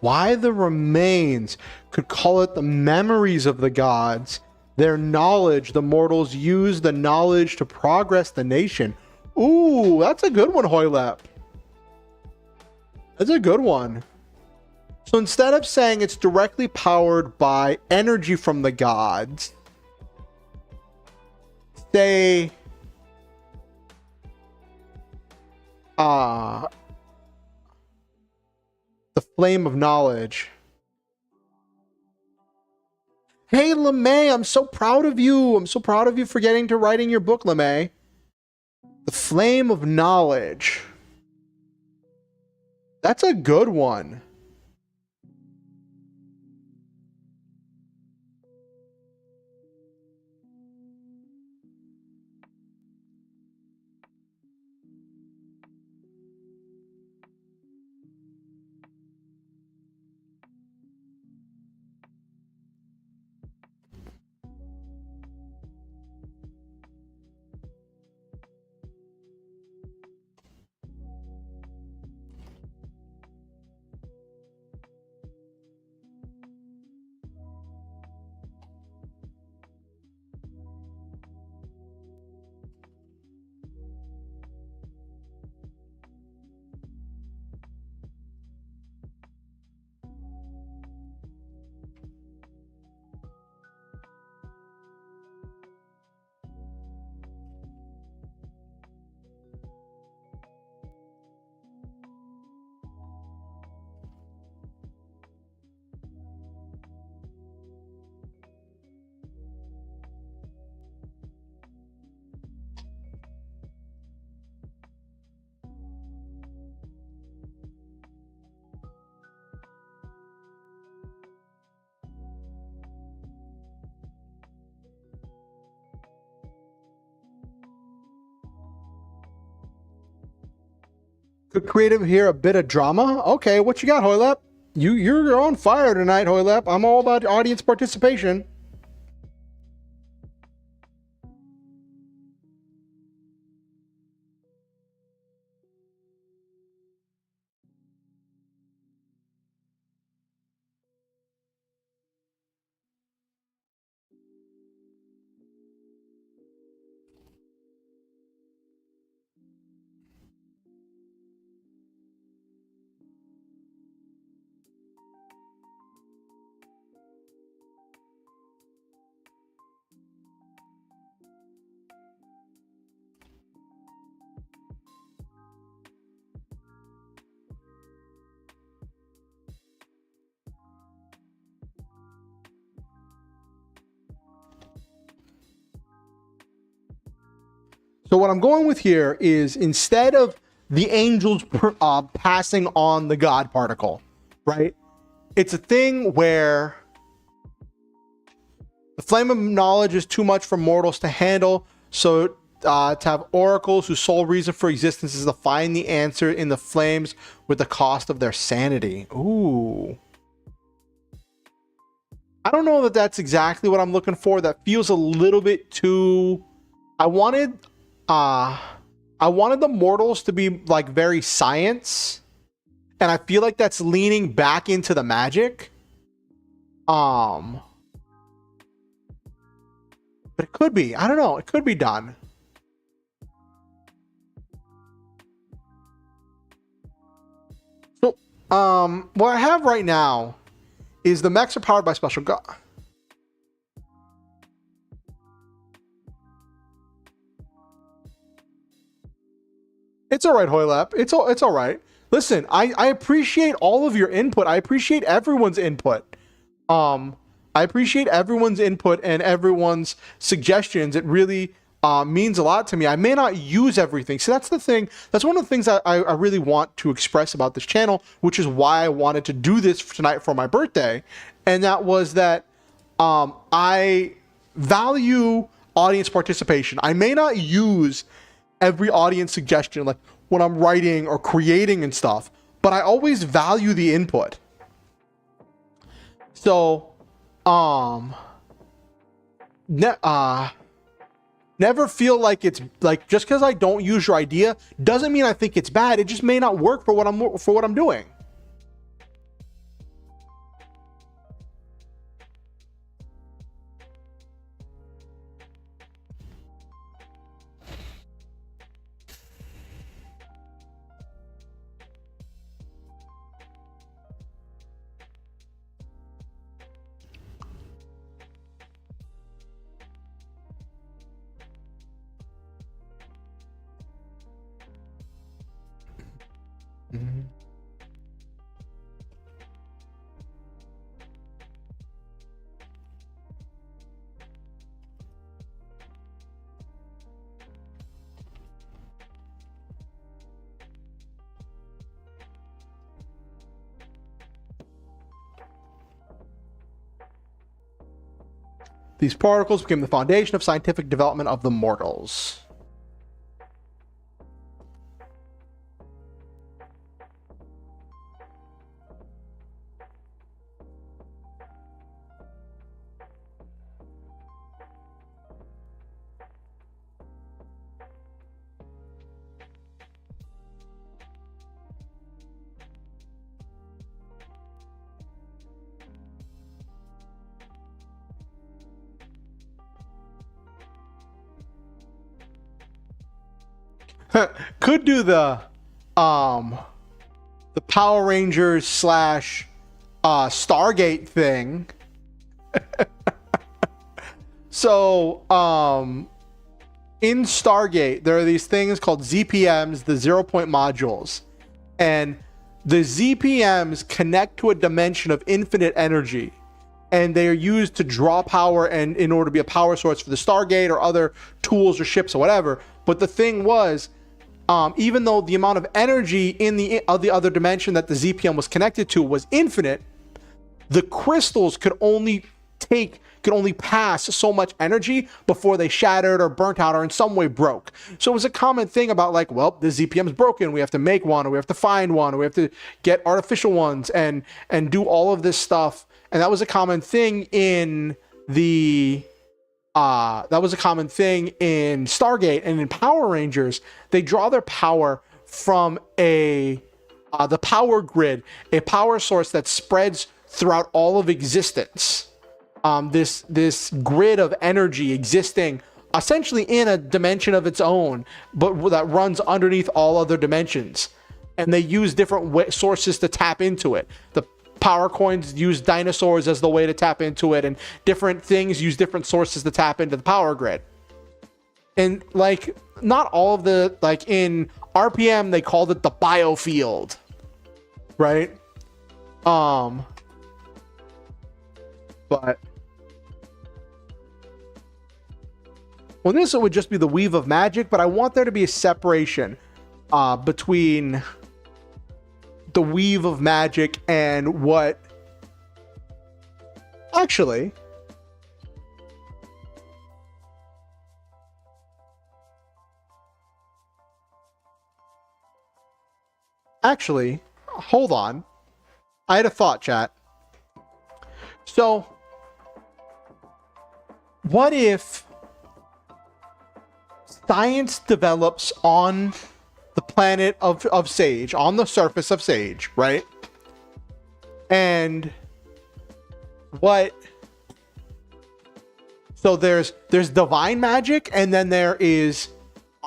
Why the remains? Could call it the memories of the gods, their knowledge. The mortals use the knowledge to progress the nation. Ooh, that's a good one, Hoylep. That's a good one. So instead of saying it's directly powered by energy from the gods, say the flame of knowledge. Hey, LeMay, I'm so proud of you. I'm so proud of you for getting to writing your book, LeMay. The flame of knowledge. That's a good one. Could creative here a bit of drama? Okay, what you got, Hoylep? You're on fire tonight, Hoylep. I'm all about audience participation. So what I'm going with here is, instead of the angels passing on the God particle, right? It's a thing where the flame of knowledge is too much for mortals to handle. So to have oracles whose sole reason for existence is to find the answer in the flames with the cost of their sanity. Ooh. I don't know that that's exactly what I'm looking for. That feels a little bit too... I wanted the mortals to be like very science, and I feel like that's leaning back into the magic. But it could be. I don't know. It could be done. So, what I have right now is the mechs are powered by special god. It's all right, Hoylap. It's all right. Listen, I appreciate all of your input. I appreciate everyone's input. I appreciate everyone's input and everyone's suggestions. It really means a lot to me. I may not use everything. So that's the thing. That's one of the things that I really want to express about this channel, which is why I wanted to do this tonight for my birthday. And that was that I value audience participation. I may not use every audience suggestion like when I'm writing or creating and stuff, but I always value the input. So never feel like it's like, just because I don't use your idea doesn't mean I think it's bad. It just may not work for what I'm doing. These particles became the foundation of scientific development of the mortals. Could do the Power Rangers slash Stargate thing. So in Stargate there are these things called ZPMs, the 0-point modules, and the ZPMs connect to a dimension of infinite energy, and they are used to draw power and in order to be a power source for the Stargate or other tools or ships or whatever. But the thing was, even though the amount of energy in the other dimension that the ZPM was connected to was infinite, the crystals could only could only pass so much energy before they shattered or burnt out or in some way broke. So it was a common thing about like, well, the ZPM's broken, we have to make one, or we have to find one, or we have to get artificial ones and do all of this stuff. And that was a common thing in the Stargate and in Power Rangers. They draw their power from the power grid, a power source that spreads throughout all of existence. This grid of energy existing essentially in a dimension of its own, but that runs underneath all other dimensions. And they use different sources to tap into it. The power coins use dinosaurs as the way to tap into it, and different things use different sources to tap into the power grid. And like, not all of the, like in RPM, they called it the biofield, right? But well, this would just be the weave of magic, but I want there to be a separation between the weave of magic and what actually hold on, I had a thought, chat. So what if science develops on the planet of Sage, on the surface of Sage, right? And so there's divine magic and then there is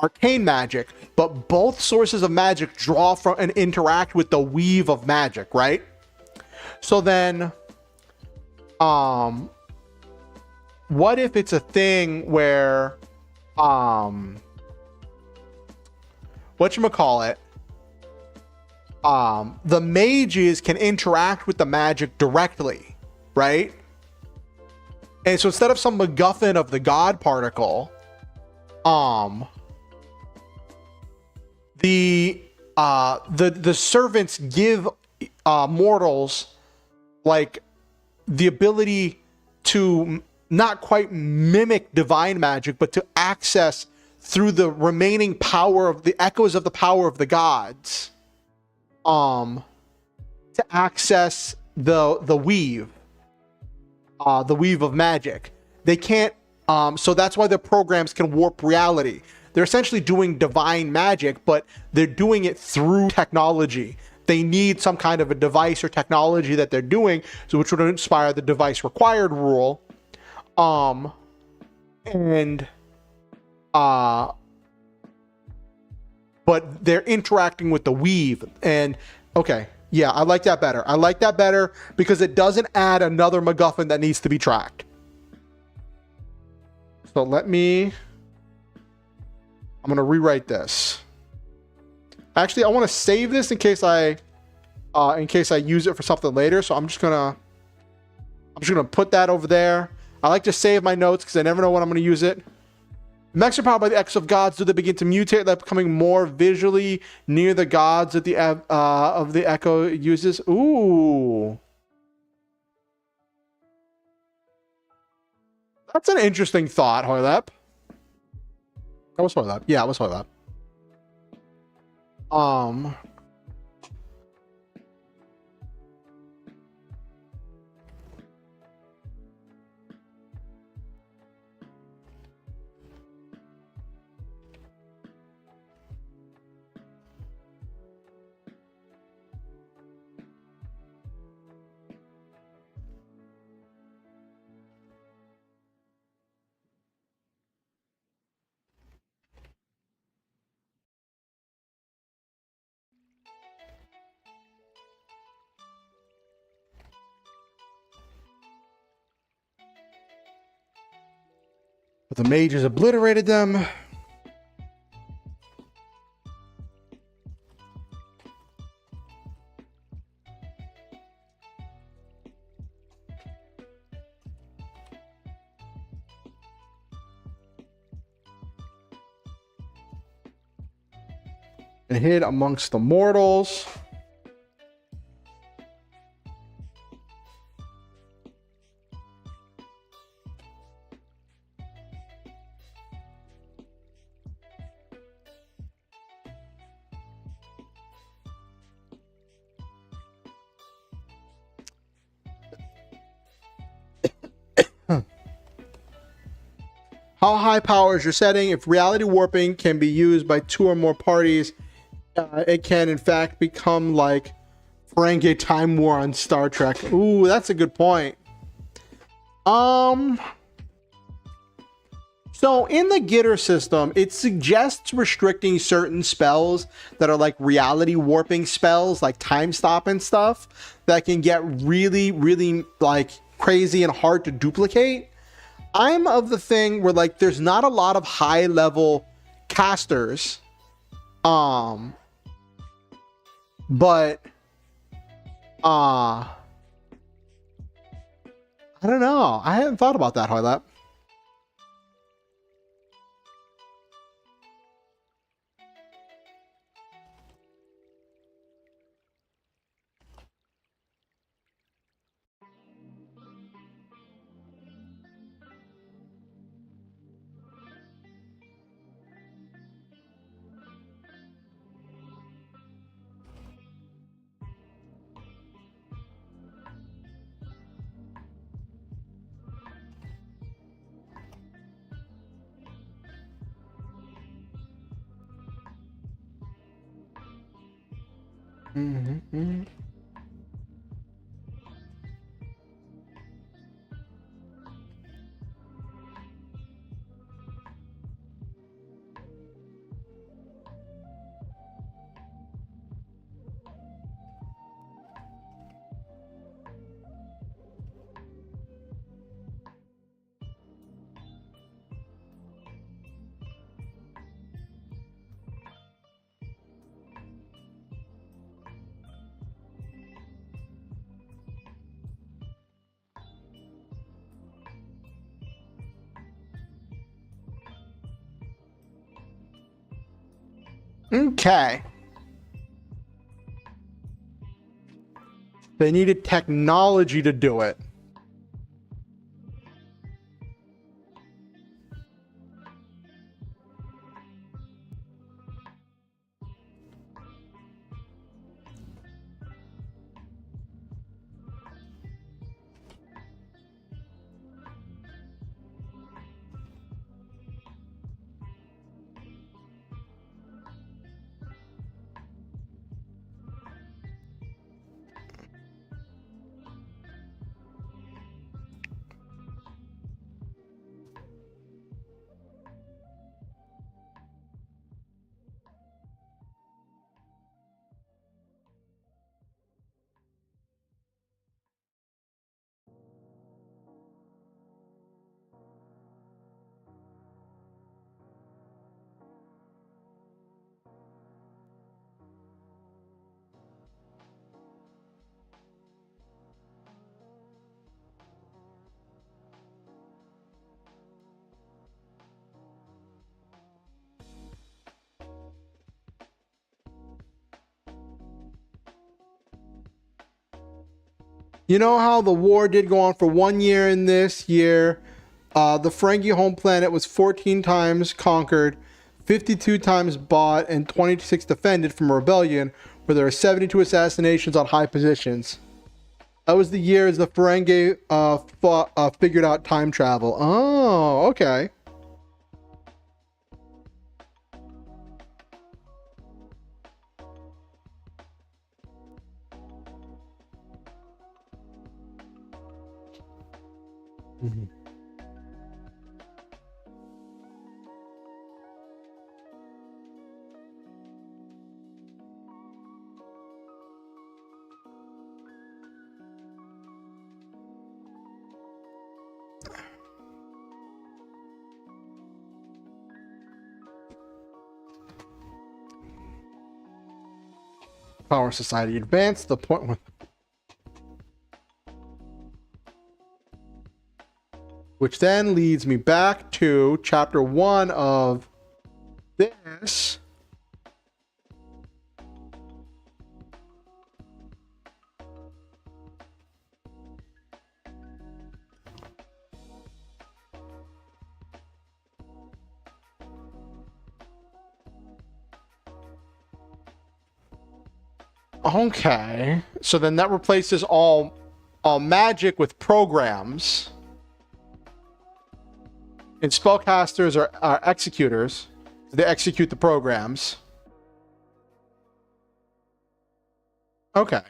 arcane magic, but both sources of magic draw from and interact with the weave of magic, right? So then what if it's a thing where whatchamacallit, the mages can interact with the magic directly, right? And so instead of some MacGuffin of the God particle, the servants give mortals like the ability to not quite mimic divine magic, but to access through the remaining power of the echoes of the power of the gods, to access the weave of magic. They can't, so that's why the programs can warp reality. They're essentially doing divine magic, but they're doing it through technology. They need some kind of a device or technology that they're doing, so which would inspire the device required rule. But they're interacting with the weave. And okay, yeah, I like that better. I like that better because it doesn't add another MacGuffin that needs to be tracked. So I'm gonna rewrite this. Actually, I want to save this in case I use it for something later. So I'm just gonna put that over there. I like to save my notes because I never know when I'm going to use it. Mechs are powered by the echoes of gods. Do they begin to mutate, like becoming more visually near the gods that the echo uses? Ooh, that's an interesting thought, Hoylep. That was Hoylep. Yeah, it was Hoylep. But the mages obliterated them. And hid amongst the mortals. How high power is your setting? If reality warping can be used by 2 or more parties, it can in fact become like Ferengi Time War on Star Trek. Ooh, that's a good point. So in the GitR system, it suggests restricting certain spells that are like reality warping spells, like time stop and stuff, that can get really, really like crazy and hard to duplicate. I'm of the thing where like there's not a lot of high level casters, but I don't know. I hadn't thought about that, Hoylap. Mm-hmm. Okay. They needed technology to do it. You know how the war did go on for 1 year in this year? The Ferengi home planet was 14 times conquered, 52 times bought, and 26 defended from a rebellion, where there are 72 assassinations on high positions. That was the year as the Ferengi figured out time travel. Oh, okay. Mm-hmm. Power society advanced the point with which then leads me back to chapter 1 of this. Okay, so then that replaces all magic with programs. And spellcasters are executors. They execute the programs. Okay.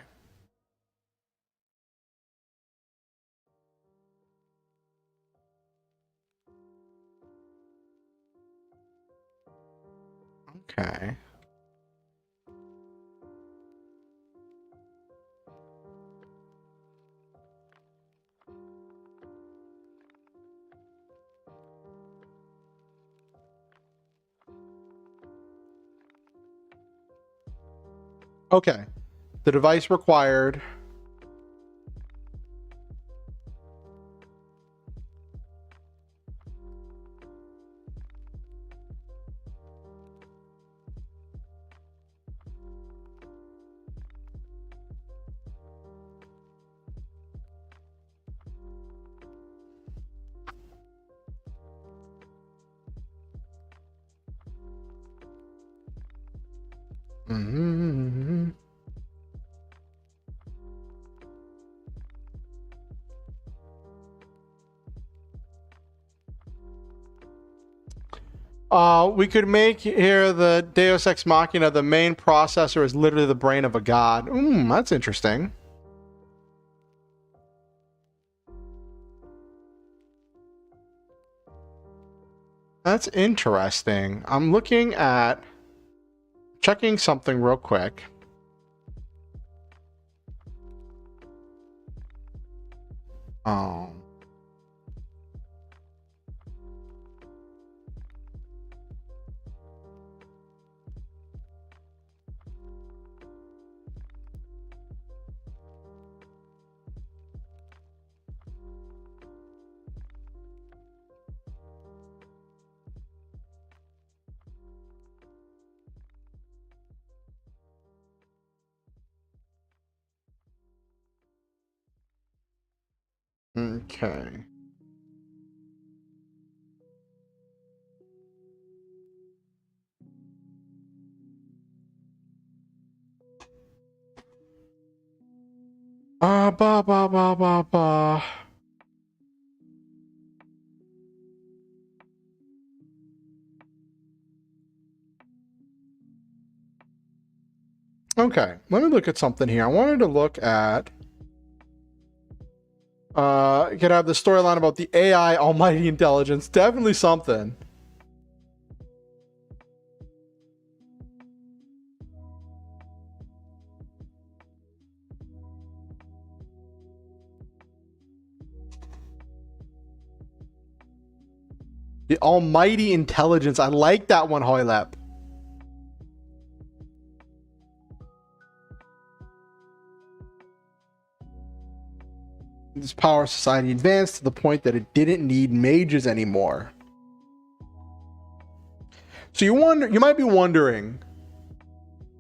Okay. Okay. The device required. Mm-hmm. We could make here the Deus Ex Machina, the main processor is literally the brain of a god. That's interesting. That's interesting. I'm looking at checking something real quick. Okay. Ba ba ba ba ba. Okay, let me look at something here. I wanted to look at you could have the storyline about the AI almighty intelligence. Definitely something. The almighty intelligence. I like that one, Hoylep. This power society advanced to the point that it didn't need mages anymore. So you might be wondering,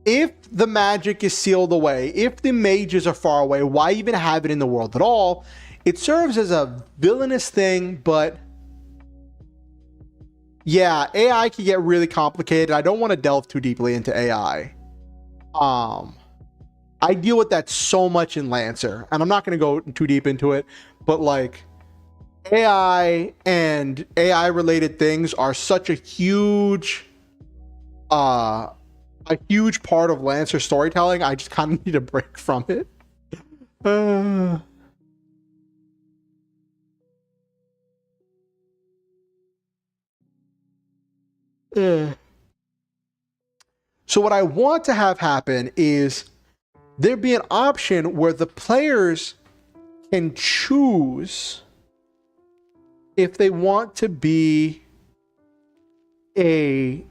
if the magic is sealed away, if the mages are far away, why even have it in the world at all? It serves as a villainous thing, but yeah, AI can get really complicated. I don't want to delve too deeply into AI. I deal with that so much in Lancer, and I'm not going to go too deep into it, but like AI and AI related things are such a huge part of Lancer storytelling. I just kind of need a break from it. So what I want to have happen is there be an option where the players can choose if they want to be if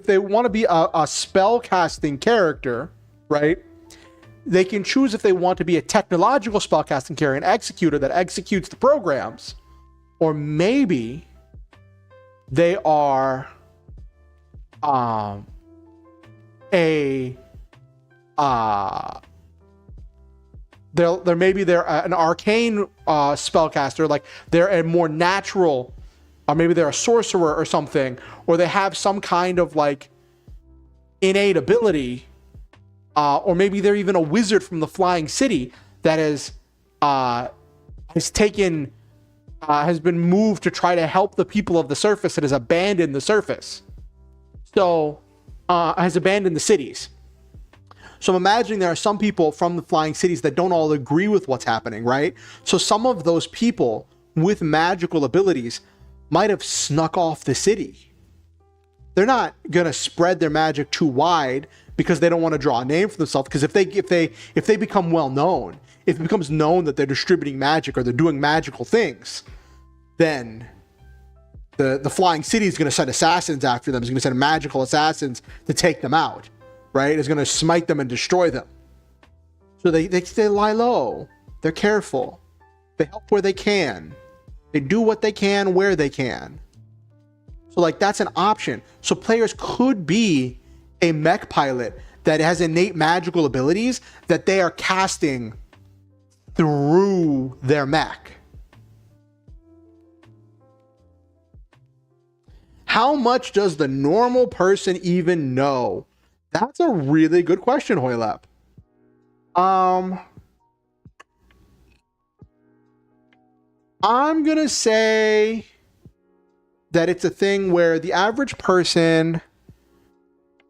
they want to be a spell casting character, right? They can choose if they want to be a technological spell casting character, an executor that executes the programs, or maybe they are they're an arcane spellcaster, like they're a more natural, or maybe they're a sorcerer or something, or they have some kind of like innate ability, or maybe they're even a wizard from the Flying City that has taken has been moved to try to help the people of the surface and has abandoned the surface. So, has abandoned the cities. So I'm imagining there are some people from the flying cities that don't all agree with what's happening, right? So some of those people with magical abilities might have snuck off the city. They're not gonna spread their magic too wide because they don't want to draw a name for themselves. Because if they become well known, if it becomes known that they're distributing magic or they're doing magical things, then the flying city is gonna send assassins after them. It's gonna send magical assassins to take them out, right? It's gonna smite them and destroy them. So they lie low. They're careful. They help where they can. They do what they can where they can. So like that's an option. So players could be a mech pilot that has innate magical abilities that they are casting through their mech. How much does the normal person even know? That's a really good question, Hoylep. I'm gonna say that it's a thing where the average person,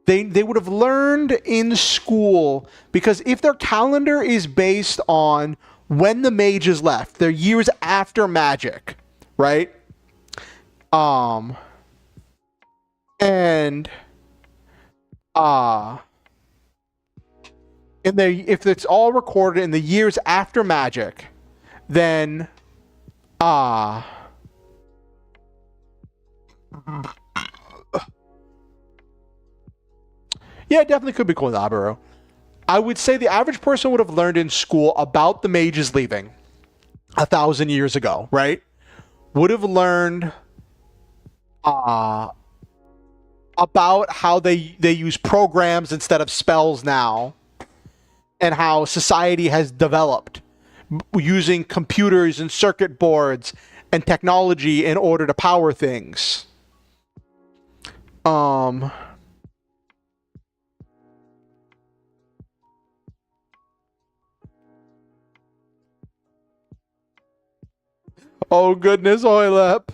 they would have learned in school, because if their calendar is based on when the mages left, their years after magic, right? If it's all recorded in the years after magic, then yeah, it definitely could be Koilabaru. I would say the average person would have learned in school about the mages leaving 1,000 years ago, right? Would have learned about how they use programs instead of spells now, and how society has developed using computers and circuit boards and technology in order to power things. Oh goodness, Oilep.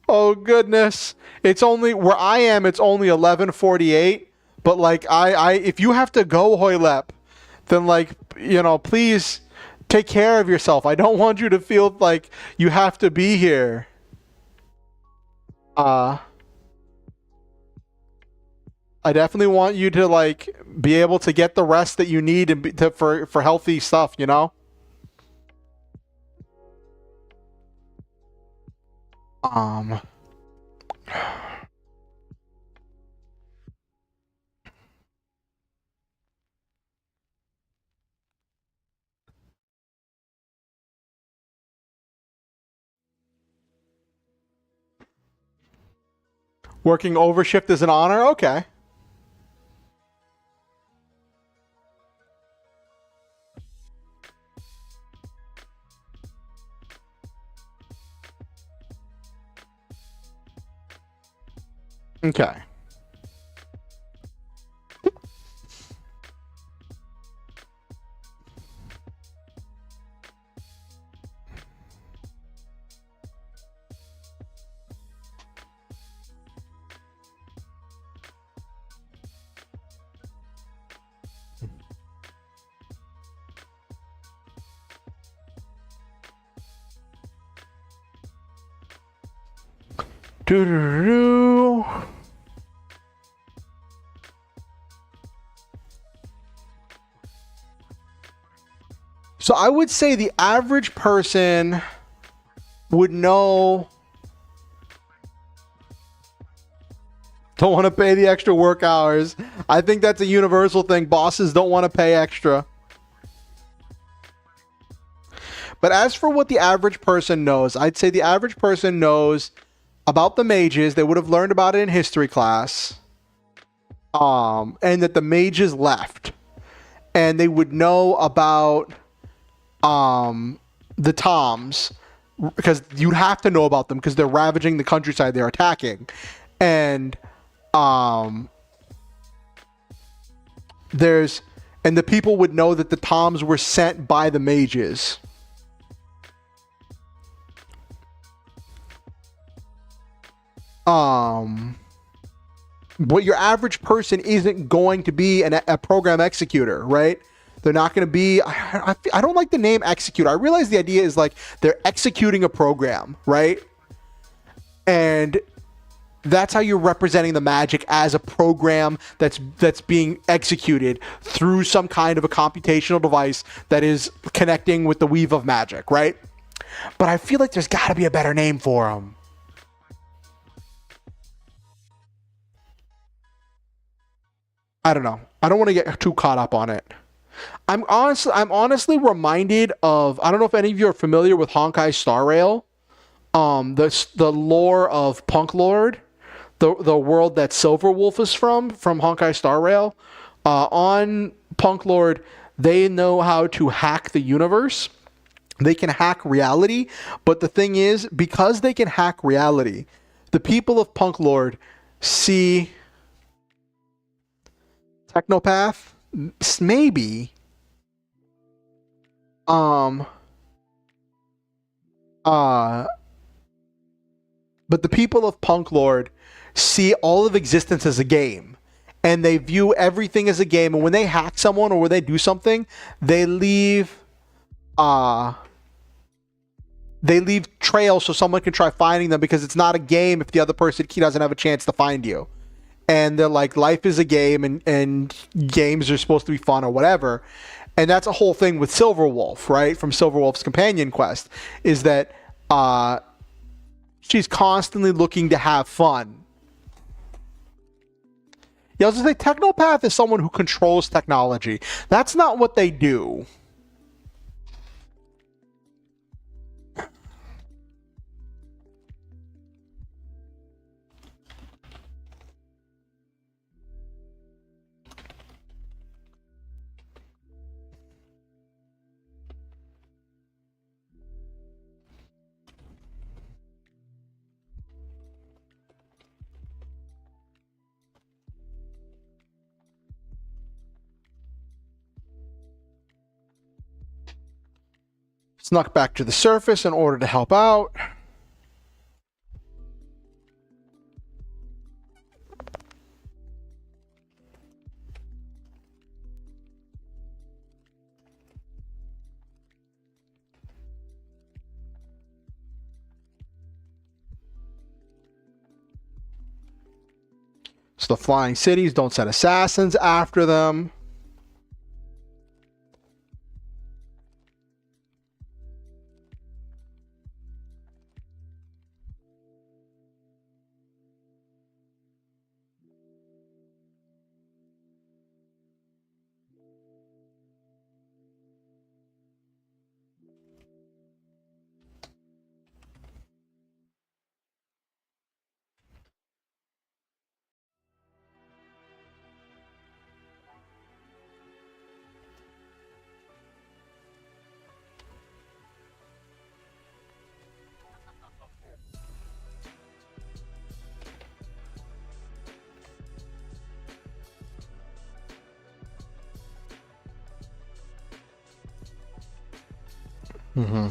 Oh goodness. It's only where I am, it's only 11:48, but like I if you have to go, Hoylep, then like, you know, please take care of yourself. I don't want you to feel like you have to be here. I definitely want you to like be able to get the rest that you need and for healthy stuff, you know? Working overshift is an honor? Okay. Okay. Doo-doo-doo. So I would say the average person would know. Don't want to pay the extra work hours. I think that's a universal thing. Bosses don't want to pay extra. But as for what the average person knows, I'd say the average person knows about the mages. They would have learned about it in history class. And that the mages left. And they would know about the Toms, because you'd have to know about them because they're ravaging the countryside they're attacking. And the people would know that the Toms were sent by the mages. what your average person isn't going to be a program executor, right? They're not going to be, I don't like the name executor. I realize the idea is like they're executing a program, right? And that's how you're representing the magic, as a program that's being executed through some kind of a computational device that is connecting with the weave of magic, right? But I feel like there's got to be a better name for them. I don't know. I don't want to get too caught up on it. I'm honestly reminded of, I don't know if any of you are familiar with Honkai Star Rail, the lore of Punk Lord, the world that Silverwolf is from Honkai Star Rail. On Punk Lord, they know how to hack the universe. They can hack reality, but the thing is, because they can hack reality, the people of Punk Lord see Technopath, maybe, but the people of Punk Lord see all of existence as a game, and they view everything as a game. And when they hack someone or when they do something, they leave trails so someone can try finding them, because it's not a game if the other person doesn't have a chance to find you. And they're like, life is a game, and games are supposed to be fun or whatever. And that's a whole thing with Silverwolf, right? From Silverwolf's companion quest, is that she's constantly looking to have fun. Yeah, I was gonna say, Technopath is someone who controls technology. That's not what they do. Snuck back to the surface in order to help out. So the flying cities don't send assassins after them. Mm-hmm.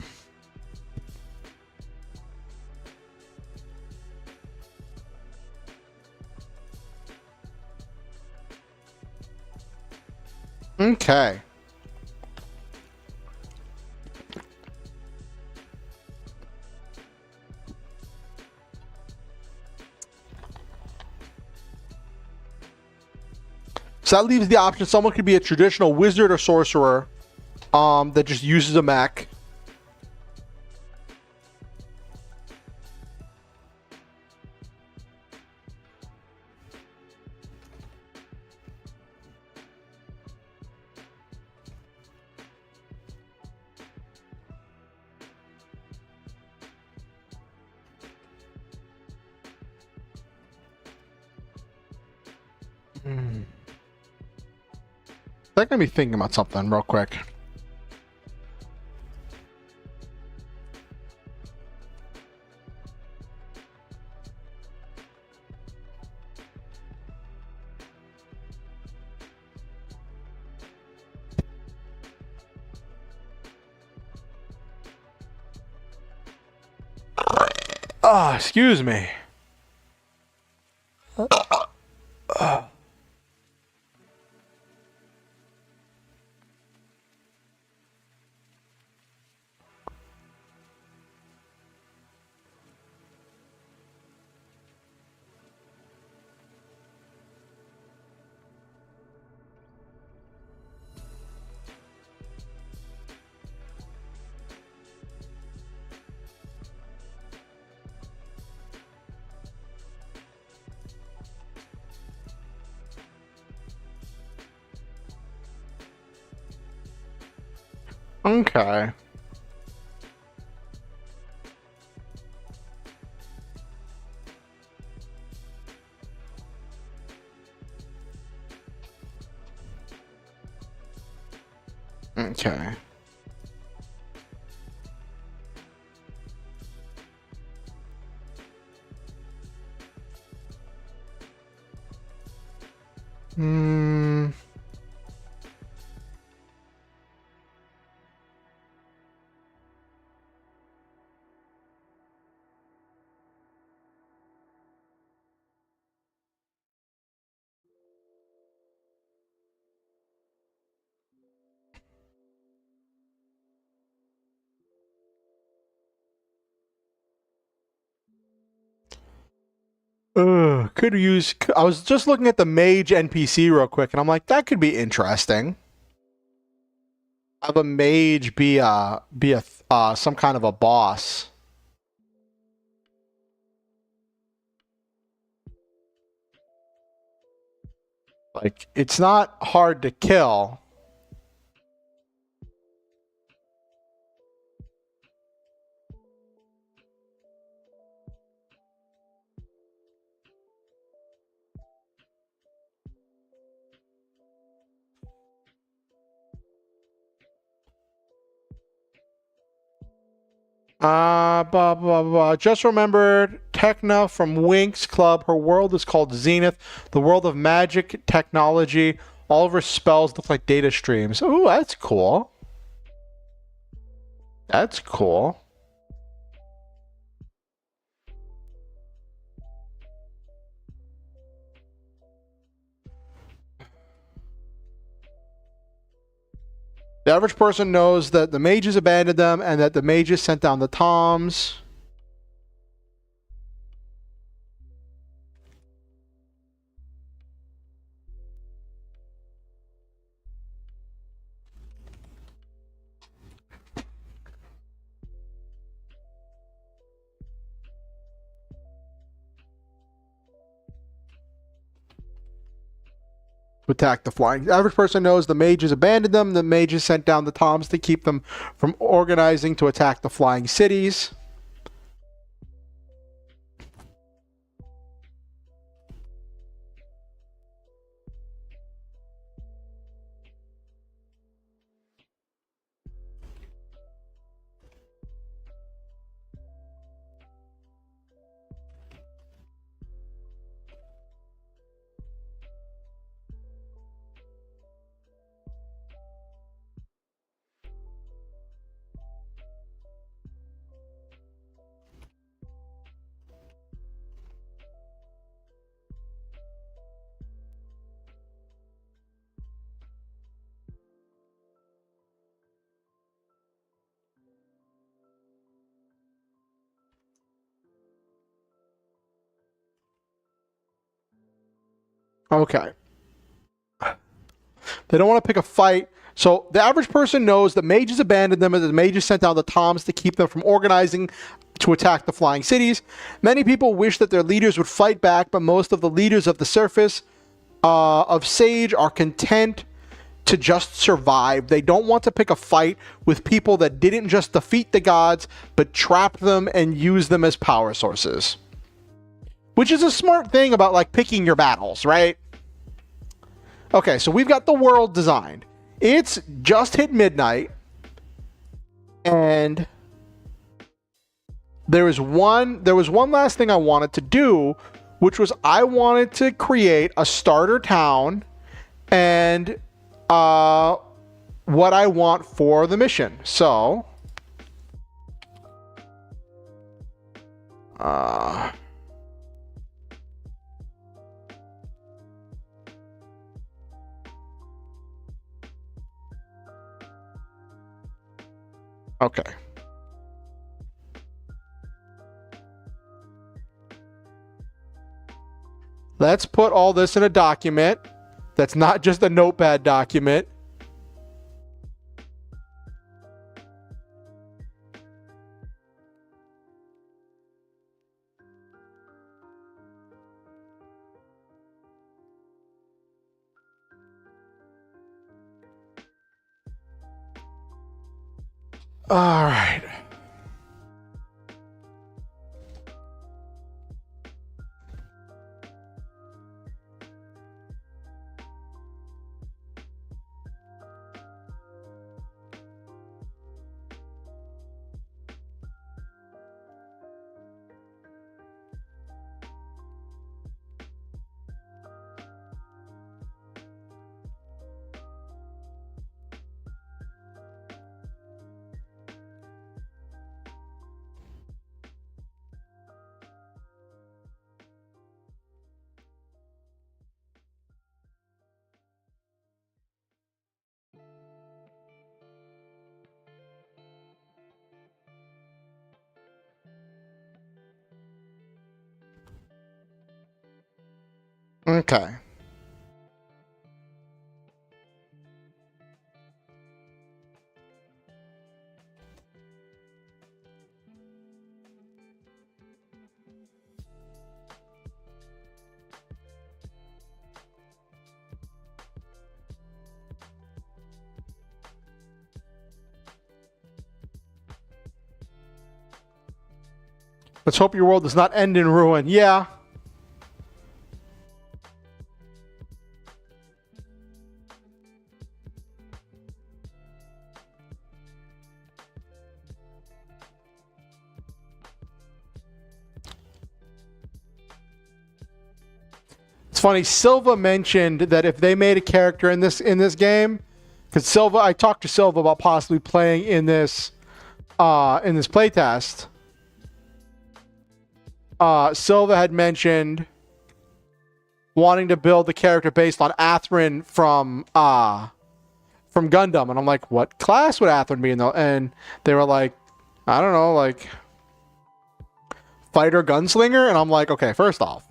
Okay. So that leaves the option, someone could be a traditional wizard or sorcerer that just uses a mech. That got me thinking about something real quick. Oh, excuse me. Okay. Okay. Hmm. Could use. I was just looking at the mage NPC real quick, and I'm like, that could be interesting. Have a mage be a some kind of a boss. Like, it's not hard to kill. Blah, blah, blah. Just remembered Techna from Winx Club. Her world is called Zenith, the world of magic technology. All of her spells look like data streams. Ooh, that's cool. That's cool. The average person knows that the mages abandoned them and that the mages sent down the toms. To attack the flying. The average person knows the mages abandoned them. The mages sent down the toms to keep them from organizing to attack the flying cities. Okay. They don't want to pick a fight. So the average person knows that mages abandoned them and the mages sent down the toms to keep them from organizing to attack the flying cities. Many people wish that their leaders would fight back, but most of the leaders of the surface of Sage are content to just survive. They don't want to pick a fight with people that didn't just defeat the gods, but trap them and use them as power sources. Which is a smart thing about, like, picking your battles, right? Okay, so we've got the world designed. It's just hit midnight, and there was one last thing I wanted to do, which was I wanted to create a starter town and what I want for the mission. So okay. Let's put all this in a document that's not just a notepad document. All right. Okay. Let's hope your world does not end in ruin. Yeah. It's funny. Silva mentioned that if they made a character in this game, because Silva, I talked to Silva about possibly playing in this playtest. Silva had mentioned wanting to build the character based on Atherin from Gundam, and I'm like, what class would Atherin be in? And they were like, I don't know, like fighter gunslinger, and I'm like, okay, first off,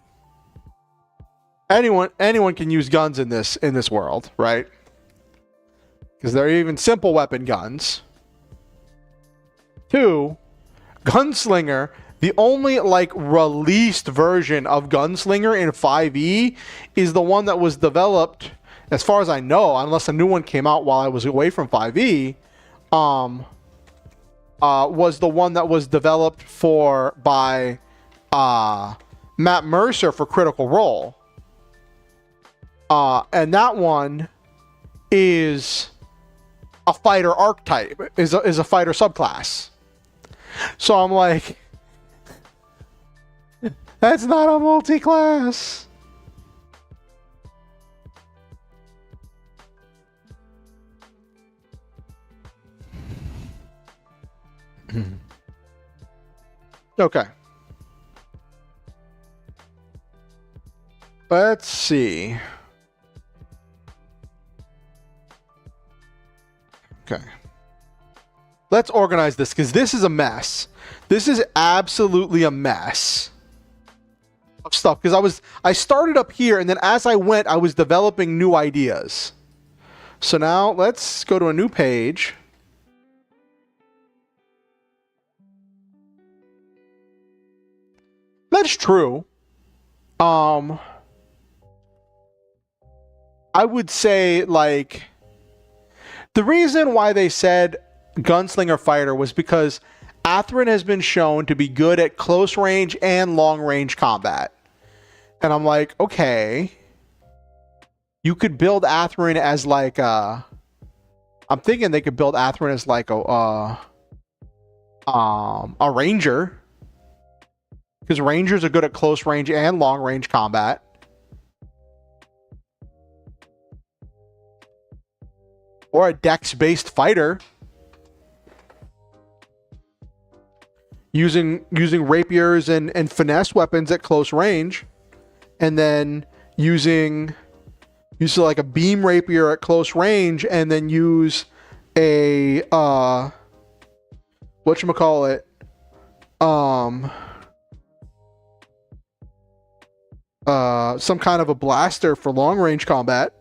anyone can use guns in this world, right? Because they're even simple weapon guns. 2, gunslinger. The only like released version of Gunslinger in 5e is the one that was developed, as far as I know, unless a new one came out while I was away from 5e, was the one that was developed by Matt Mercer for Critical Role. And that one is a fighter archetype, is a fighter subclass. So I'm like, that's not a multi-class. Okay. Let's see. Okay. Let's organize this, because this is a mess. This is absolutely a mess of stuff, because I started up here, and then as I went, I was developing new ideas. So now let's go to a new page. That's true. I would say, like, the reason why they said gunslinger fighter was because Atherin has been shown to be good at close range and long range combat. And I'm like, okay, you could build Atherin as like I'm thinking they could build Atherin as like a ranger, because rangers are good at close range and long range combat. Or a dex-based fighter, using rapiers and finesse weapons at close range, and then using like a beam rapier at close range, and then use a whatchamacallit, some kind of a blaster for long range combat.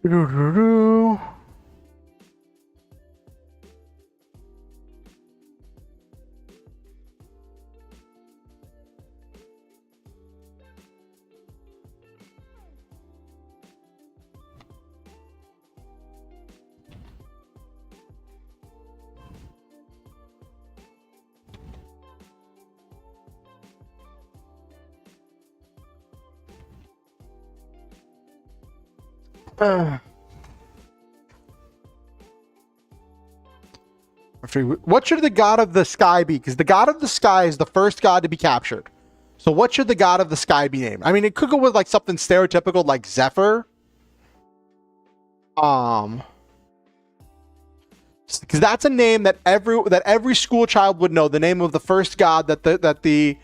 Doo-doo-doo. What should the god of the sky be? Because the god of the sky is the first god to be captured. So what should the god of the sky be named? I mean, it could go with like something stereotypical like Zephyr. Because that's a name that every school child would know. The name of the first god that the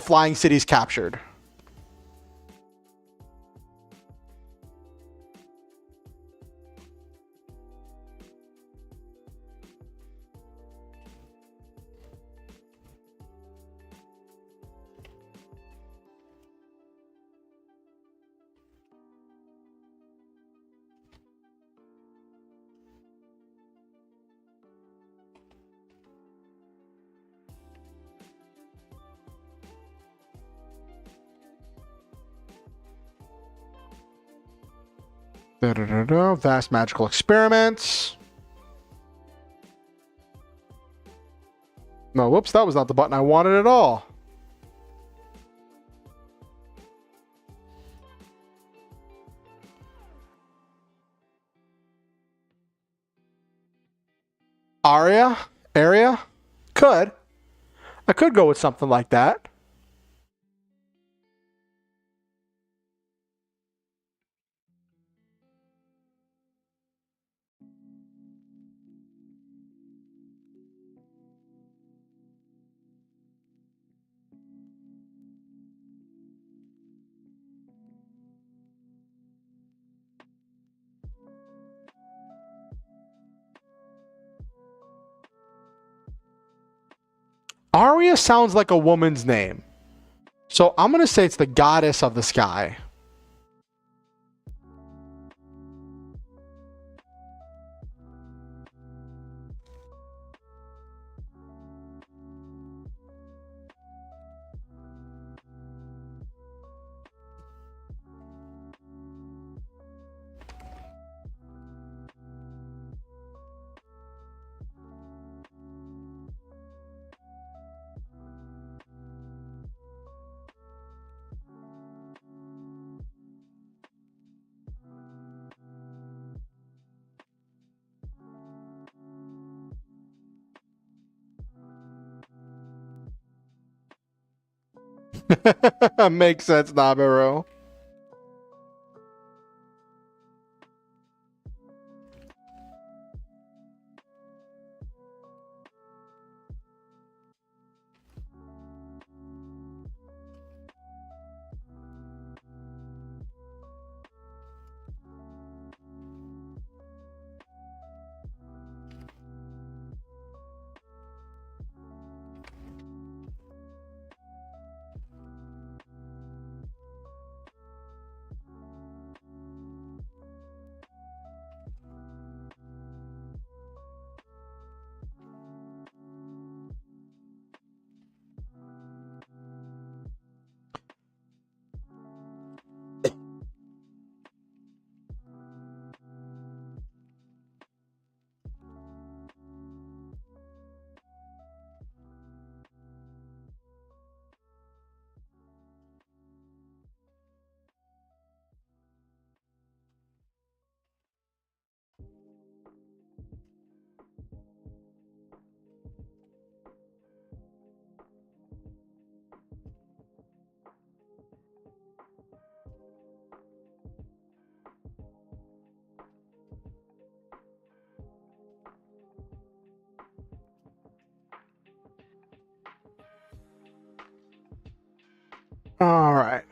flying cities captured. Vast magical experiments. No, whoops, that was not the button I wanted at all. Area? Could. I could go with something like that. Aria sounds like a woman's name. So I'm going to say it's the goddess of the sky. Makes sense, Nabiru. All right.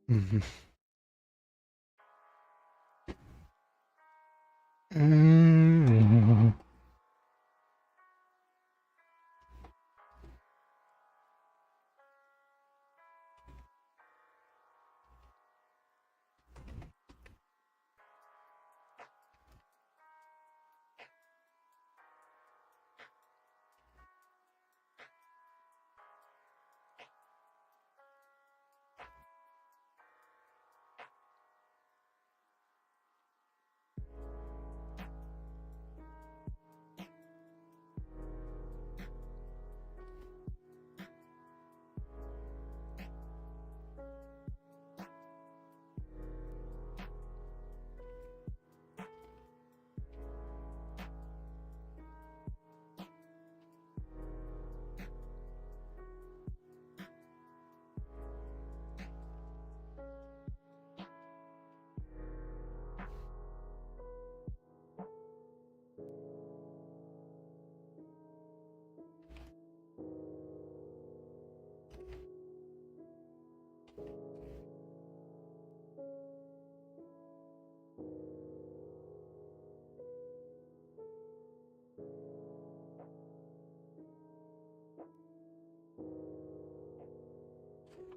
Mhm. Mm.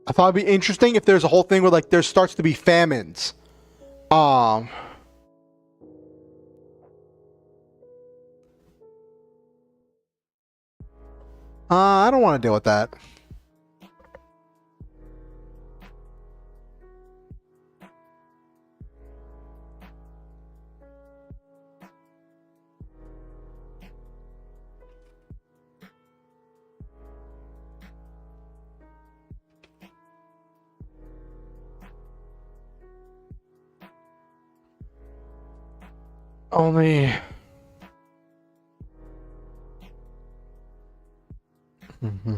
I thought it'd be interesting if there's a whole thing where like there starts to be famines. I don't want to deal with that. Only. Mm-hmm.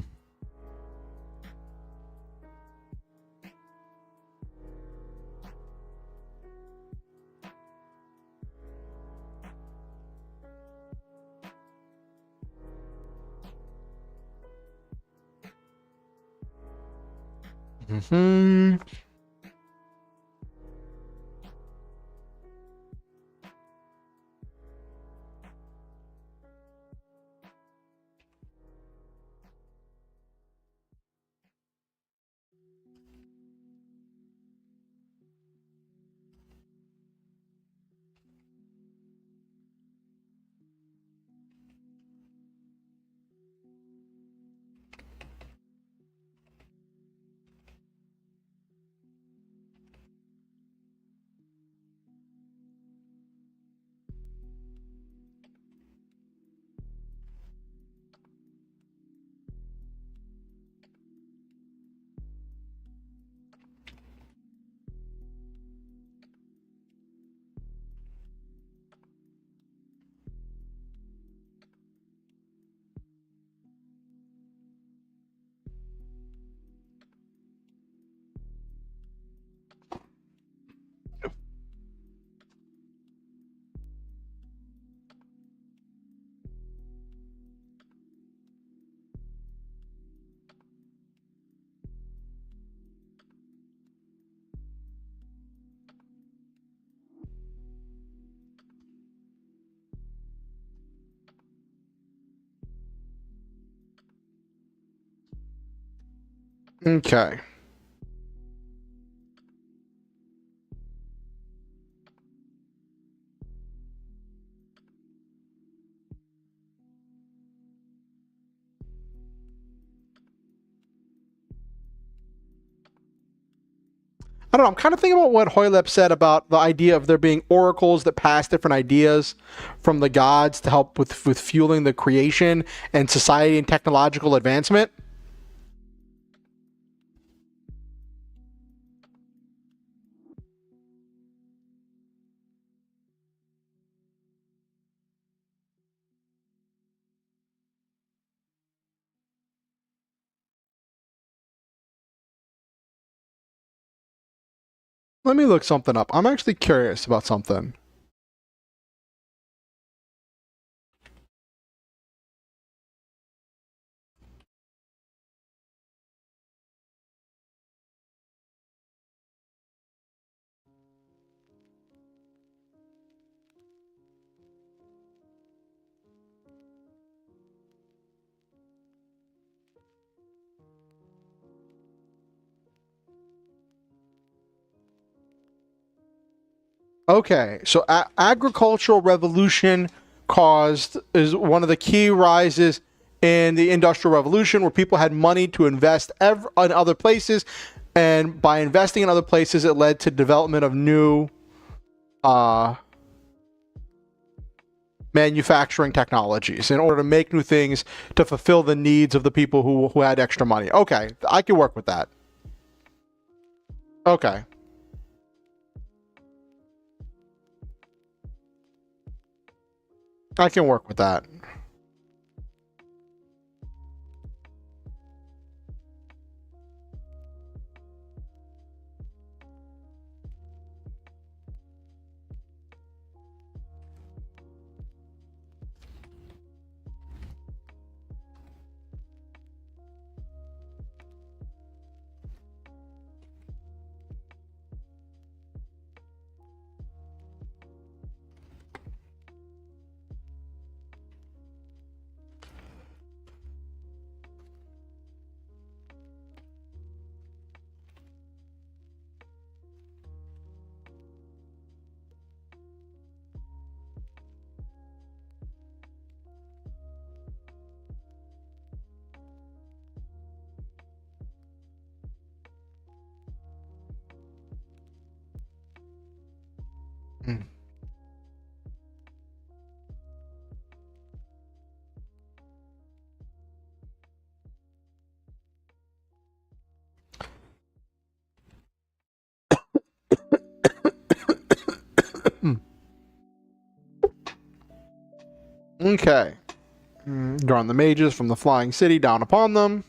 Mm-hmm. Okay. I don't know. I'm kind of thinking about what Hoylep said about the idea of there being oracles that pass different ideas from the gods to help with fueling the creation and society and technological advancement. Let me look something up. I'm actually curious about something. Okay, so agricultural revolution is one of the key rises in the industrial revolution, where people had money to invest in other places, and by investing in other places, it led to development of new manufacturing technologies in order to make new things to fulfill the needs of the people who had extra money. Okay, I can work with that. Okay. I can work with that. Hmm. Okay. Drawing the mages from the flying city down upon them.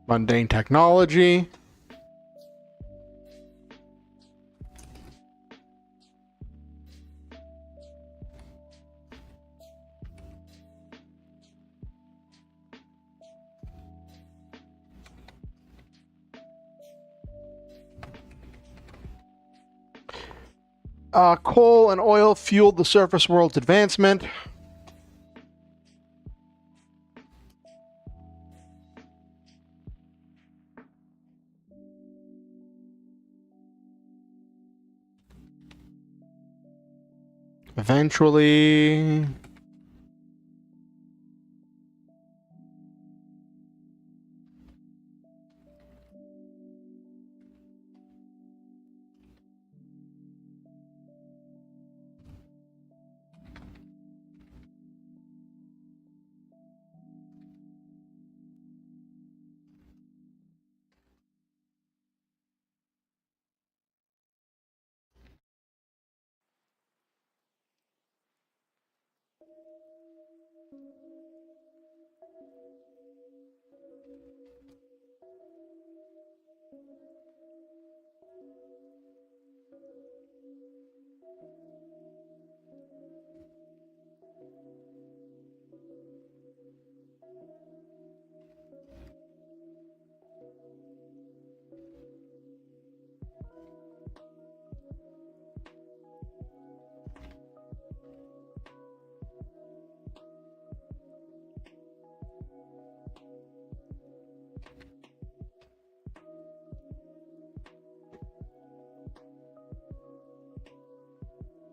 Mundane technology. Coal and oil fueled the surface world's advancement. Eventually.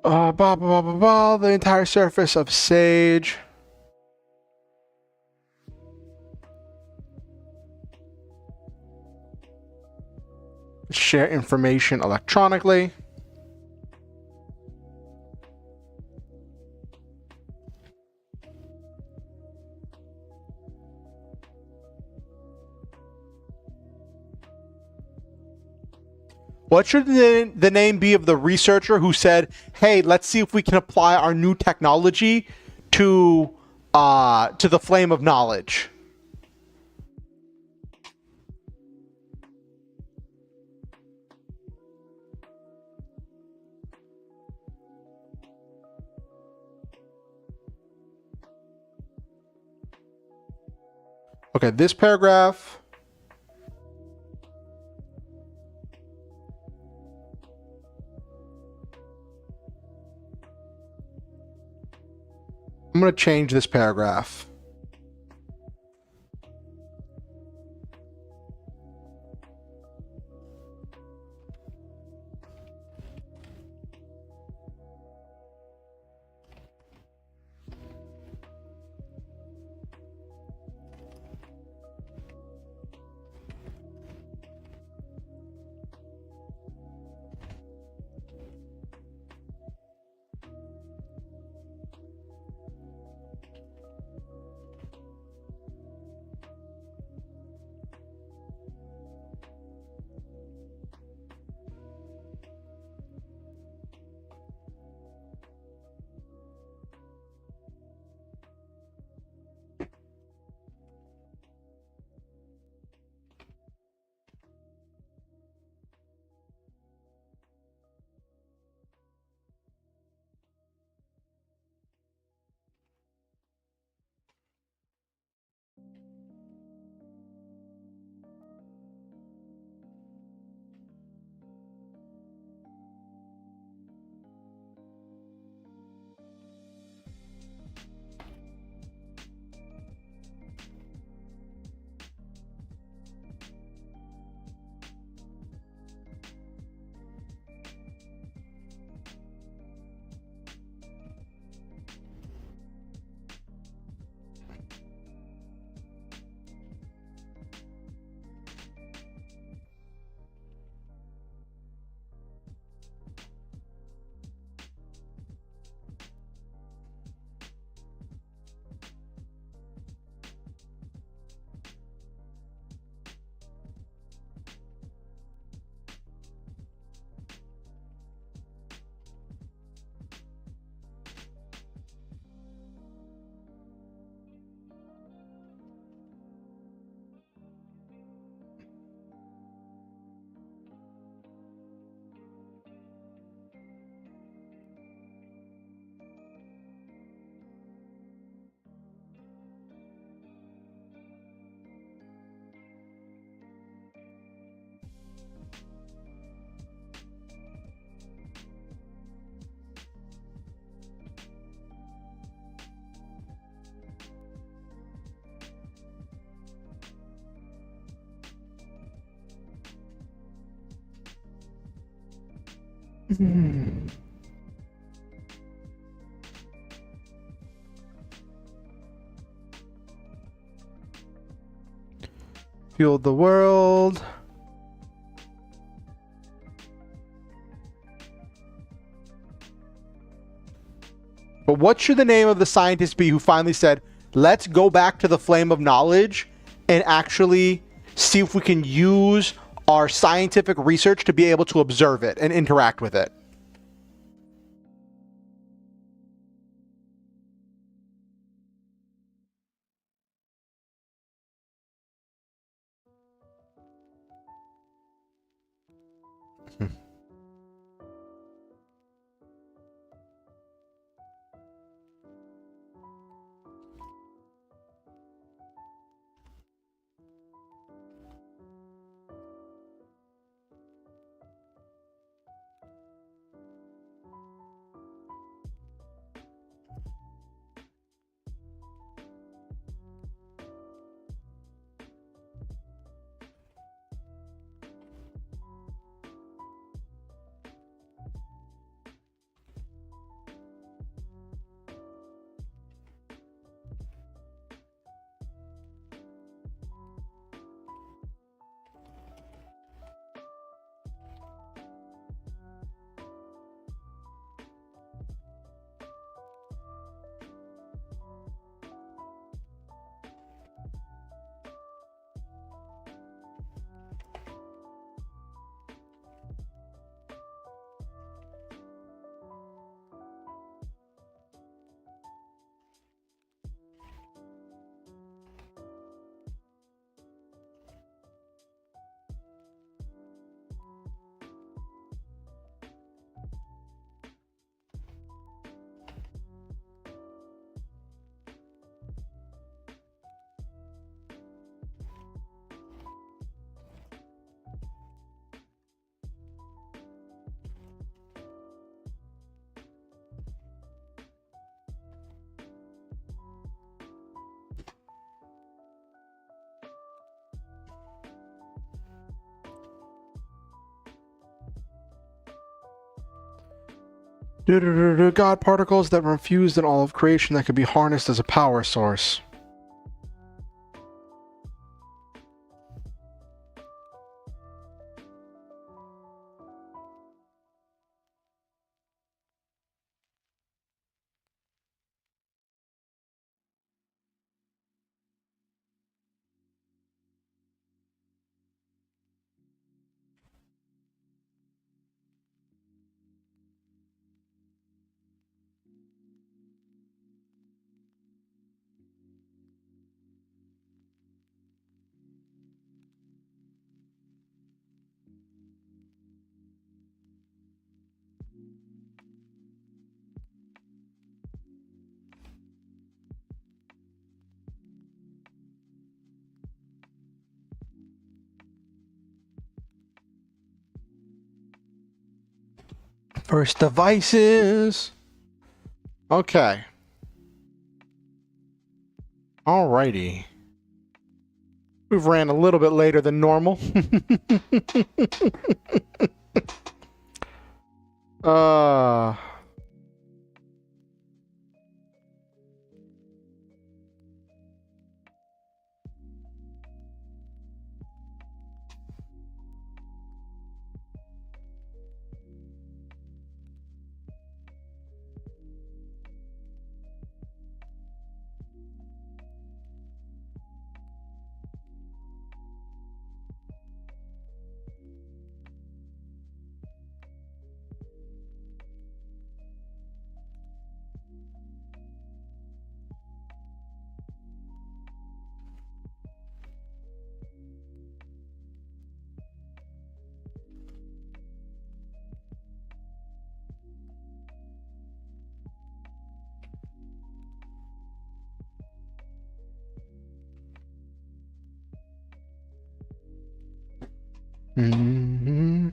Blah, blah, blah, blah, blah, the entire surface of Sage. Share information electronically. What should the name be of the researcher who said, hey, let's see if we can apply our new technology to the flame of knowledge? Okay, this paragraph. I'm going to change this paragraph. Fueled the world. But what should the name of the scientist be who finally said, let's go back to the flame of knowledge and actually see if we can use our scientific research to be able to observe it and interact with it? God particles that were infused in all of creation that could be harnessed as a power source. First devices. Okay. Alrighty. We've ran a little bit later than normal. uh mm-hmm.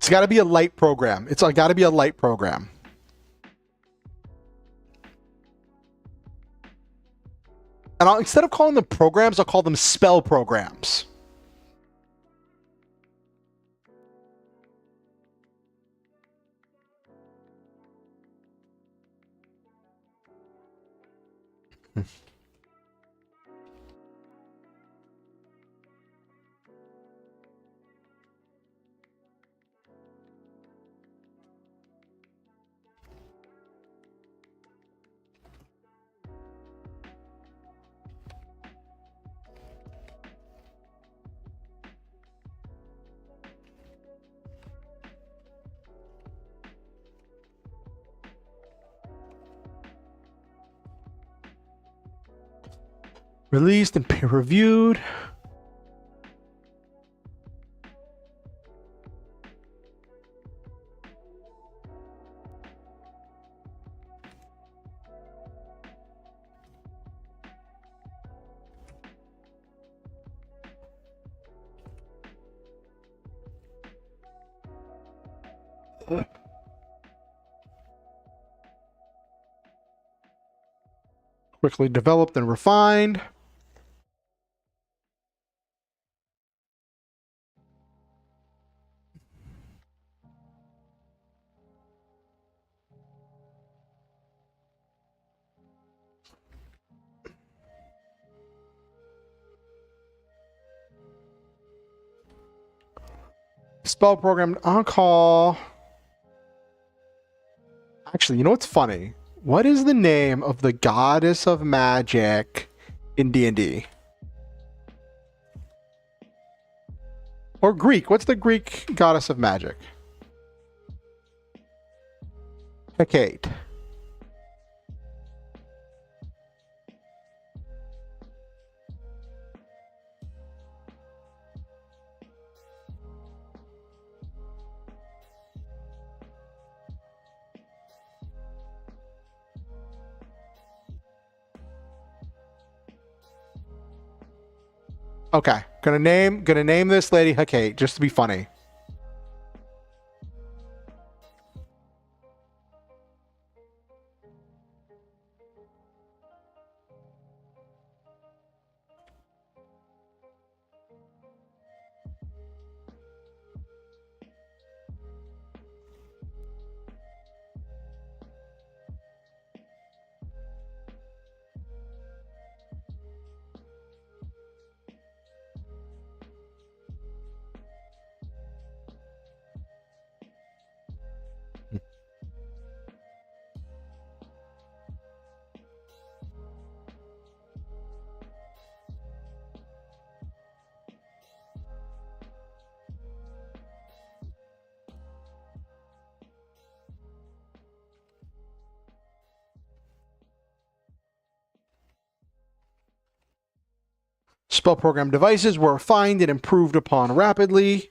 It's got to be a light program. It's got to be a light program. And instead of calling them programs, I'll call them spell programs. Released and peer-reviewed. Quickly developed and refined. Spell programmed on call. Actually, you know what's funny? What is the name of the goddess of magic in D&D? Or Greek. What's the Greek goddess of magic? Hecate. Okay, gonna name this lady Hecate just to be funny. Spell program devices were refined and improved upon rapidly.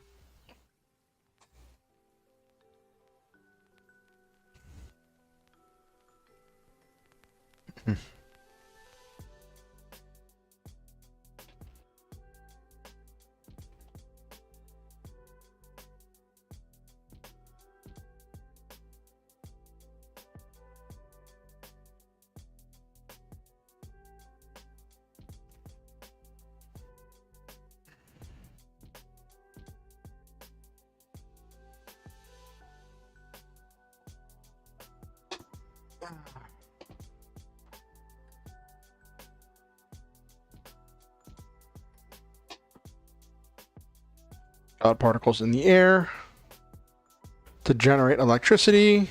God particles in the air to generate electricity.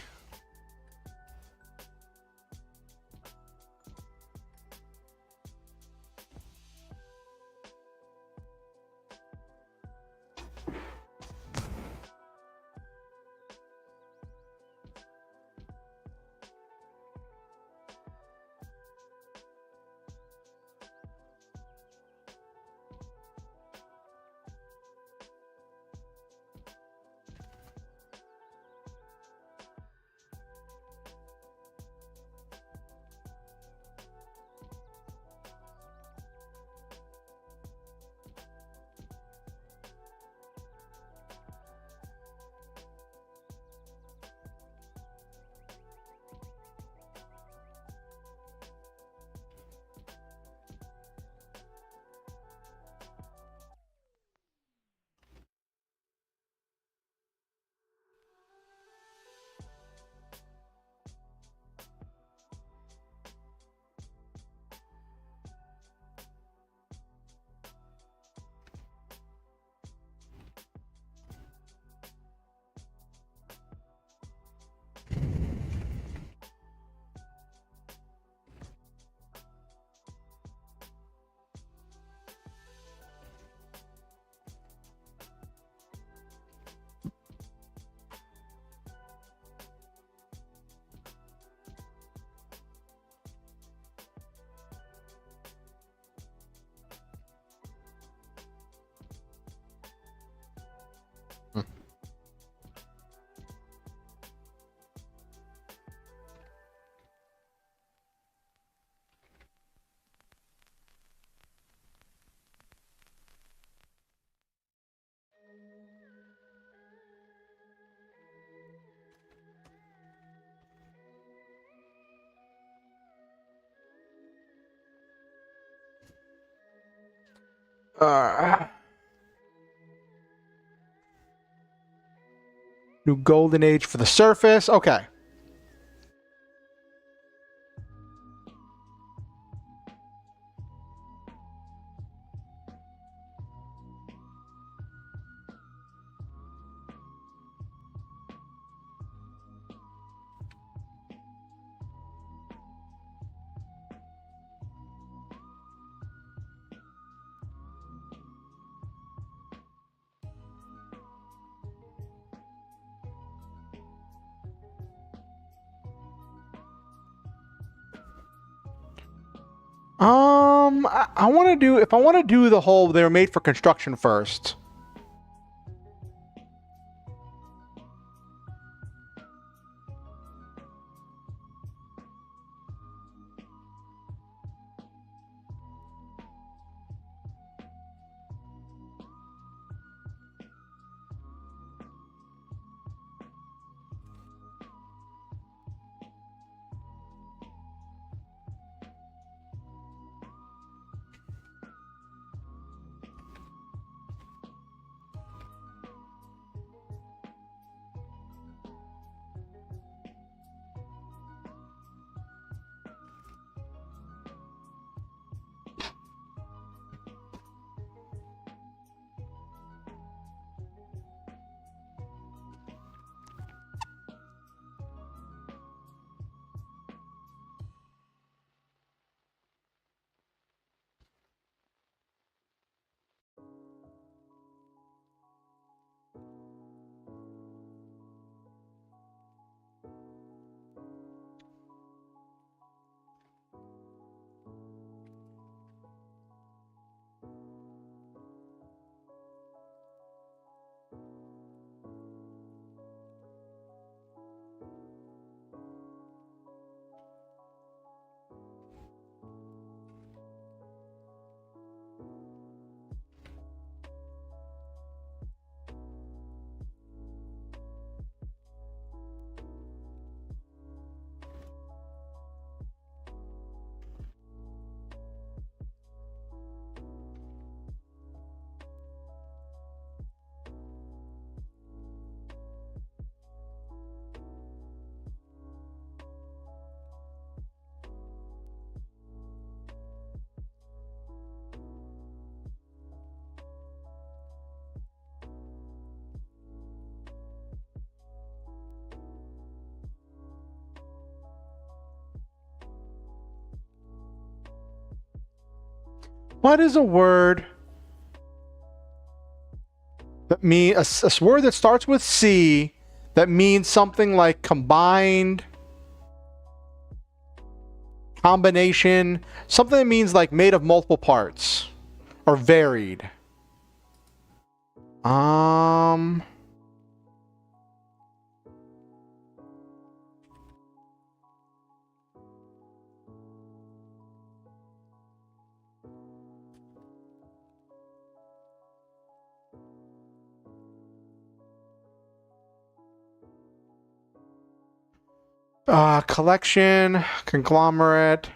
New golden age for the surface. Okay. I want to do, if I want to do the whole, they were made for construction first. What is a word that means a word that starts with C that means something like combined, combination, something that means like made of multiple parts or varied? Collection, conglomerate.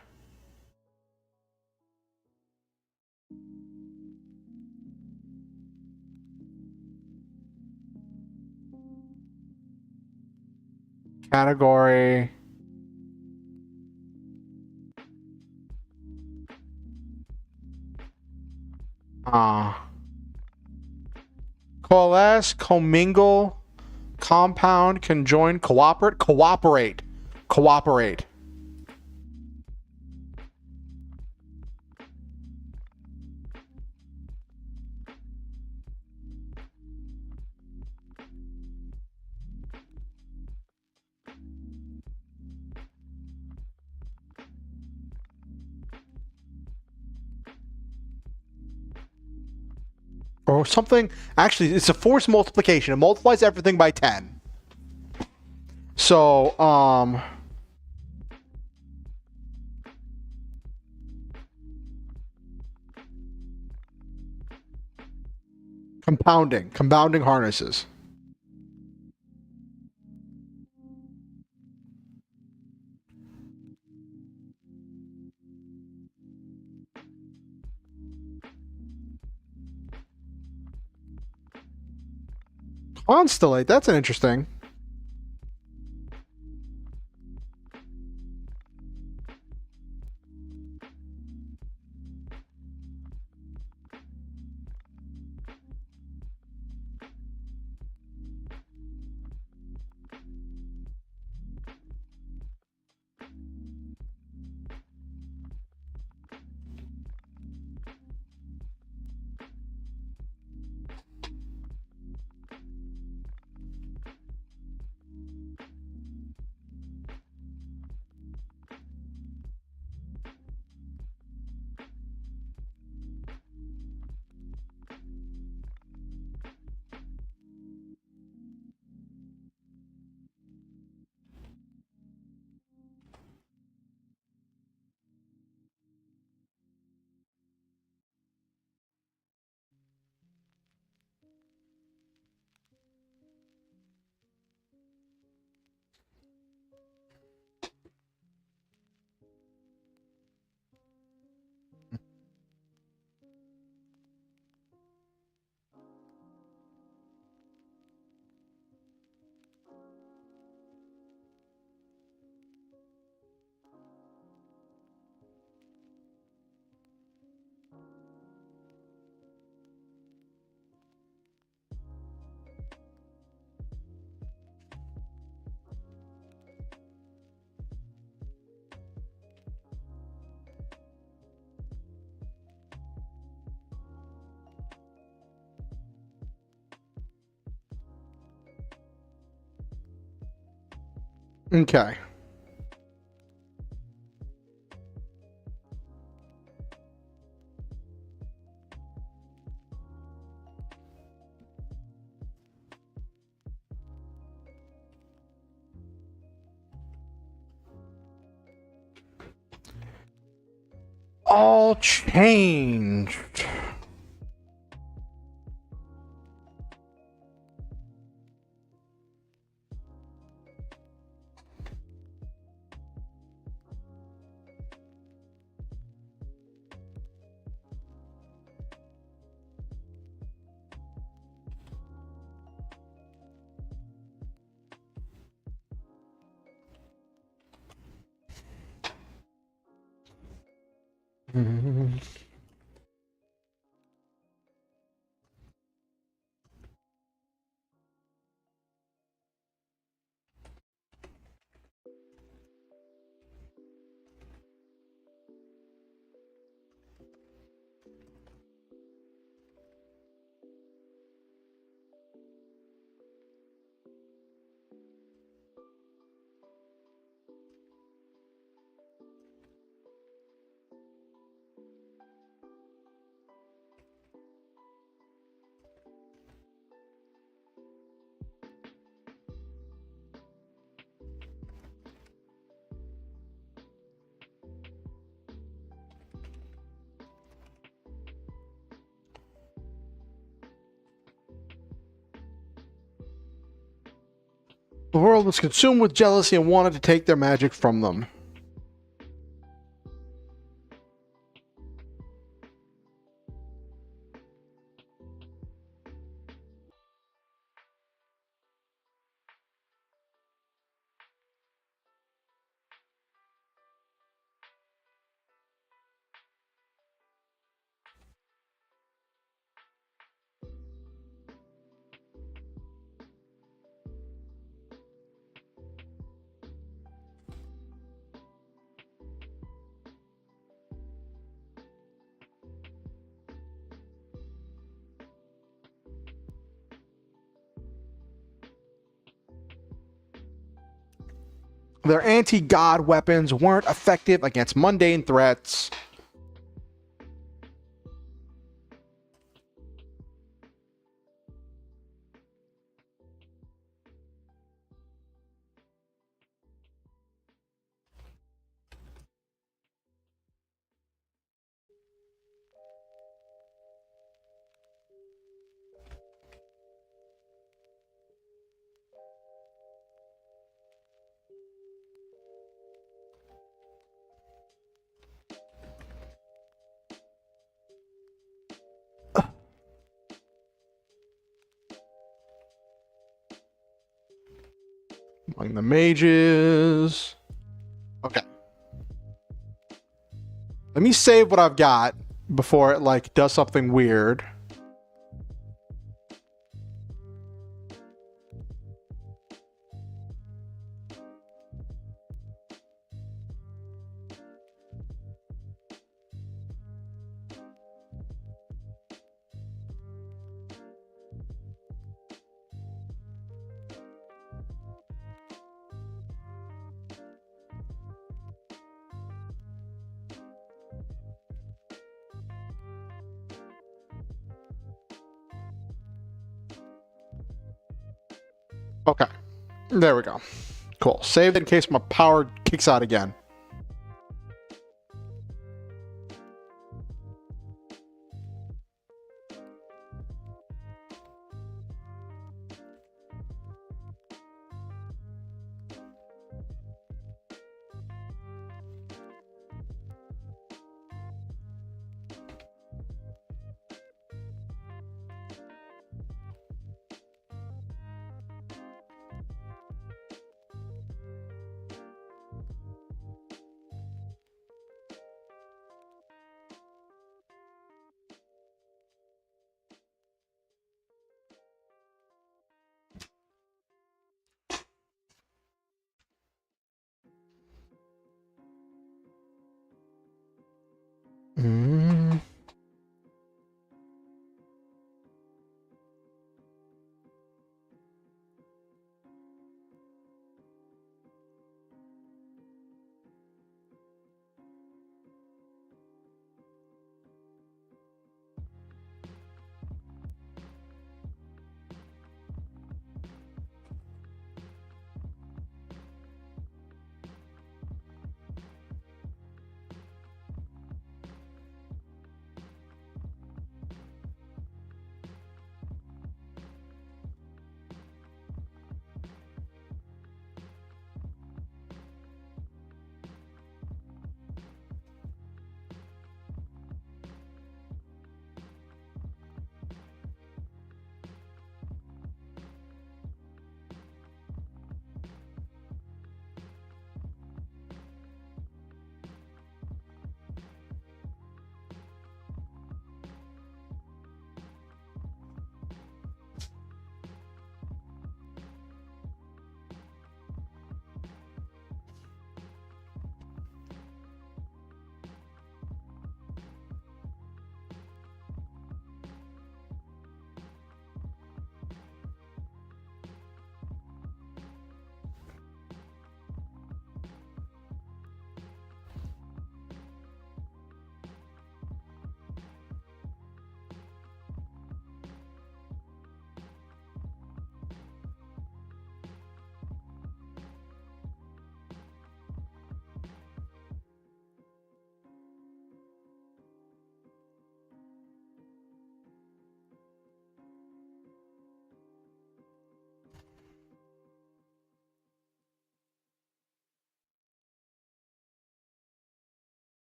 Category. Coalesce, commingle, compound, conjoin, cooperate, cooperate, cooperate. Or something. Actually, it's a force multiplication. It multiplies everything by 10. So, compounding harnesses. Constellate, that's an interesting. Okay. All changed. The world was consumed with jealousy and wanted to take their magic from them. Their anti-god weapons weren't effective against mundane threats. Among the mages. Okay. Let me save what I've got before it like does something weird. Okay, there we go. Cool. Saved in case my power kicks out again. Mm.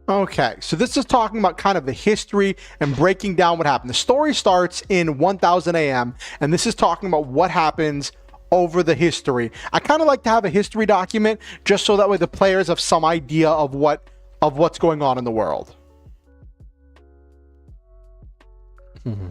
Okay, so this is talking about kind of the history and breaking down what happened. The story starts in 1000 AM, and this is talking about what happens over the history. I kind of like to have a history document just so that way the players have some idea of what's going on in the world. Mm-hmm.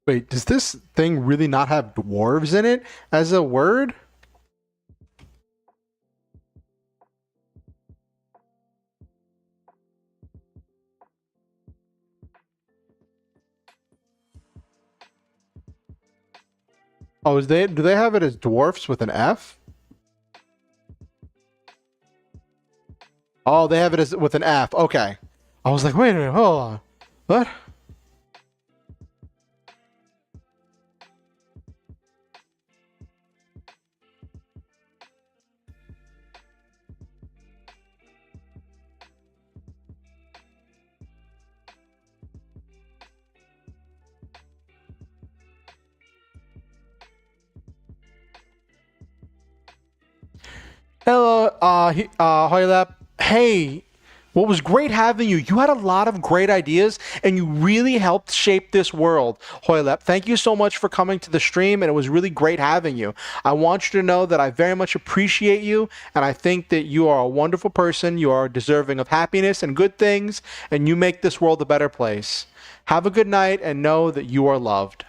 Wait, does this thing really not have dwarves in it as a word? Oh, do they have it as dwarfs with an F? Oh, they have it as with an F. Okay. I was like, wait a minute, hold on. What? Hello, Hoylap. Hey, what was great having you. You had a lot of great ideas, and you really helped shape this world, Hoylap. Thank you so much for coming to the stream, and it was really great having you. I want you to know that I very much appreciate you, and I think that you are a wonderful person. You are deserving of happiness and good things, and you make this world a better place. Have a good night, and know that you are loved.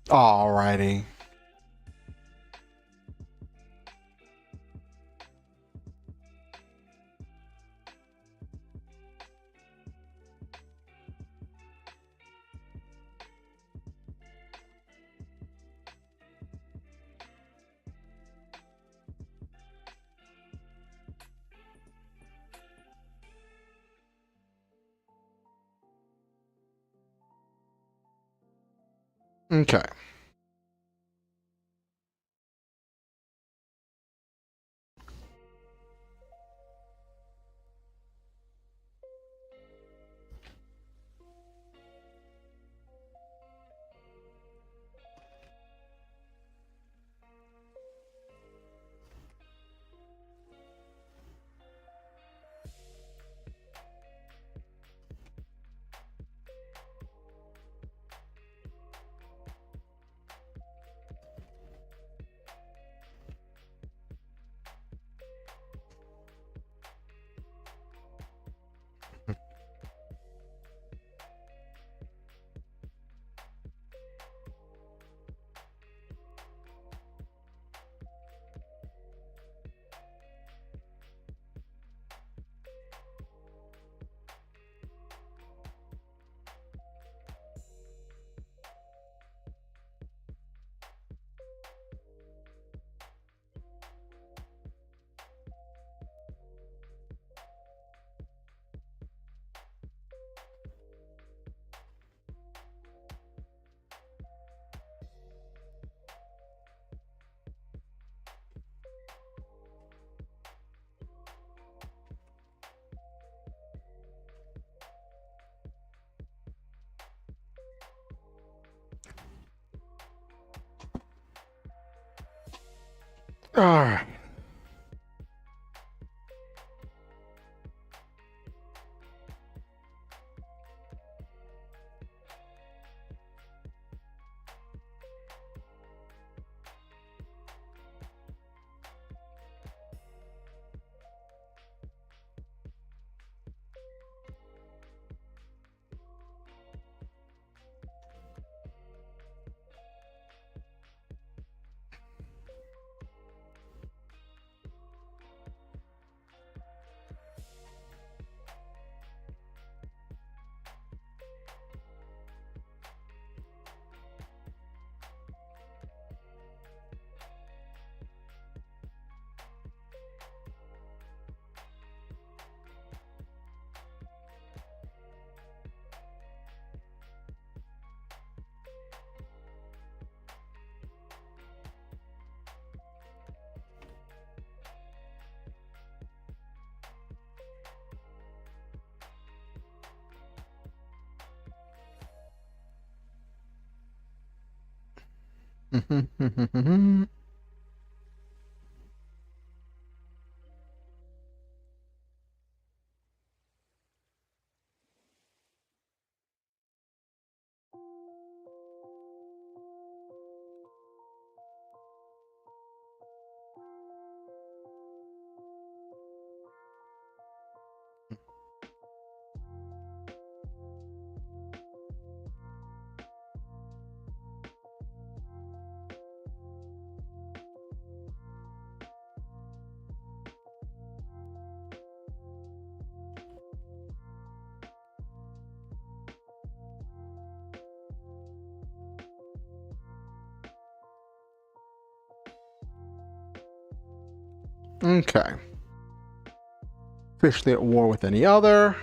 Alrighty. Okay. Alright. Okay. Officially at war with any other.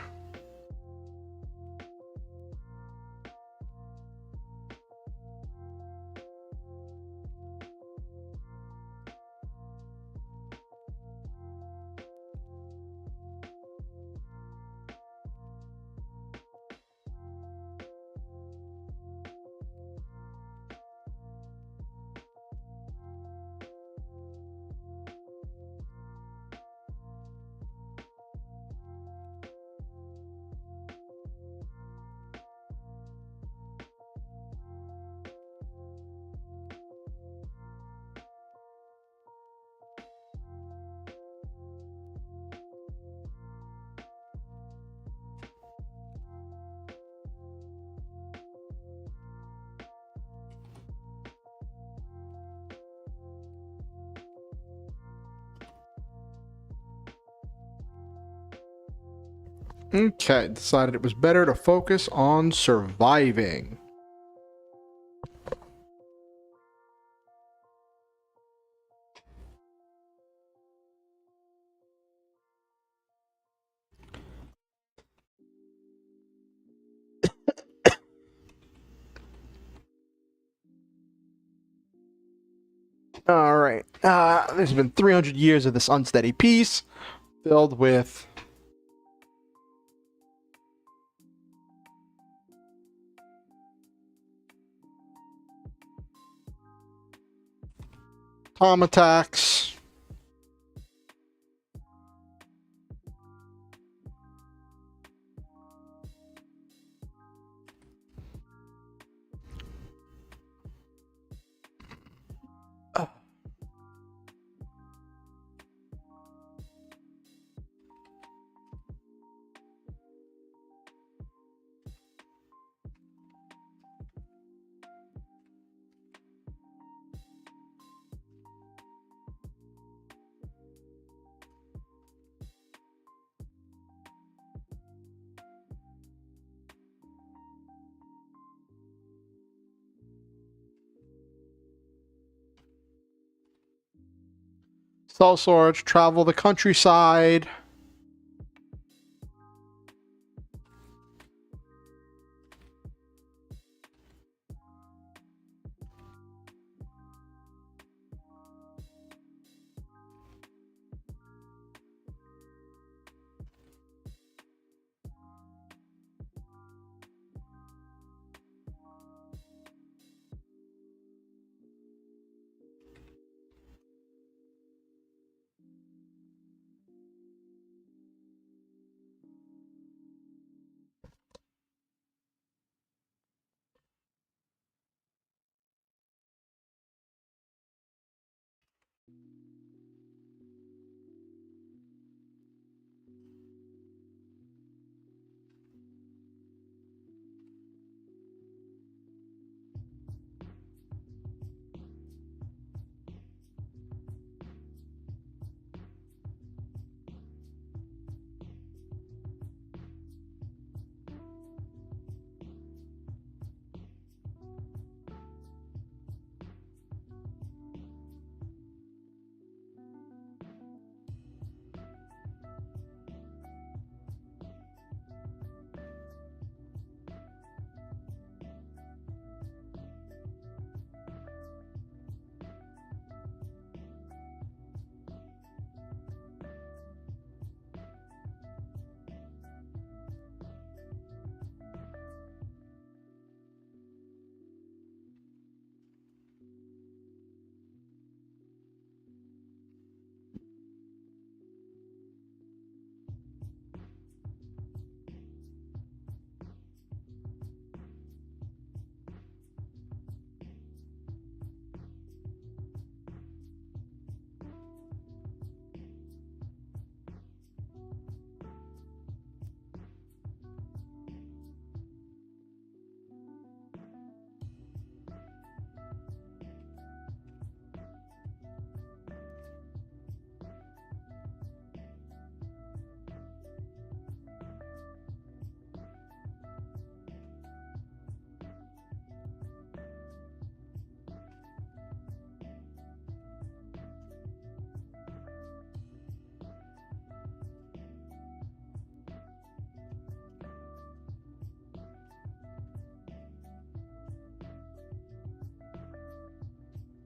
Okay, decided it was better to focus on surviving. All right. There's been 300 years of this unsteady peace, filled with bomb attacks. Sell swords, travel the countryside.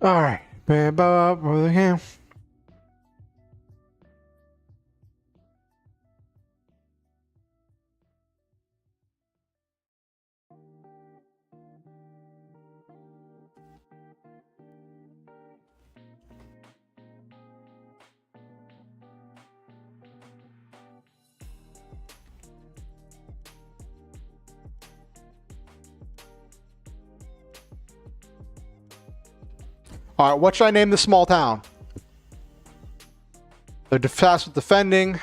All right. All right, what should I name the small town? They're fast with defending.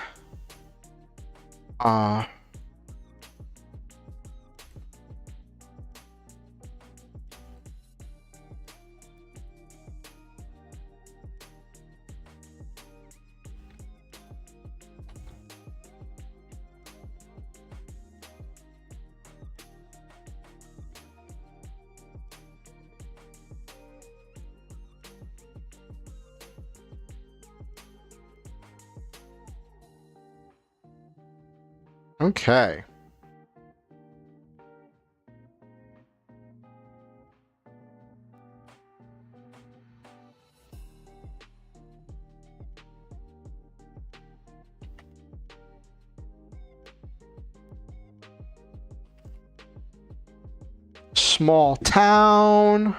Okay. Small town.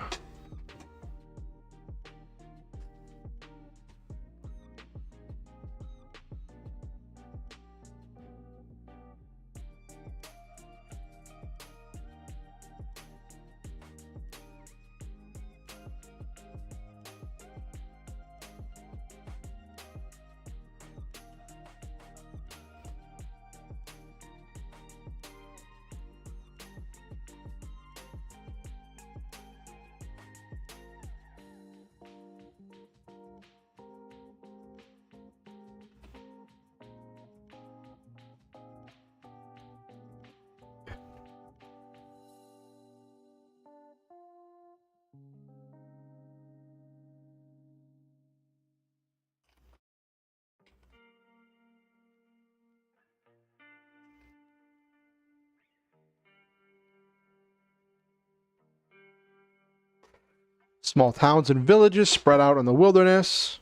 Small towns and villages spread out in the wilderness.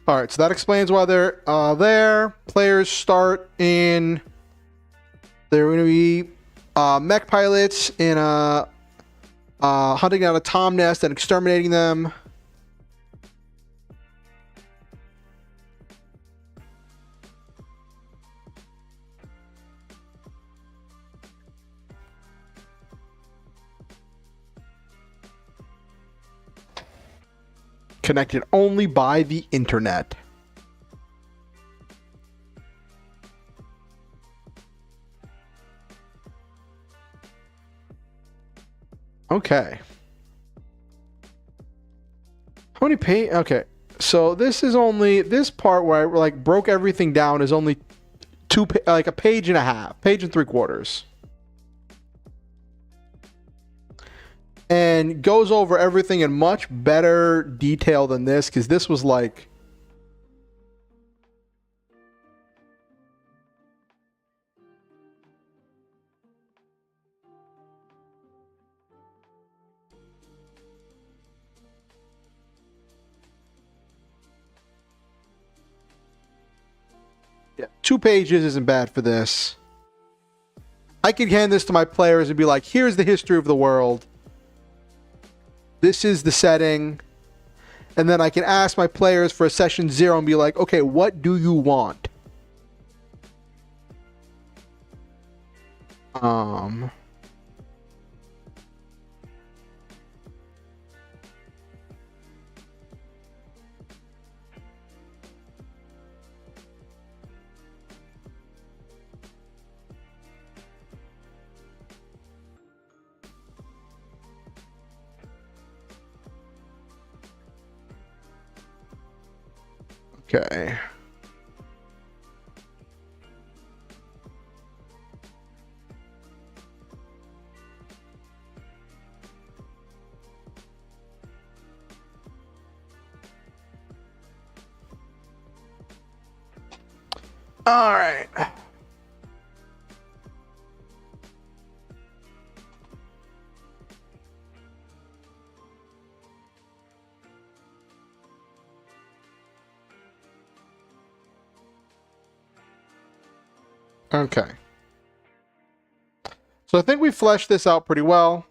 All right, so that explains why they're there. Players start in. They're going to be mech pilots in hunting down a tom nest and exterminating them. Connected only by the internet. Okay. How many page? Okay. So this is only this part where I like broke everything down is only like a page and a half, page and 3/4. And goes over everything in much better detail than this, because this was like yeah, 2 pages isn't bad for this. I could hand this to my players and be like, here's the history of the world. This is the setting. And then I can ask my players for a session 0 and be like, okay, what do you want? Okay. All right. Okay. So I think we fleshed this out pretty well.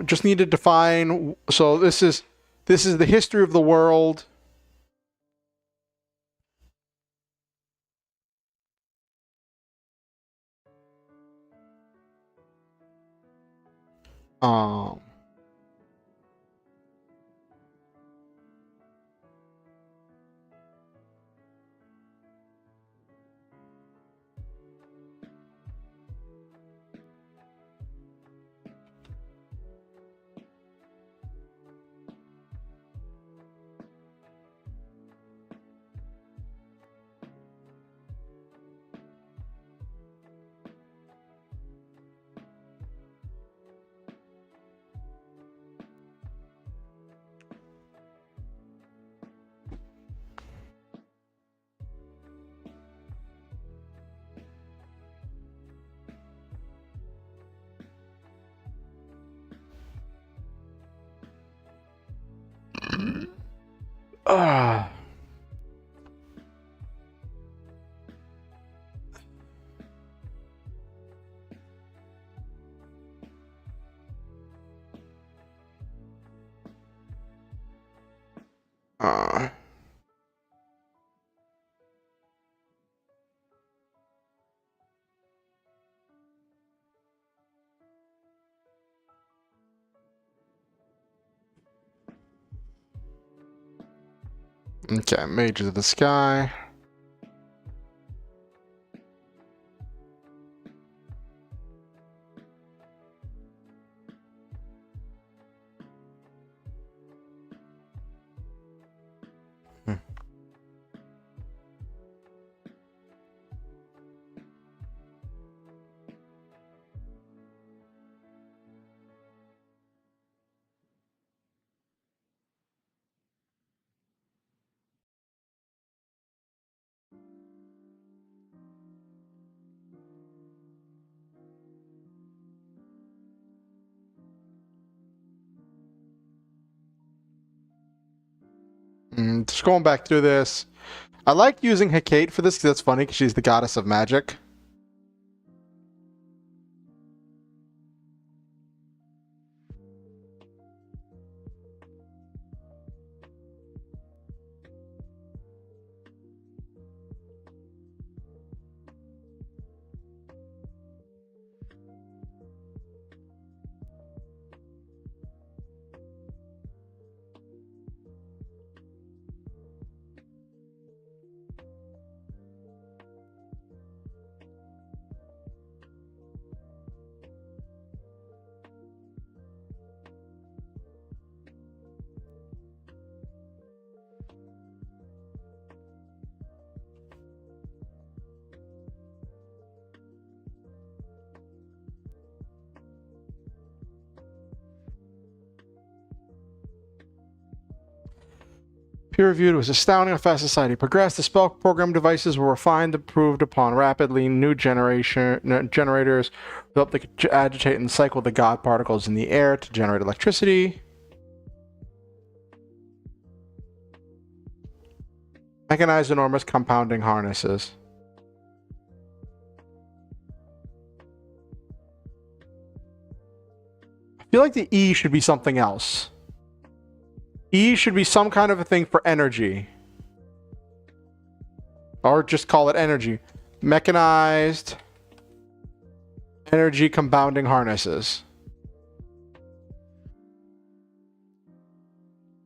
Just need to define. So this is the history of the world. Um, uh, uh, okay, Mages of the Sky. Hmm. Just going back through this. I like using Hecate for this because it's funny because she's the goddess of magic. Peer-reviewed, it was astounding how fast society progressed. The spell program devices were refined and improved upon rapidly. New generators developed that could agitate and cycle the god particles in the air to generate electricity. Mechanized enormous compounding harnesses. I feel like the E should be something else. E should be some kind of a thing for energy. Or just call it energy. Mechanized energy compounding harnesses.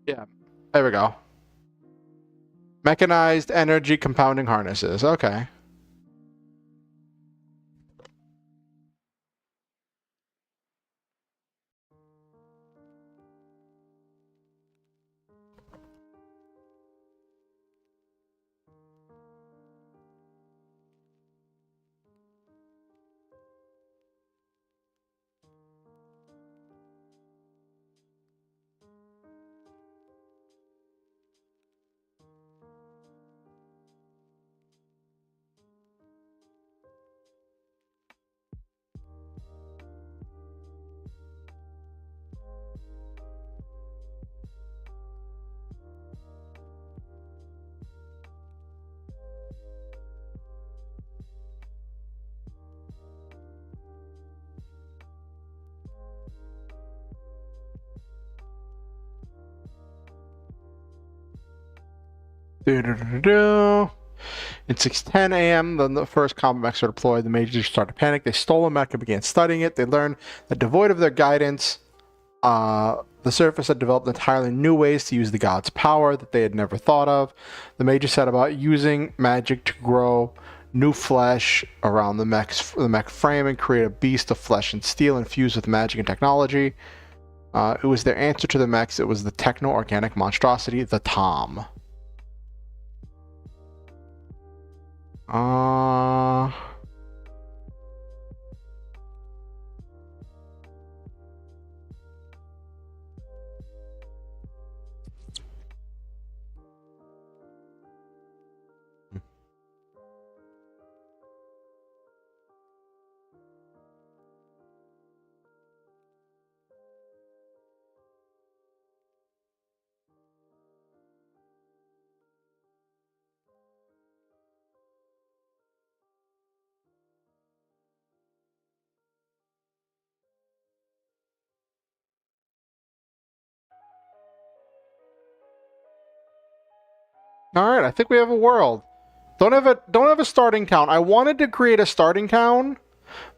Yeah, there we go. Mechanized energy compounding harnesses. Okay. In 6:10 a.m., the first combat mechs were deployed. The mages started to panic. They stole a mech and began studying it. They learned that devoid of their guidance, the surface had developed entirely new ways to use the god's power that they had never thought of. The mages set about using magic to grow new flesh around the mech frame and create a beast of flesh and steel infused with magic and technology. It was their answer to the mechs. It was the techno-organic monstrosity, the Tom. All right, I think we have a world. Don't have a starting town. I wanted to create a starting town,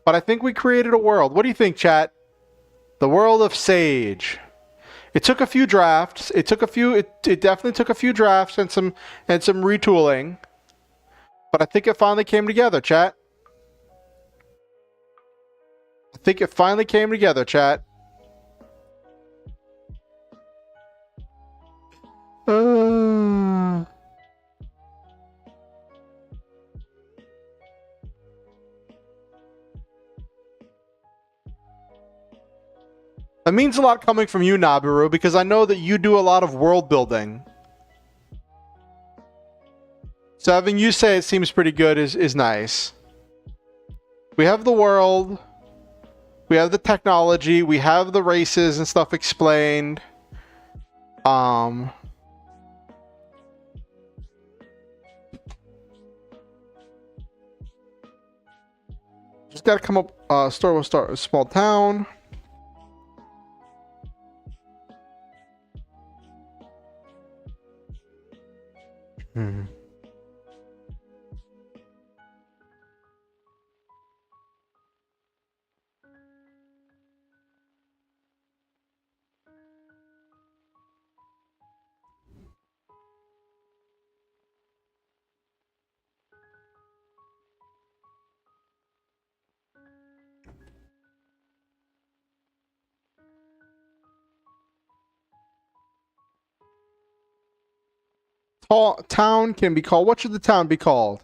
but I think we created a world. What do you think, chat? The world of Sage. It took a few drafts. It definitely took a few drafts and some retooling. But I think it finally came together, chat. I think it finally came together, chat. That means a lot coming from you, Nabiru, because I know that you do a lot of world building. So having you say it seems pretty good is nice. We have the world. We have the technology. We have the races and stuff explained. Just gotta come up. We'll start a small town. Town can be called. What should the town be called?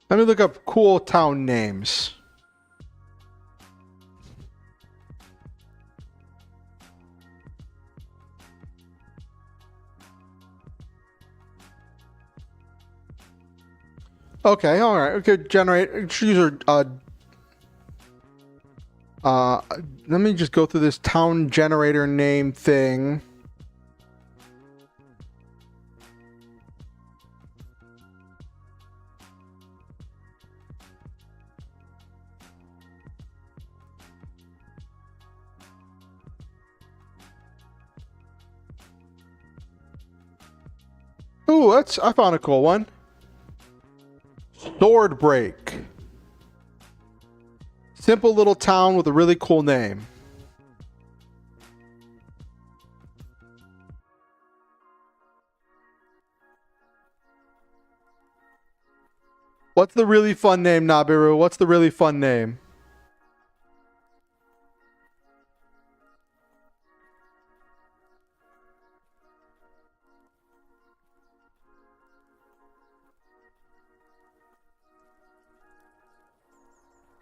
Let me look up cool town names. Okay, all right. Okay, generate user. Let me just go through this town generator name thing. Ooh, I found a cool one. Sword Break. Simple little town with a really cool name. What's the really fun name, Nabiru? What's the really fun name?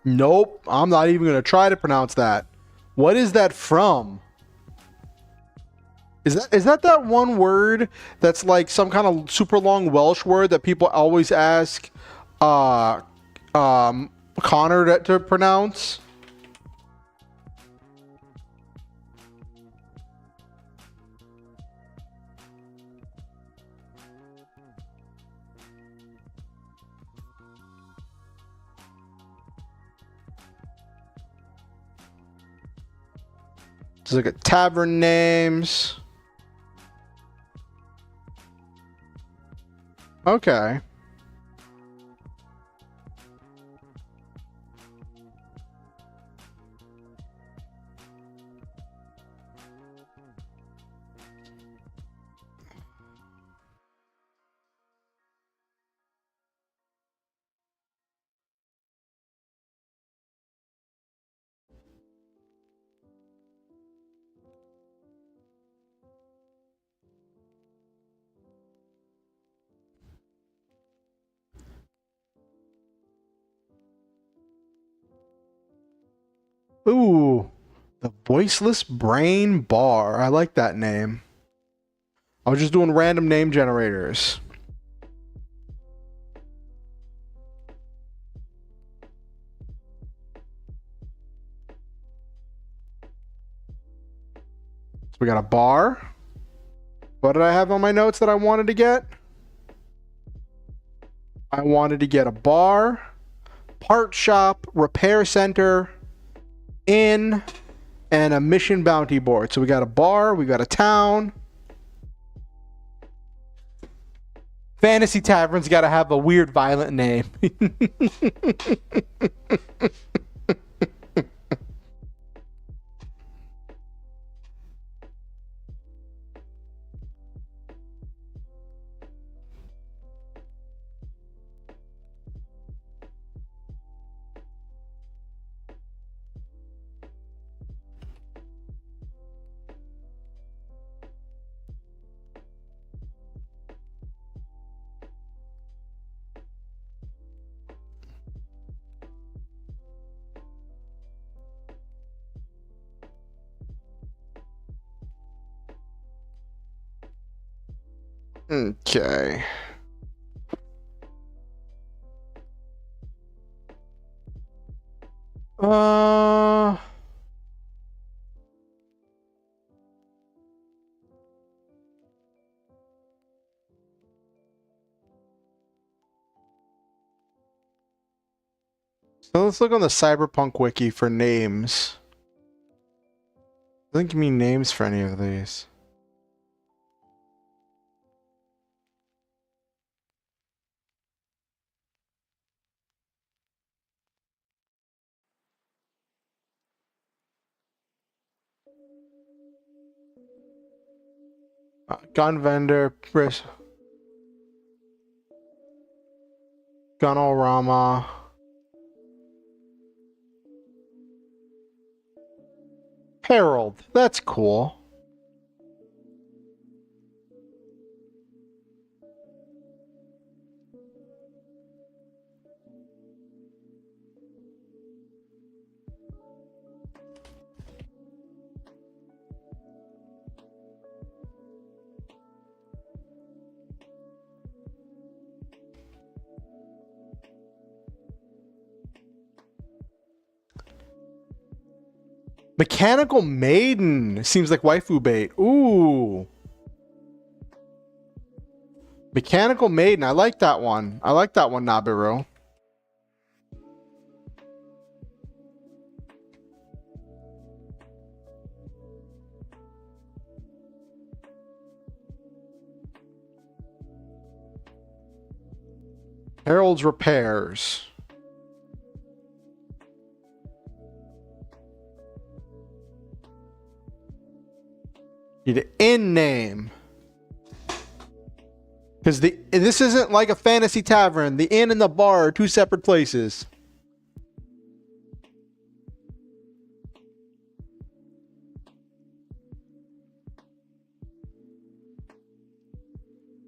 Nope, I'm not even going to try to pronounce that. What is that from? Is that one word that's like some kind of super long Welsh word that people always ask uh Connor to pronounce? Just look at tavern names. Okay. Ooh, the Voiceless Brain Bar. I like that name. I was just doing random name generators. So we got a bar. What did I have on my notes that I wanted to get? I wanted to get a bar, part shop, repair center, inn, and a mission bounty board. So we got a bar, we got a town. Fantasy Tavern's got to have a weird, violent name. Okay. So let's look on the Cyberpunk wiki for names. Doesn't give me names for any of these. Gun vendor, Gunorama. Herald. That's cool. Mechanical Maiden seems like waifu bait. Ooh. Mechanical Maiden. I like that one. I like that one, Nabiru. Harold's Repairs. Need an inn name. Because this isn't like a fantasy tavern. The inn and the bar are two separate places.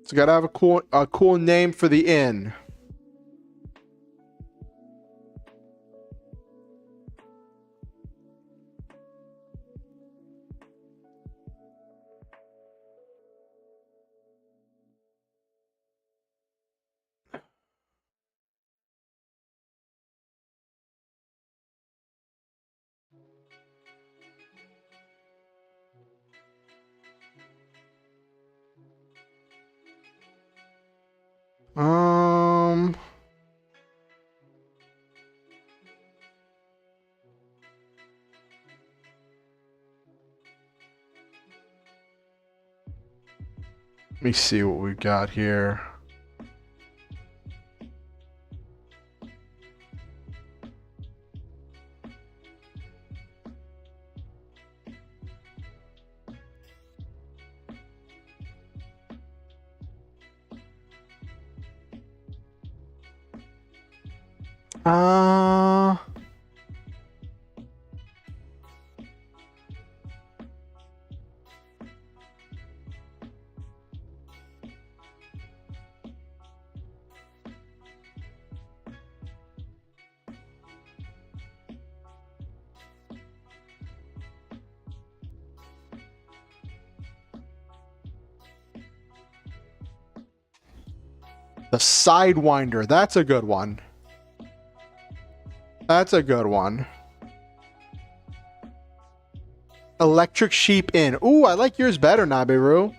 So gotta have a cool name for the inn. Um. Let me see what we've got here. The Sidewinder. That's a good one. That's a good one. Electric Sheep Inn. Ooh, I like yours better, Nabiru.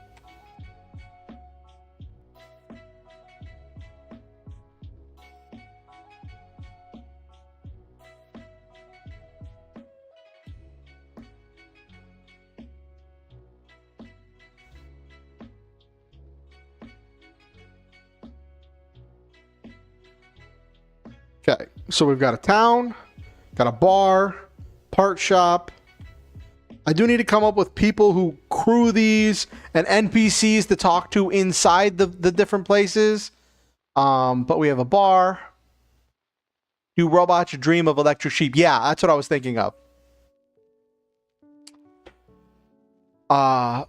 Okay, so we've got a town, got a bar, part shop. I do need to come up with people who crew these and NPCs to talk to inside the different places. But we have a bar. Do robots dream of electric sheep? Yeah, that's what I was thinking of.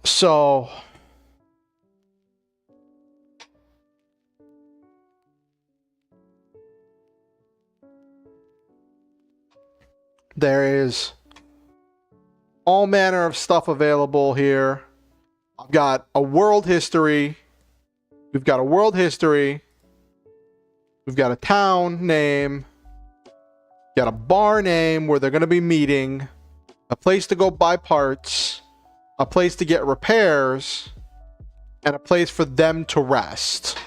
So there is all manner of stuff available here. I've got a world history. We've got a world history. We've got a town name. Got a bar name where they're going to be meeting. A place to go buy parts. A place to get repairs. And a place for them to rest.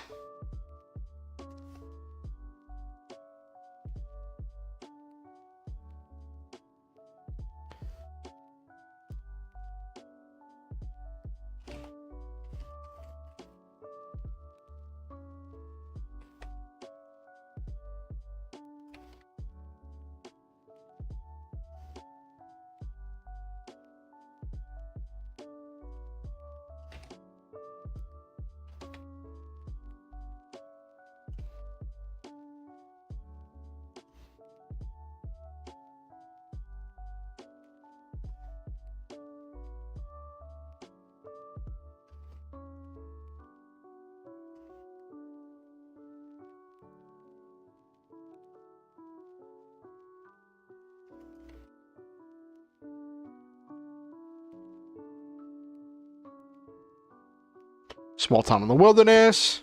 Small town in the wilderness.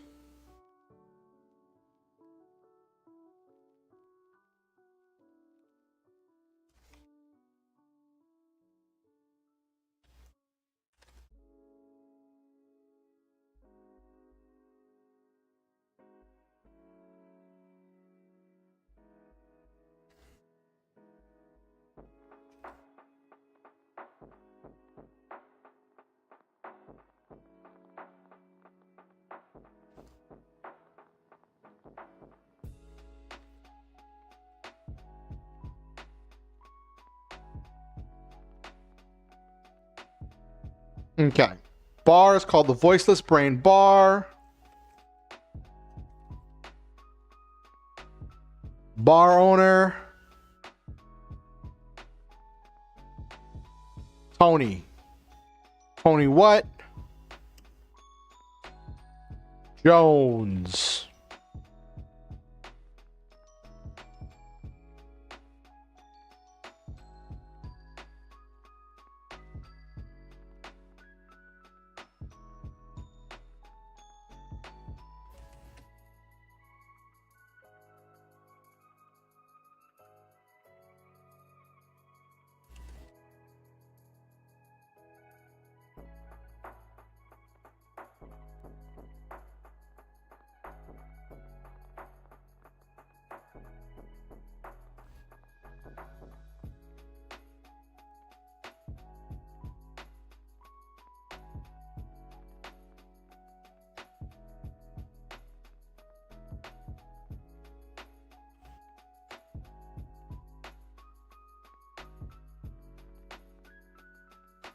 Okay. Bar is called the Voiceless Brain Bar. Bar owner. Tony. Tony what? Jones.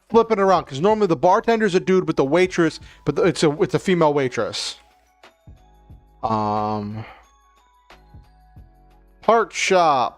flip it around because normally the bartender's a dude with the waitress, but it's a female waitress. Part shop.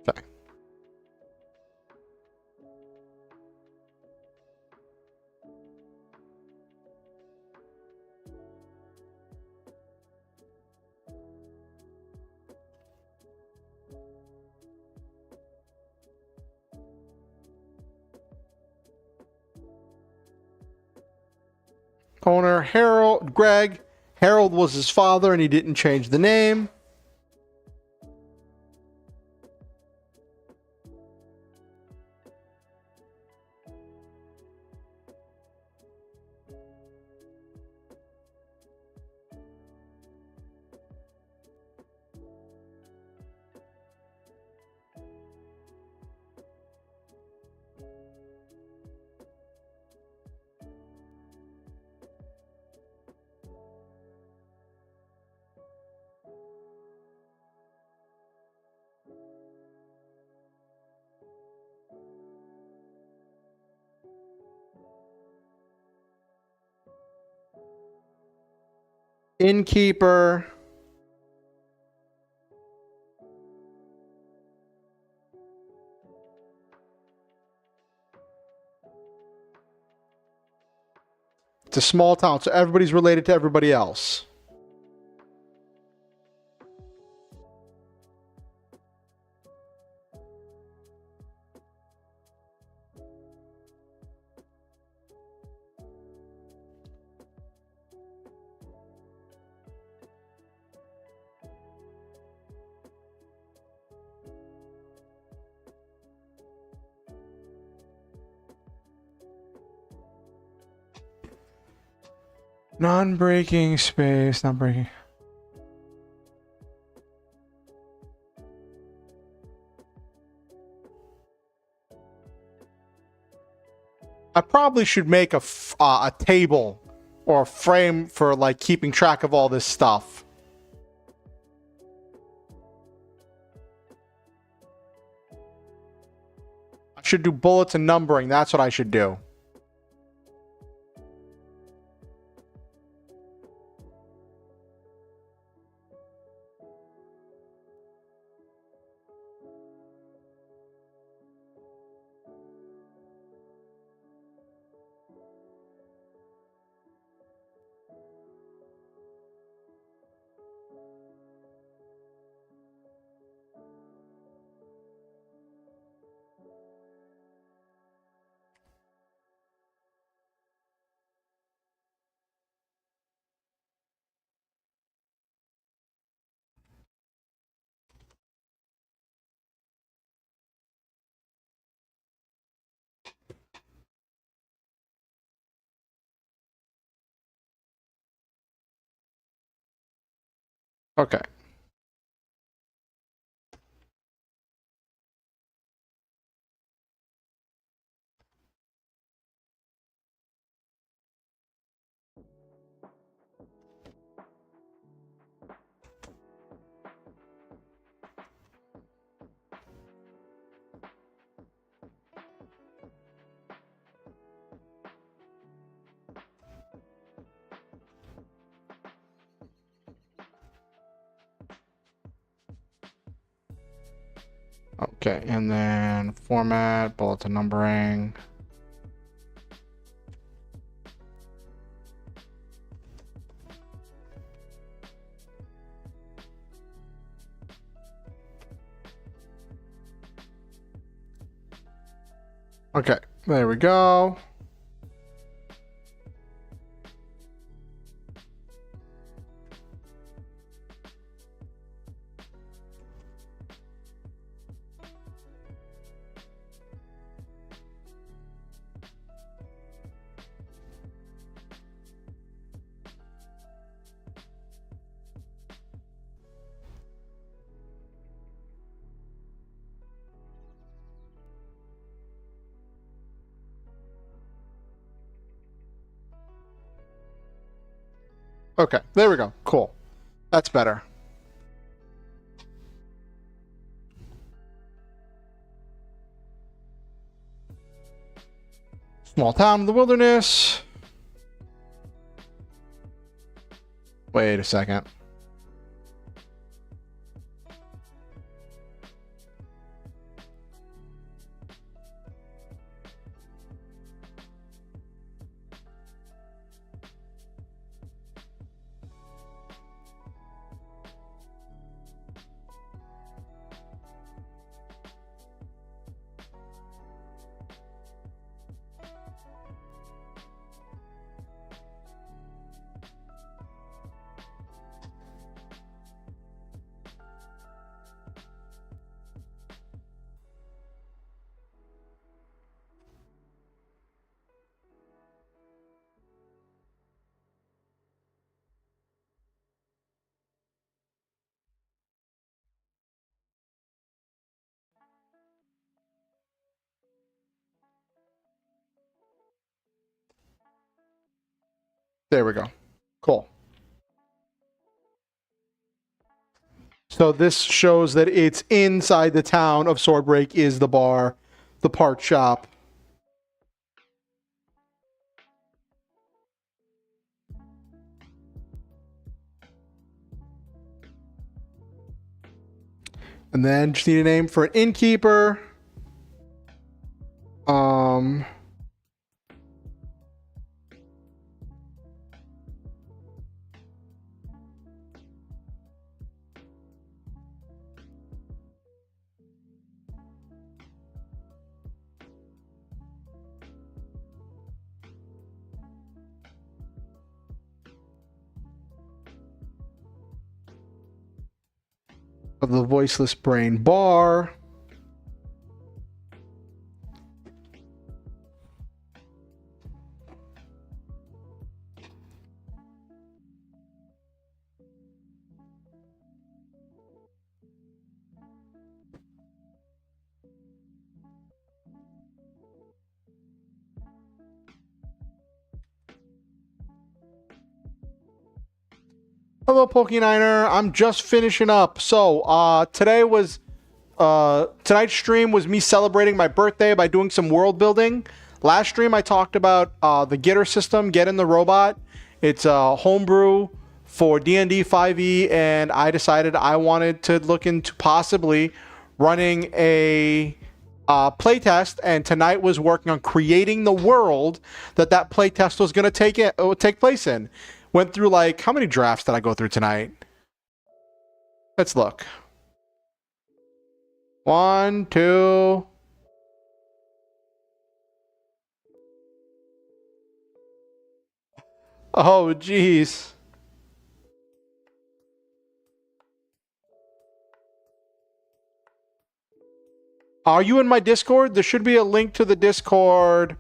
Okay. Owner Harold, Greg. Harold was his father and he didn't change the name. Innkeeper. It's a small town, so everybody's related to everybody else. Non-breaking space, not breaking. I probably should make a table or a frame for like keeping track of all this stuff. I should do bullets and numbering. That's what I should do. Okay. Okay, and then format, bulletin numbering. Okay, There we go. Okay, there we go. Cool. That's better. Small town in the wilderness. Wait a second. There we go. Cool. So this shows that it's inside the town of Swordbreak is the bar, the part shop. And then just need a name for an innkeeper. Of the Voiceless Brain bar. Hello, Pokeniner. I'm just finishing up. So, tonight's stream was me celebrating my birthday by doing some world building. Last stream, I talked about the GitR system, Get in the Robot. It's a homebrew for D&D 5e, and I decided I wanted to look into possibly running a playtest, and tonight was working on creating the world that playtest was going to take place in. Went through, like, how many drafts did I go through tonight? Let's look. 1, 2. Oh, jeez. Are you in my Discord? There should be a link to the Discord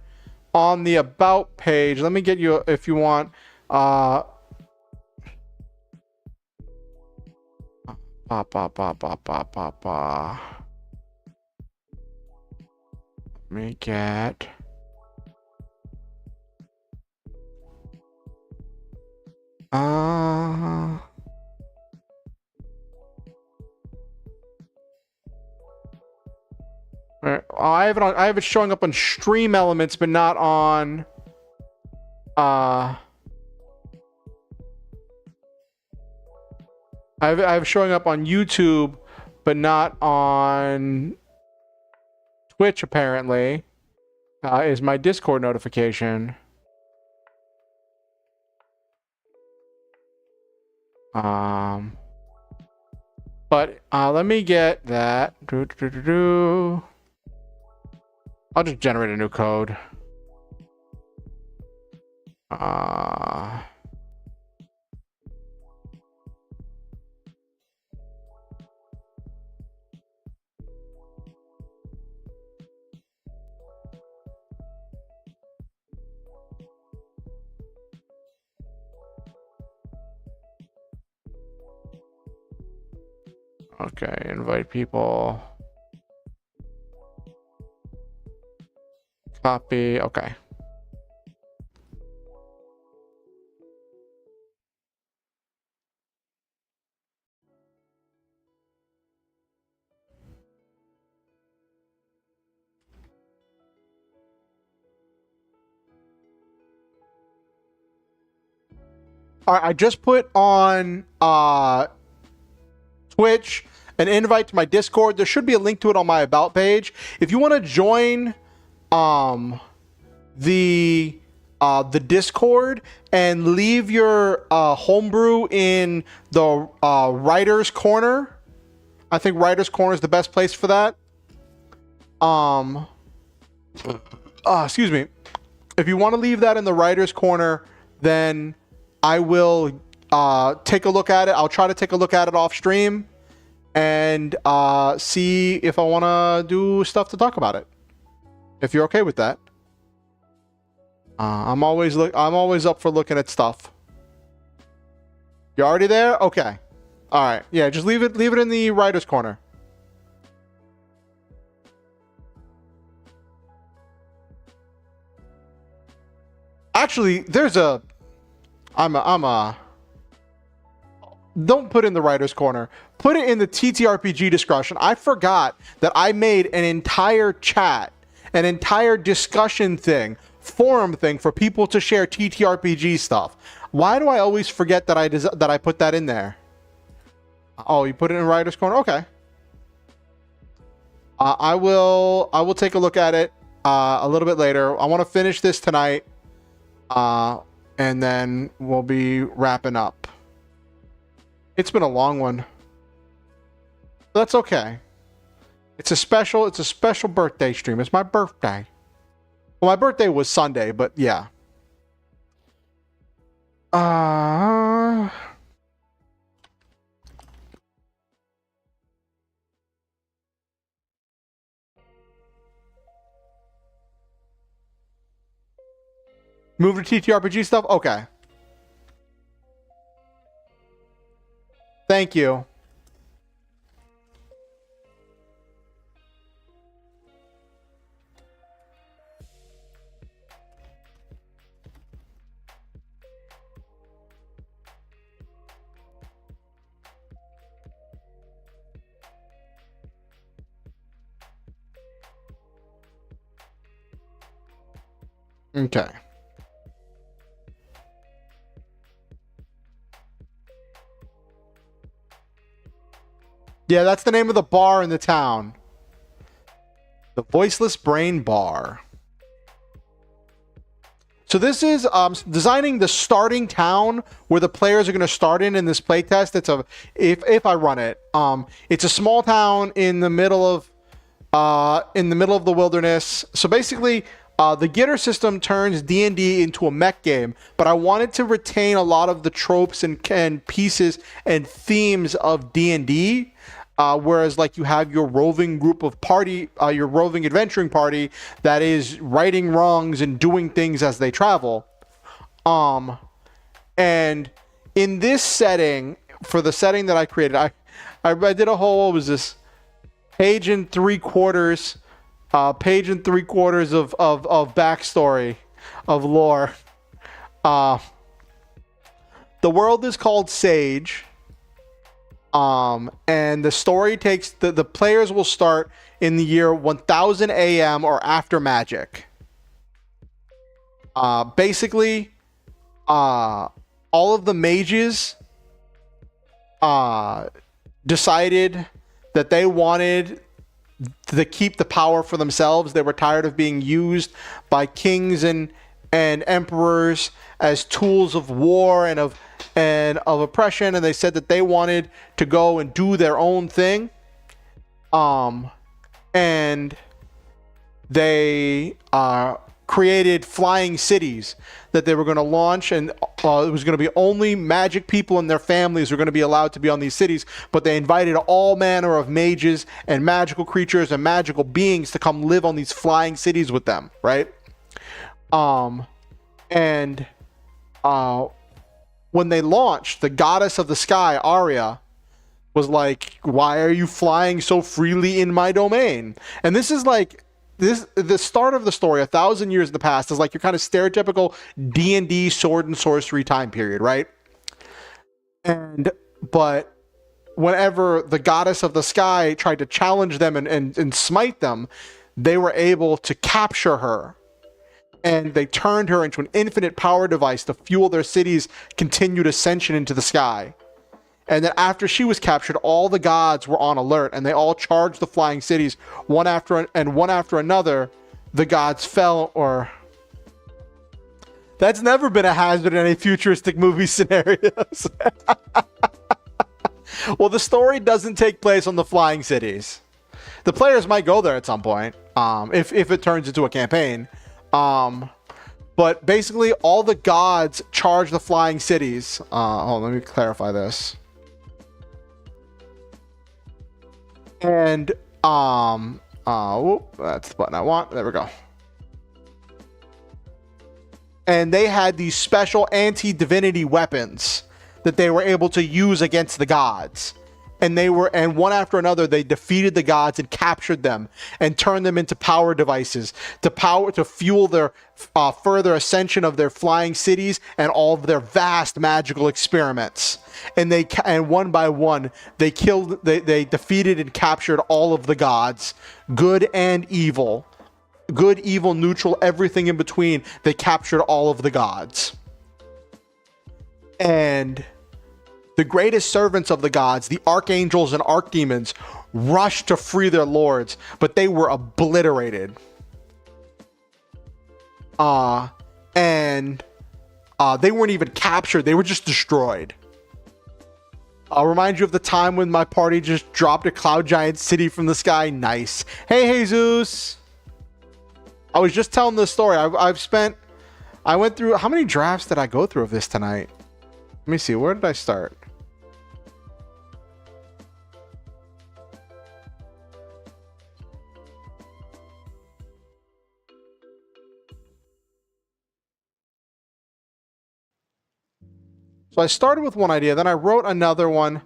on the About page. Let me get you, if you want. Let me get. I have it showing up on Stream Elements, but not on. I have it showing up on YouTube, but not on Twitch. Apparently, is my Discord notification. But let me get that. Oh, I'll just generate a new code. Okay, invite people. Copy, okay. All right, I just put on Twitch an invite to my Discord. There should be a link to it on my about page. If you want to join the Discord and leave your homebrew in the writer's corner. I think writer's corner is the best place for that. Excuse me. If you want to leave that in the writer's corner, then I will take a look at it. I'll try to take a look at it off stream and see if I want to do stuff to talk about it. If you're okay with that. I'm always up for looking at stuff. You already there? Okay. All right. Yeah, just leave it in the writer's corner. Actually, there's a don't put in the writer's corner. Put it in the TTRPG discussion. I forgot that I made an entire chat, an entire discussion thing, forum thing for people to share TTRPG stuff. Why do I always forget that I put that in there? Oh, you put it in writer's corner? Okay. I will take a look at it a little bit later. I want to finish this tonight. And then we'll be wrapping up. It's been a long one. That's okay. It's a special birthday stream. It's my birthday. Well, my birthday was Sunday, but yeah. Move to TTRPG stuff? Okay. Thank you. Okay. Yeah, that's the name of the bar in the town. The Voiceless Brain Bar. So this is designing the starting town where the players are going to start in this playtest. It's if I run it, it's a small town in the middle of the wilderness. So basically, the GitR system turns D&D into a mech game, but I wanted to retain a lot of the tropes and pieces and themes of D&D. Whereas like you have your roving group of party, your roving adventuring party that is righting wrongs and doing things as they travel. And in this setting, for the setting that I created, I did a whole, what was this? Page and three quarters of backstory, of lore. The world is called Sage. And the story takes the players will start in the year 1000 AM or after magic. Basically, all of the mages decided that they wanted to keep the power for themselves. They were tired of being used by kings and emperors as tools of war and of oppression, and they said that they wanted to go and do their own thing. And they created flying cities that they were going to launch, and it was going to be only magic people and their families were going to be allowed to be on these cities, but they invited all manner of mages and magical creatures and magical beings to come live on these flying cities with them, right? And when they launched, the goddess of the sky, Aria, was like, why are you flying so freely in my domain? And this is like, the start of the story, 1,000 years in the past, is like your kind of stereotypical D&D sword and sorcery time period, right? But whenever the goddess of the sky tried to challenge them and smite them, they were able to capture her. And they turned her into an infinite power device to fuel their city's continued ascension into the sky. And then after she was captured, all the gods were on alert, and they all charged the flying cities one after another. The gods fell, or that's never been a hazard in any futuristic movie scenarios. Well, the story doesn't take place on the flying cities. The players might go there at some point, if it turns into a campaign. But basically, all the gods charge the flying cities. Hold on, let me clarify this. And that's the button I want. There we go. And they had these special anti-divinity weapons that they were able to use against the gods. And one after another, they defeated the gods and captured them and turned them into power devices to fuel their further ascension of their flying cities and all of their vast magical experiments. And one by one, they defeated and captured all of the gods, good and evil, good, evil, neutral, everything in between. They captured all of the gods. And the greatest servants of the gods, the archangels and archdemons, rushed to free their lords, but they were obliterated. And they weren't even captured. They were just destroyed. I'll remind you of the time when my party just dropped a cloud giant city from the sky. Nice. Hey, Jesus. I was just telling this story. I went through, how many drafts did I go through of this tonight? Let me see. Where did I start? So I started with one idea, then I wrote another one.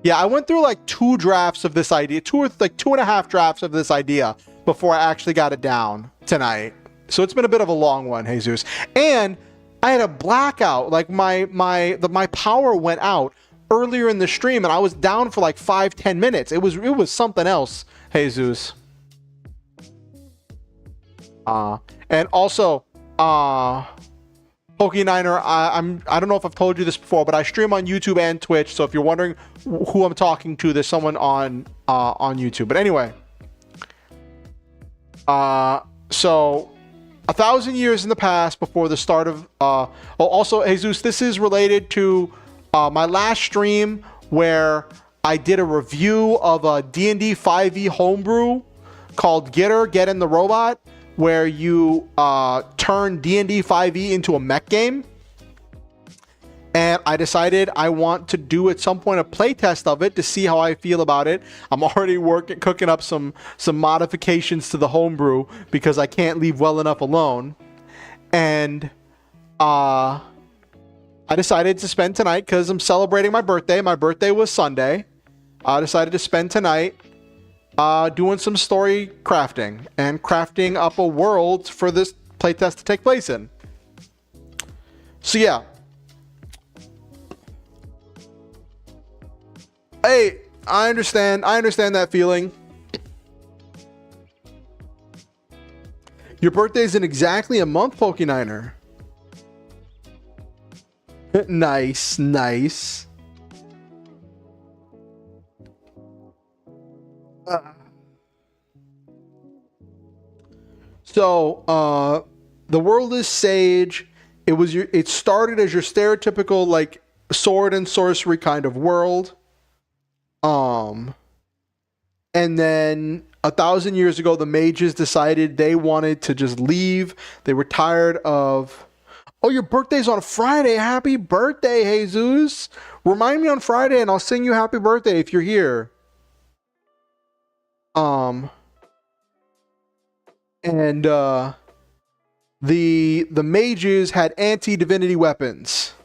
Yeah, I went through like 2 drafts of this idea, 2.5 drafts of this idea before I actually got it down tonight. So it's been a bit of a long one, Jesus. And I had a blackout. Like my power went out earlier in the stream, and I was down for like 5-10 minutes. It was something else, Jesus. And also, Pokeniner, I don't know if I've told you this before, but I stream on YouTube and Twitch. So if you're wondering who I'm talking to, there's someone on YouTube. But anyway, so 1,000 years in the past, before the start of also, Jesus, this is related to my last stream where I did a review of a D&D 5e homebrew called GitR, Get in the Robot, where you turn D&D 5e into a mech game. And I decided I want to do at some point a playtest of it to see how I feel about it. I'm already cooking up some modifications to the homebrew because I can't leave well enough alone. And I decided to spend tonight, because I'm celebrating my birthday. My birthday was Sunday. I decided to spend tonight doing some story crafting and crafting up a world for this playtest to take place in. So yeah. Hey, I understand that feeling. Your birthday's in exactly a month, Pokeniner. Nice, nice. So, the world is sage. It started as your stereotypical like sword and sorcery kind of world. And then 1,000 years ago, the mages decided they wanted to just leave. They were tired of, oh, your birthday's on Friday. Happy birthday, Jesus. Remind me on Friday and I'll sing you happy birthday if you're here. And the mages had anti-divinity weapons.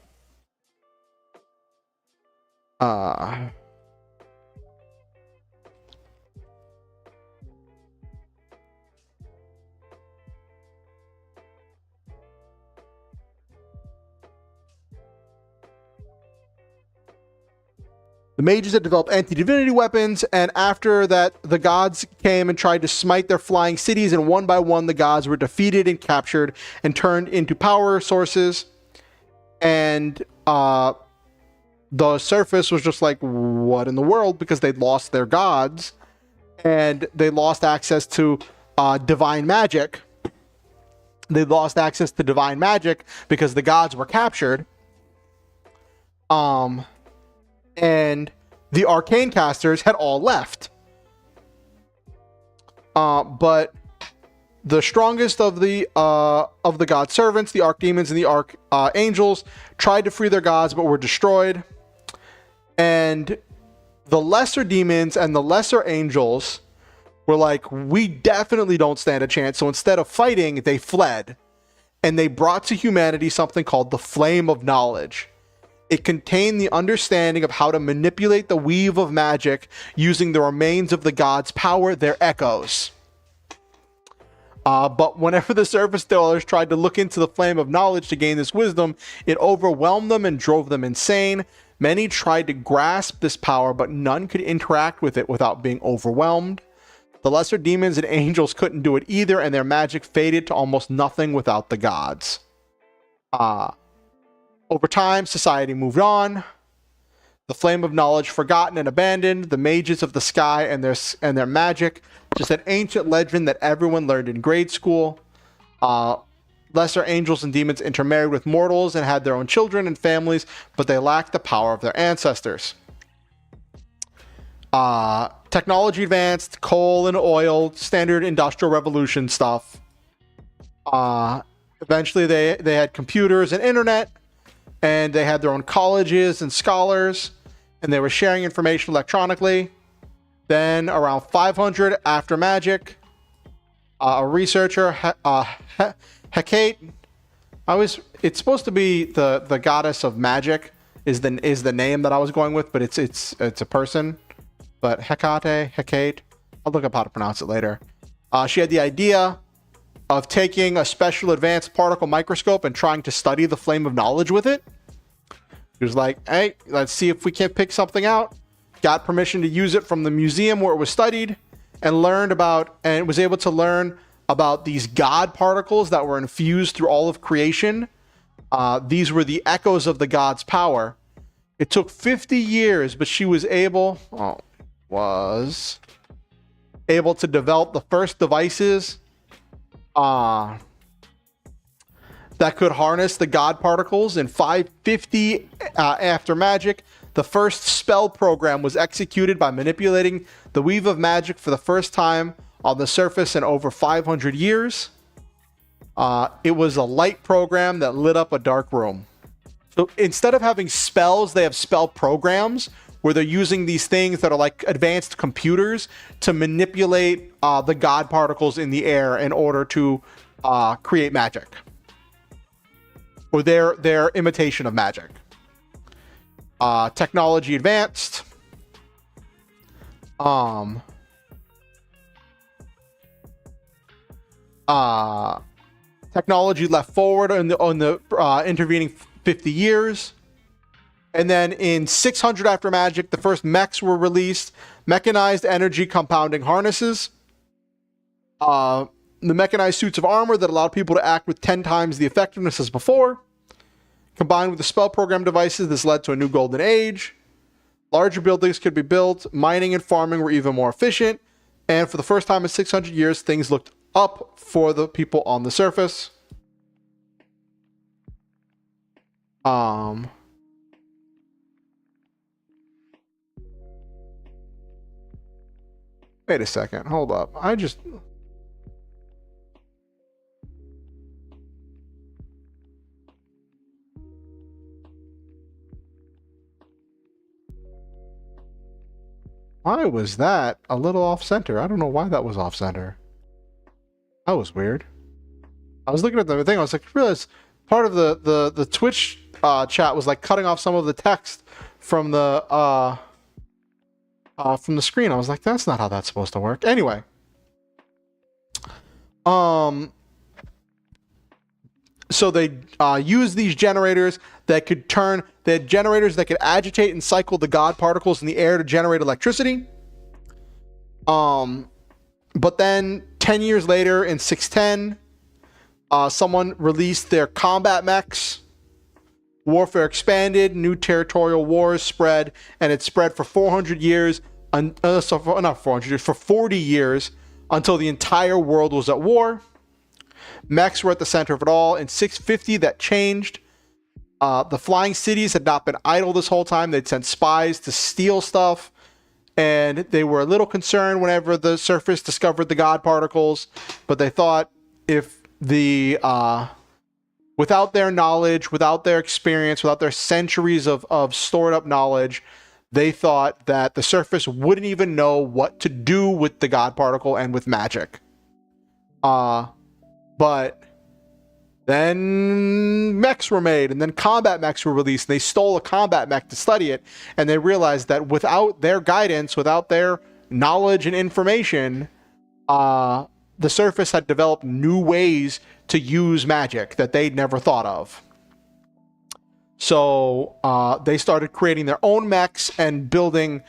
The mages had developed anti-divinity weapons, and after that, the gods came and tried to smite their flying cities, and one by one, the gods were defeated and captured and turned into power sources. And the surface was just like, what in the world? Because they'd lost their gods, and they lost access to divine magic. They lost access to divine magic because the gods were captured. And the arcane casters had all left. But the strongest of the god servants, the archdemons and the archangels, tried to free their gods but were destroyed. And the lesser demons and the lesser angels were like, we definitely don't stand a chance. So instead of fighting, they fled. And they brought to humanity something called the Flame of Knowledge. It contained the understanding of how to manipulate the weave of magic using the remains of the gods' power, their echoes. But whenever the surface dwellers tried to look into the Flame of Knowledge to gain this wisdom, it overwhelmed them and drove them insane. Many tried to grasp this power, but none could interact with it without being overwhelmed. The lesser demons and angels couldn't do it either, and their magic faded to almost nothing without the gods. Over time, society moved on. The Flame of Knowledge forgotten and abandoned. The mages of the sky and their magic, just an ancient legend that everyone learned in grade school. Lesser angels and demons intermarried with mortals and had their own children and families, but they lacked the power of their ancestors. Technology advanced, coal and oil, standard industrial revolution stuff. Eventually they had computers and internet, and they had their own colleges and scholars, and they were sharing information electronically. Then around 500 after magic, a researcher, Hecate, it's supposed to be the goddess of magic is the name that I was going with, but it's a person. But Hecate, I'll look up how to pronounce it later. She had the idea of taking a special advanced particle microscope and trying to study the Flame of Knowledge with it. He was like, hey, let's see if we can't pick something out. Got permission to use it from the museum where it was studied, and was able to learn about these god particles that were infused through all of creation. These were the echoes of the god's power. It took 50 years, but she was able to develop the first devices that could harness the god particles. In 550 after magic, the first spell program was executed by manipulating the weave of magic for the first time on the surface in over 500 years. It was a light program that lit up a dark room. So instead of having spells, they have spell programs where they're using these things that are like advanced computers to manipulate the god particles in the air in order to create magic, or their imitation of magic. Technology advanced. Technology left forward on the intervening 50 years. And then in 600 after magic, the first mechs were released. Mechanized energy compounding harnesses. The mechanized suits of armor that allowed people to act with 10 times the effectiveness as before. Combined with the spell program devices, this led to a new golden age. Larger buildings could be built. Mining and farming were even more efficient. And for the first time in 600 years, things looked up for the people on the surface. Wait a second. Hold up. Why was that a little off center? I don't know why that was off center. That was weird. I was looking at the thing. I was like, I realized part of the Twitch chat was like cutting off some of the text from the screen. I was like, that's not how that's supposed to work. Anyway, so they used these generators that could turn. They had generators that could agitate and cycle the God particles in the air to generate electricity. But then 10 years later, in 610, someone released their combat mechs. Warfare expanded, new territorial wars spread, and it spread for 400 years, not 400 years, for 40 years, until the entire world was at war. Mechs were at the center of it all. In 650, that changed. The flying cities had not been idle this whole time. They'd sent spies to steal stuff, and they were a little concerned whenever the surface discovered the God particles, but they thought if the... without their knowledge, without their experience, without their centuries of stored up knowledge, they thought that the surface wouldn't even know what to do with the God particle and with magic. But then mechs were made, and then combat mechs were released. They stole a combat mech to study it, and they realized that without their guidance, without their knowledge and information, the surface had developed new ways to use magic that they'd never thought of. So they started creating their own mechs and building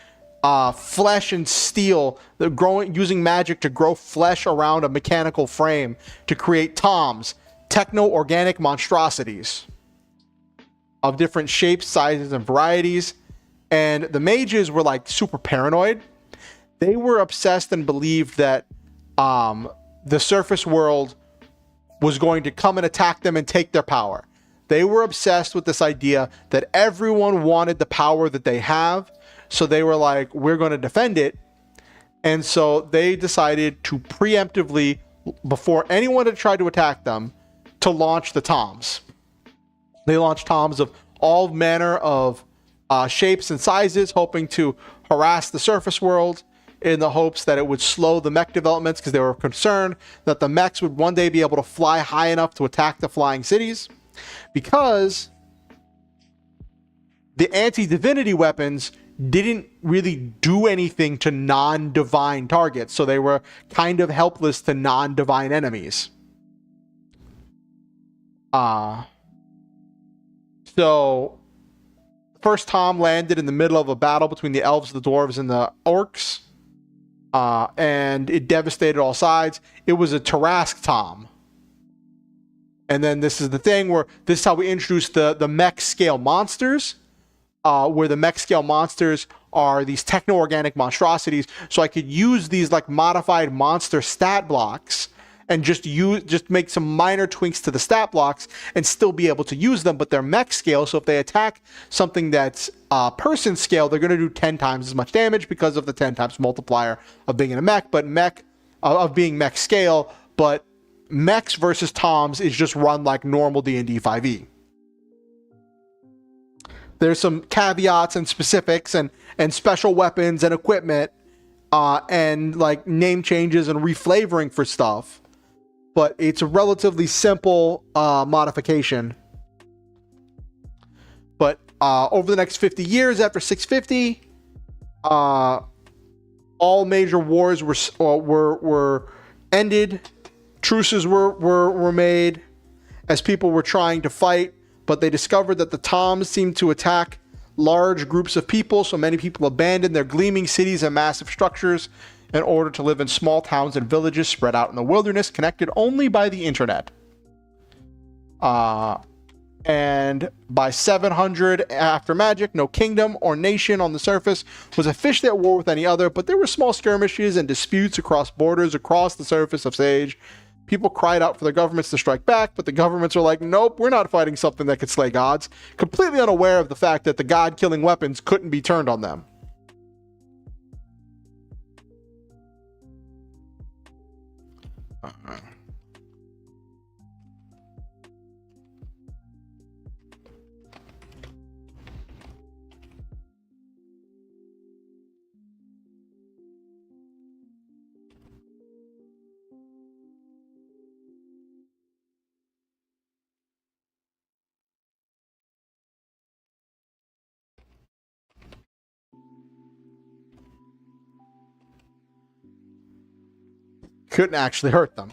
flesh and steel, using magic to grow flesh around a mechanical frame to create toms, techno-organic monstrosities of different shapes, sizes, and varieties. And the mages were like super paranoid. They were obsessed and believed that the surface world was going to come and attack them and take their power. They were obsessed with this idea that everyone wanted the power that they have. So they were like, we're going to defend it. And so they decided to preemptively, before anyone had tried to attack them, to launch the toms. They launched toms of all manner of shapes and sizes, hoping to harass the surface world, in the hopes that it would slow the mech developments, because they were concerned that the mechs would one day be able to fly high enough to attack the flying cities, because the anti-divinity weapons didn't really do anything to non-divine targets, so they were kind of helpless to non-divine enemies. So first Tom landed in the middle of a battle between the elves, the dwarves, and the orcs. And it devastated all sides. It was a Tarask Tom. And then this is the thing where this is how we introduced the mech scale monsters, where the mech scale monsters are these techno-organic monstrosities. So I could use these like modified monster stat blocks and just make some minor tweaks to the stat blocks and still be able to use them, but they're mech scale. So if they attack something that's person scale, they're going to do 10 times as much damage because of the 10 times multiplier of being in a mech, but of being mech scale. But mechs versus toms is just run like normal D&D 5e. There's some caveats and specifics and special weapons and equipment and like name changes and reflavoring for stuff. But it's a relatively simple modification. But over the next 50 years after 650, all major wars were ended. Truces were made as people were trying to fight, but they discovered that the Toms seemed to attack large groups of people, so many people abandoned their gleaming cities and massive structures in order to live in small towns and villages spread out in the wilderness, connected only by the internet. And by 700 after magic, no kingdom or nation on the surface was officially at war with any other, but there were small skirmishes and disputes across borders across the surface of Sage. People cried out for their governments to strike back, but the governments were like, nope, we're not fighting something that could slay gods, completely unaware of the fact that the god-killing weapons couldn't be turned on them. Couldn't actually hurt them.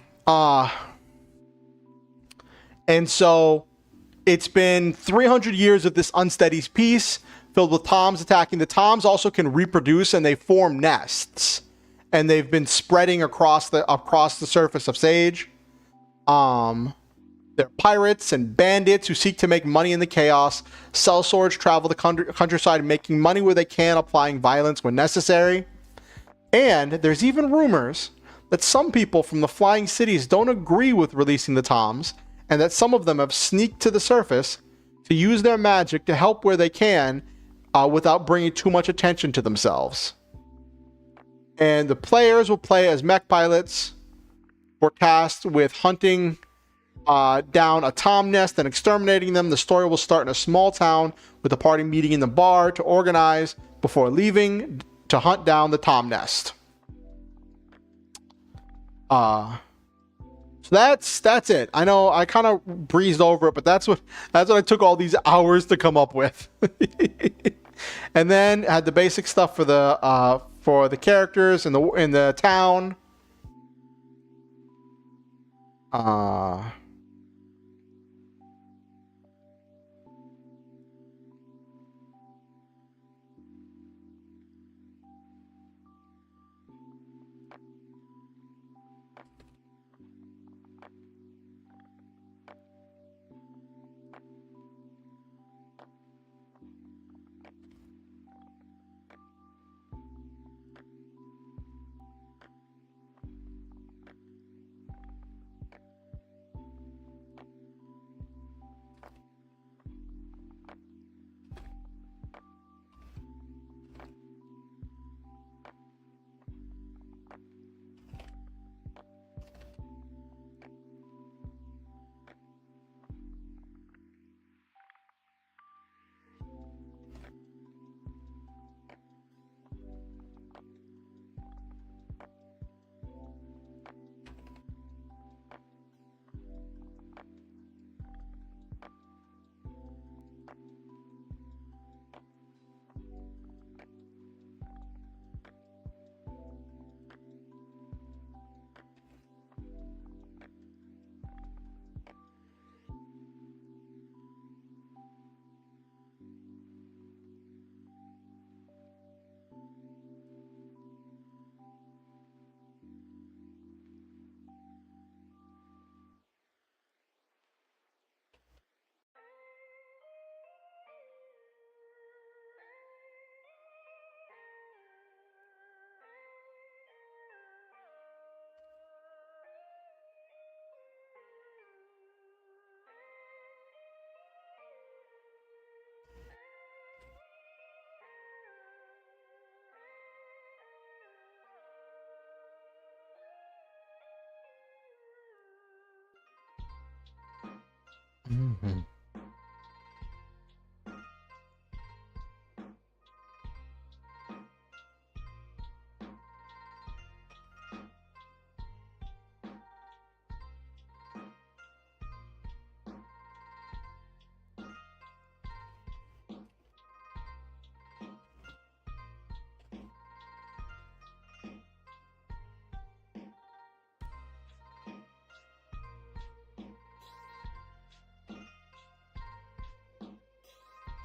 And so it's been 300 years of this unsteady peace filled with toms attacking. The toms also can reproduce and they form nests. And they've been spreading across the surface of Sage. They're pirates and bandits who seek to make money in the chaos. Sellswords travel the countryside making money where they can, applying violence when necessary. And there's even rumors that some people from the flying cities don't agree with releasing the toms, and that some of them have sneaked to the surface to use their magic to help where they can without bringing too much attention to themselves. And the players will play as mech pilots. We're tasked with hunting down a tom nest and exterminating them. The story will start in a small town with the party meeting in the bar to organize before leaving to hunt down the tom nest. So that's it. I know I kind of breezed over it, but that's what I took all these hours to come up with. And then had the basic stuff for the characters in the town. Mm-hmm.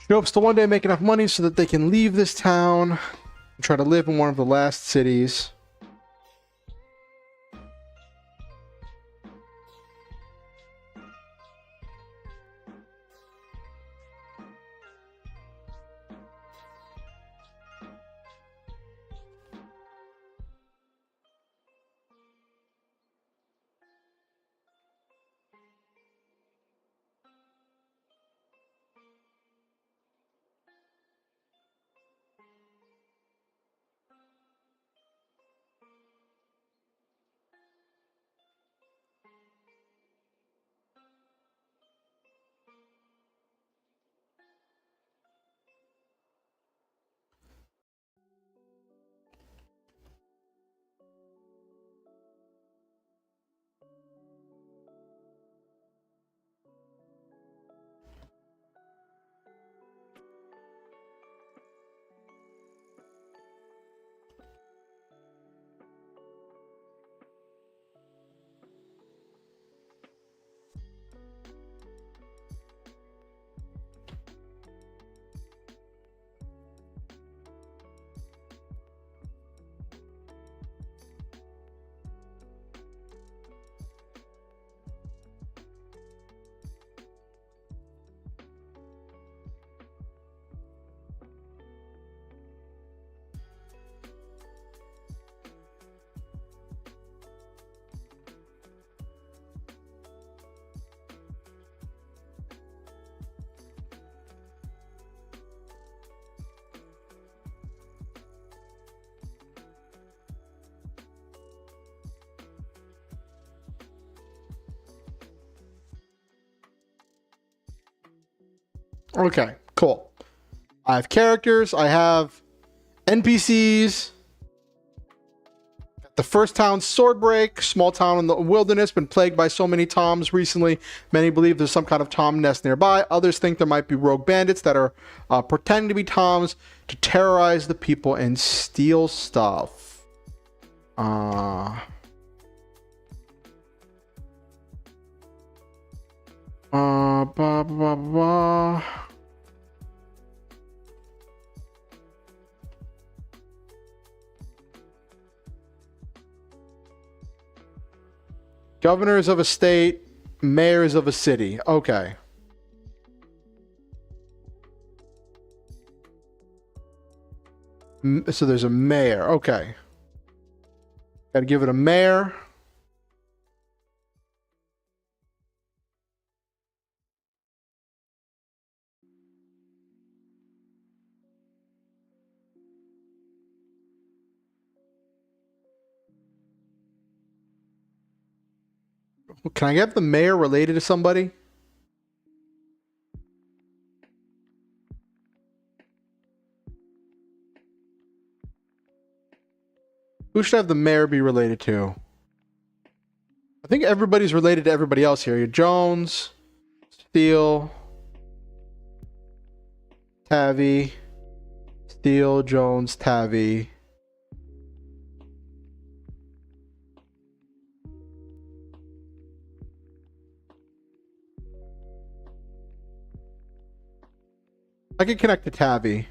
She hopes to one day make enough money so that they can leave this town and try to live in one of the last cities. Okay, cool. I have characters. I have NPCs. The first town, Swordbreak, small town in the wilderness, been plagued by so many toms recently. Many believe there's some kind of tom nest nearby. Others think there might be rogue bandits that are pretending to be toms to terrorize the people and steal stuff. Blah, blah, blah. Governors of a state, mayors of a city. Okay. So there's a mayor. Okay. Gotta give it a mayor. Can I get the mayor related to somebody? Who should have the mayor be related to? I think everybody's related to everybody else here. You're Jones, Steele, Tavi, Steele, Jones, Tavi. I can connect to Tavi.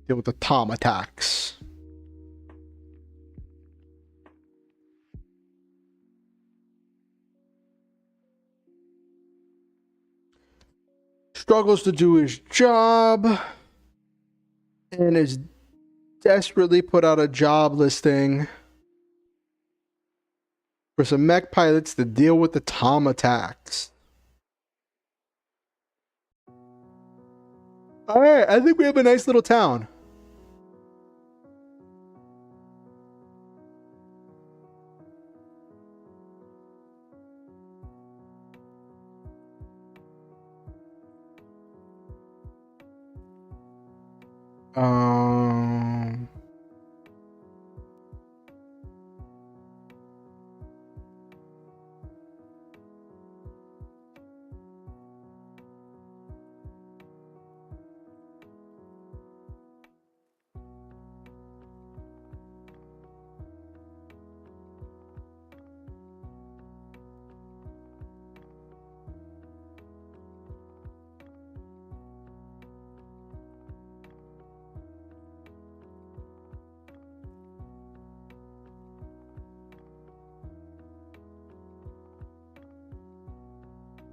Deal with the Tom attacks. Struggles to do his job and is desperately put out a job listing for some mech pilots to deal with the Tom attacks. All right, I think we have a nice little town.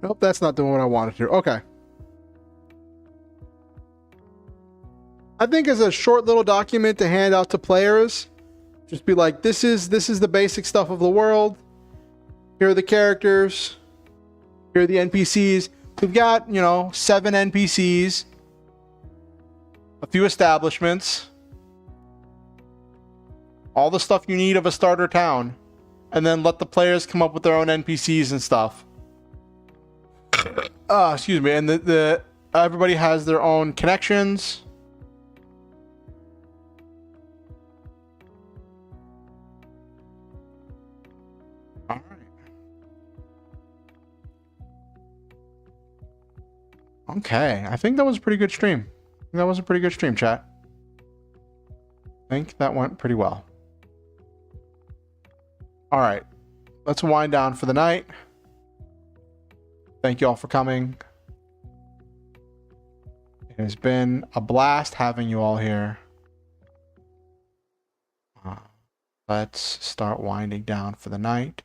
Nope, that's not doing what I wanted to. Okay. I think as a short little document to hand out to players, just be like, this is the basic stuff of the world. Here are the characters. Here are the NPCs. We've got, 7 NPCs, a few establishments, all the stuff you need of a starter town, and then let the players come up with their own NPCs and stuff. Excuse me, and the everybody has their own connections. All right. Okay, I think that was a pretty good stream. That was a pretty good stream, chat. I think that went pretty well. All right, let's wind down for the night. Thank you all for coming. It has been a blast having you all here. Let's start winding down for the night.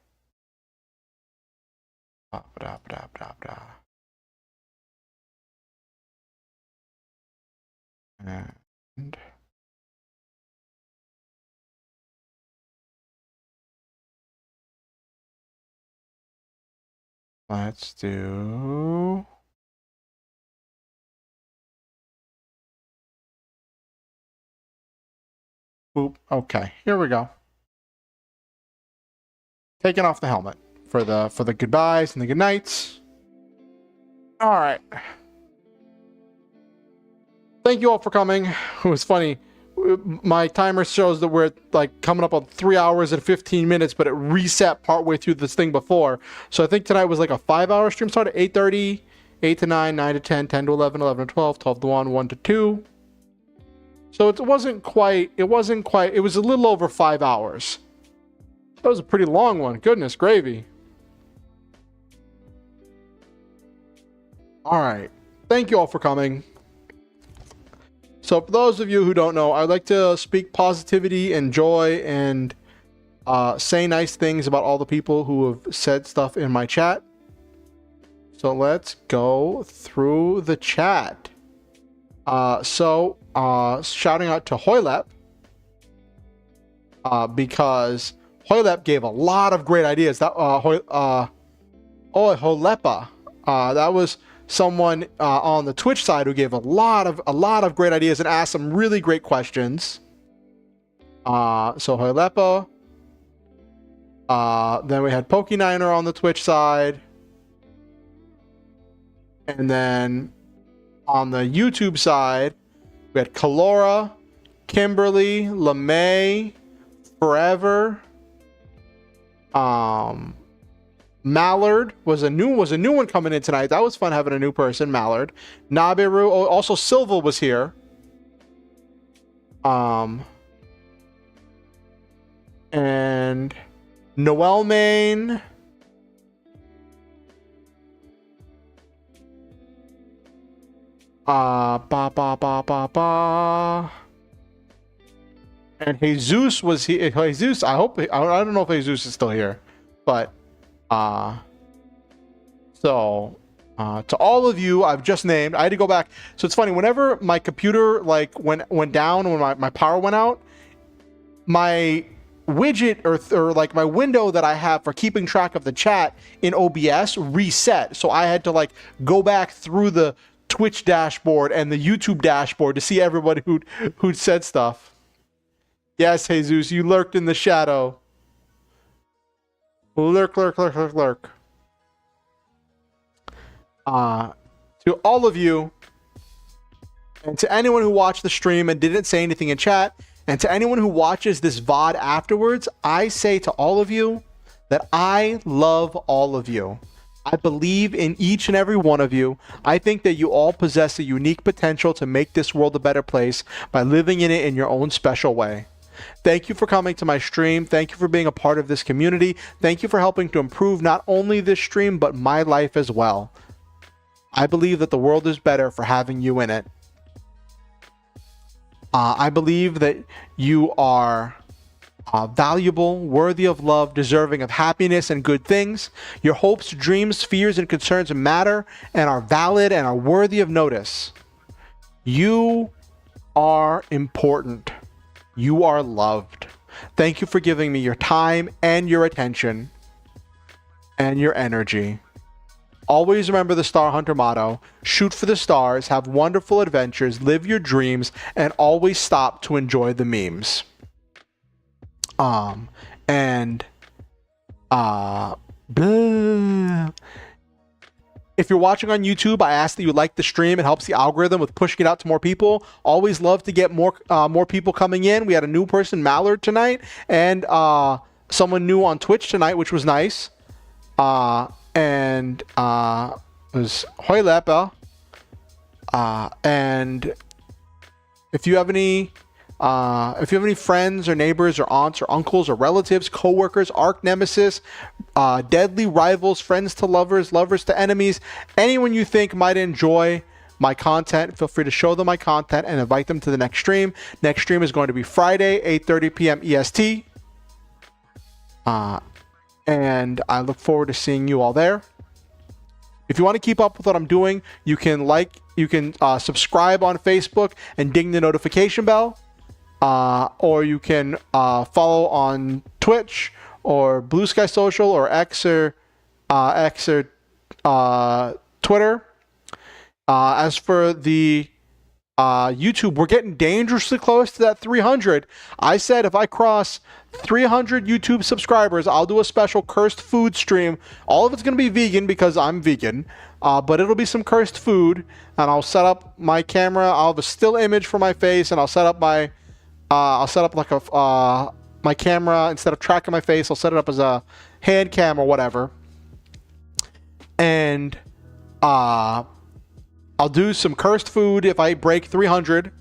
And let's do... Boop. Okay, here we go. Taking off the helmet for the goodbyes and the good nights. All right. Thank you all for coming. It was funny. My timer shows that we're like coming up on 3 hours and 15 minutes, but it reset partway through this thing before. So I think tonight was like a 5-hour stream. Started at 8:30, 8 to 9, 9 to 10, 10 to 11, 11 to 12, 12 to 1, 1 to 2. So it wasn't quite, it was a little over 5 hours. That was a pretty long one. Goodness gravy. All right. Thank you all for coming. So for those of you who don't know, I'd like to speak positivity and joy and say nice things about all the people who have said stuff in my chat. So let's go through the chat. Shouting out to Hoylep, because Hoylep gave a lot of great ideas. That Holepa, that was someone on the Twitch side who gave a lot of great ideas and asked some really great questions. So Holepa. Then we had Pokeniner on the Twitch side, and then on the YouTube side, we had Kalora, Kimberly, LeMay, Forever. Mallard was a new one coming in tonight. That was fun having a new person, Mallard. Nabiru, also Silva was here. And Noel Main. And Jesus was here. Jesus, I don't know if Jesus is still here, but to all of you I've just named, I had to go back. So it's funny, whenever my computer like went down, when my power went out, my widget or like my window that I have for keeping track of the chat in OBS reset. So I had to like go back through the Twitch dashboard and the YouTube dashboard to see everybody who'd said stuff. Yes, Jesus, you lurked in the shadow. Lurk. To all of you, and to anyone who watched the stream and didn't say anything in chat, and to anyone who watches this VOD afterwards, I say to all of you that I love all of you. I believe in each and every one of you. I think that you all possess a unique potential to make this world a better place by living in it in your own special way. Thank you for coming to my stream. Thank you for being a part of this community. Thank you for helping to improve not only this stream, but my life as well. I believe that the world is better for having you in it. I believe that you are valuable, worthy of love, deserving of happiness and good things. Your hopes, dreams, fears, and concerns matter and are valid and are worthy of notice. You are important. You are loved. Thank you for giving me your time and your attention and your energy. Always remember the Star Hunter motto: shoot for the stars, have wonderful adventures, live your dreams, and always stop to enjoy the memes. If you're watching on YouTube, I ask that you like the stream. It helps the algorithm with pushing it out to more people. Always love to get more people coming in. We had a new person, Mallard, tonight, and someone new on Twitch tonight, which was nice. It was Hoylepa. And if you have any friends or neighbors or aunts or uncles or relatives, co-workers, arch nemesis, deadly rivals, friends to lovers, lovers to enemies, anyone you think might enjoy my content, feel free to show them my content and invite them to the next stream. Next stream is going to be Friday, 8:30 p.m. EST. And I look forward to seeing you all there. If you want to keep up with what I'm doing, you can subscribe on Facebook and ding the notification bell. Or you can follow on Twitch or Blue Sky Social or X or Twitter. As for the YouTube, we're getting dangerously close to that 300. I said if I cross 300 YouTube subscribers, I'll do a special cursed food stream. All of it's going to be vegan because I'm vegan, but it'll be some cursed food, and I'll set up my camera. I'll have a still image for my face, and I'll set up my like a my camera. Instead of tracking my face, I'll set it up as a hand cam or whatever, and I'll do some cursed food if I break 300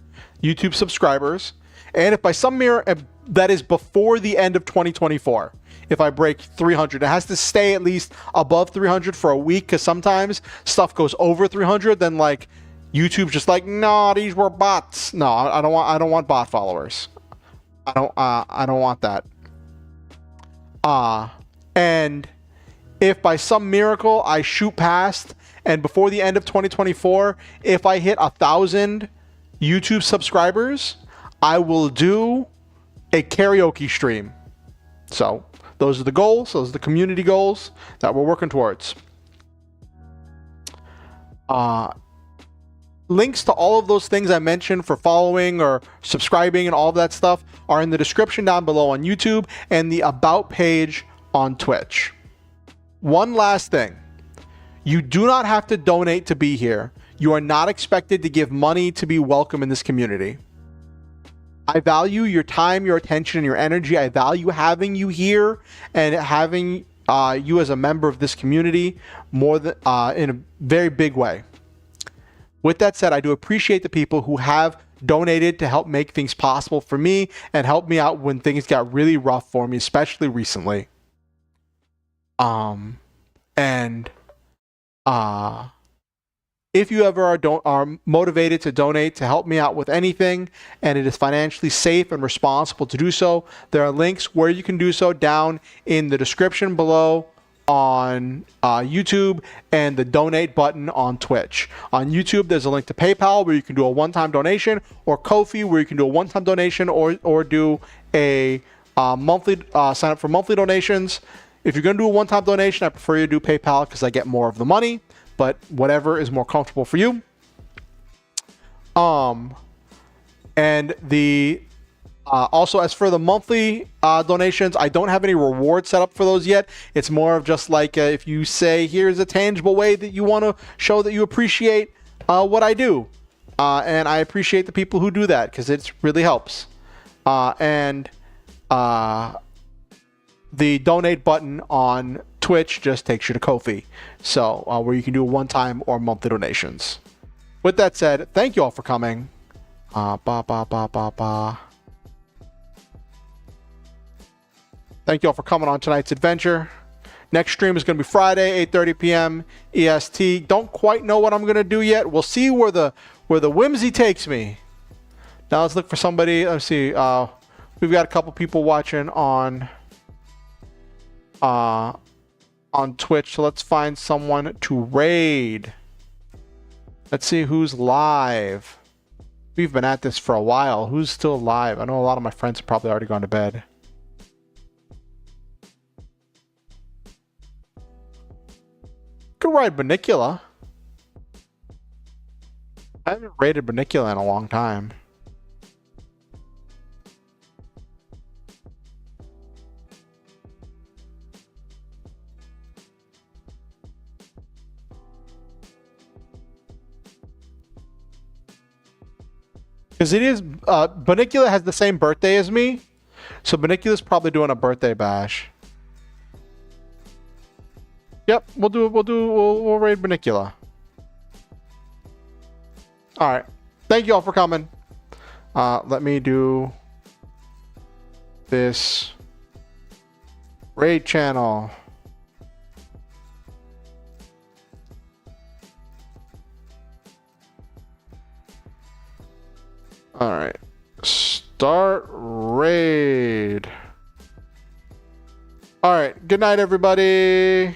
YouTube subscribers, and if by some miracle, that is before the end of 2024, if I break 300, it has to stay at least above 300 for a week, because sometimes stuff goes over 300, then like YouTube's just like, no, these were bots. No, I don't want bot followers. I don't want that. And if by some miracle I shoot past, and before the end of 2024, if I hit 1,000 YouTube subscribers, I will do a karaoke stream. So those are the goals. Those are the community goals that we're working towards. Links to all of those things I mentioned for following or subscribing and all of that stuff are in the description down below on YouTube and the About page on Twitch. One last thing. You do not have to donate to be here. You are not expected to give money to be welcome in this community. I value your time, your attention, and your energy. I value having you here and having you as a member of this community more than in a very big way. With that said, I do appreciate the people who have donated to help make things possible for me and help me out when things got really rough for me, especially recently. If you ever are motivated to donate to help me out with anything, and it is financially safe and responsible to do so, there are links where you can do so down in the description below on YouTube and the donate button on Twitch. On YouTube, there's a link to PayPal where you can do a one-time donation, or Ko-fi where you can do a one-time donation or do a monthly sign up for monthly donations. If you're going to do a one-time donation, I prefer you do PayPal because I get more of the money, but whatever is more comfortable for you. And the also, as for the monthly donations, I don't have any reward set up for those yet. It's more of just like if you say, here's a tangible way that you want to show that you appreciate what I do. And I appreciate the people who do that because it really helps. The donate button on Twitch just takes you to Ko-fi, so where you can do one-time or monthly donations. With that said, thank you all for coming. Thank you all for coming on tonight's adventure. Next stream is going to be Friday, 8:30 p.m. EST. Don't quite know what I'm going to do yet. We'll see where the whimsy takes me. Now let's look for somebody. Let's see. We've got a couple people watching on Twitch, so let's find someone to raid. Let's see who's live. We've been at this for a while. Who's still live? I know a lot of my friends have probably already gone to bed. Could ride Banicula. I haven't raided Banicula in a long time. Because it is, Banicula has the same birthday as me, so Banicula's probably doing a birthday bash. Yep, we'll raid Banicula. All right, thank you all for coming. Let me do this raid channel. All right. Start raid. All right. Good night, everybody.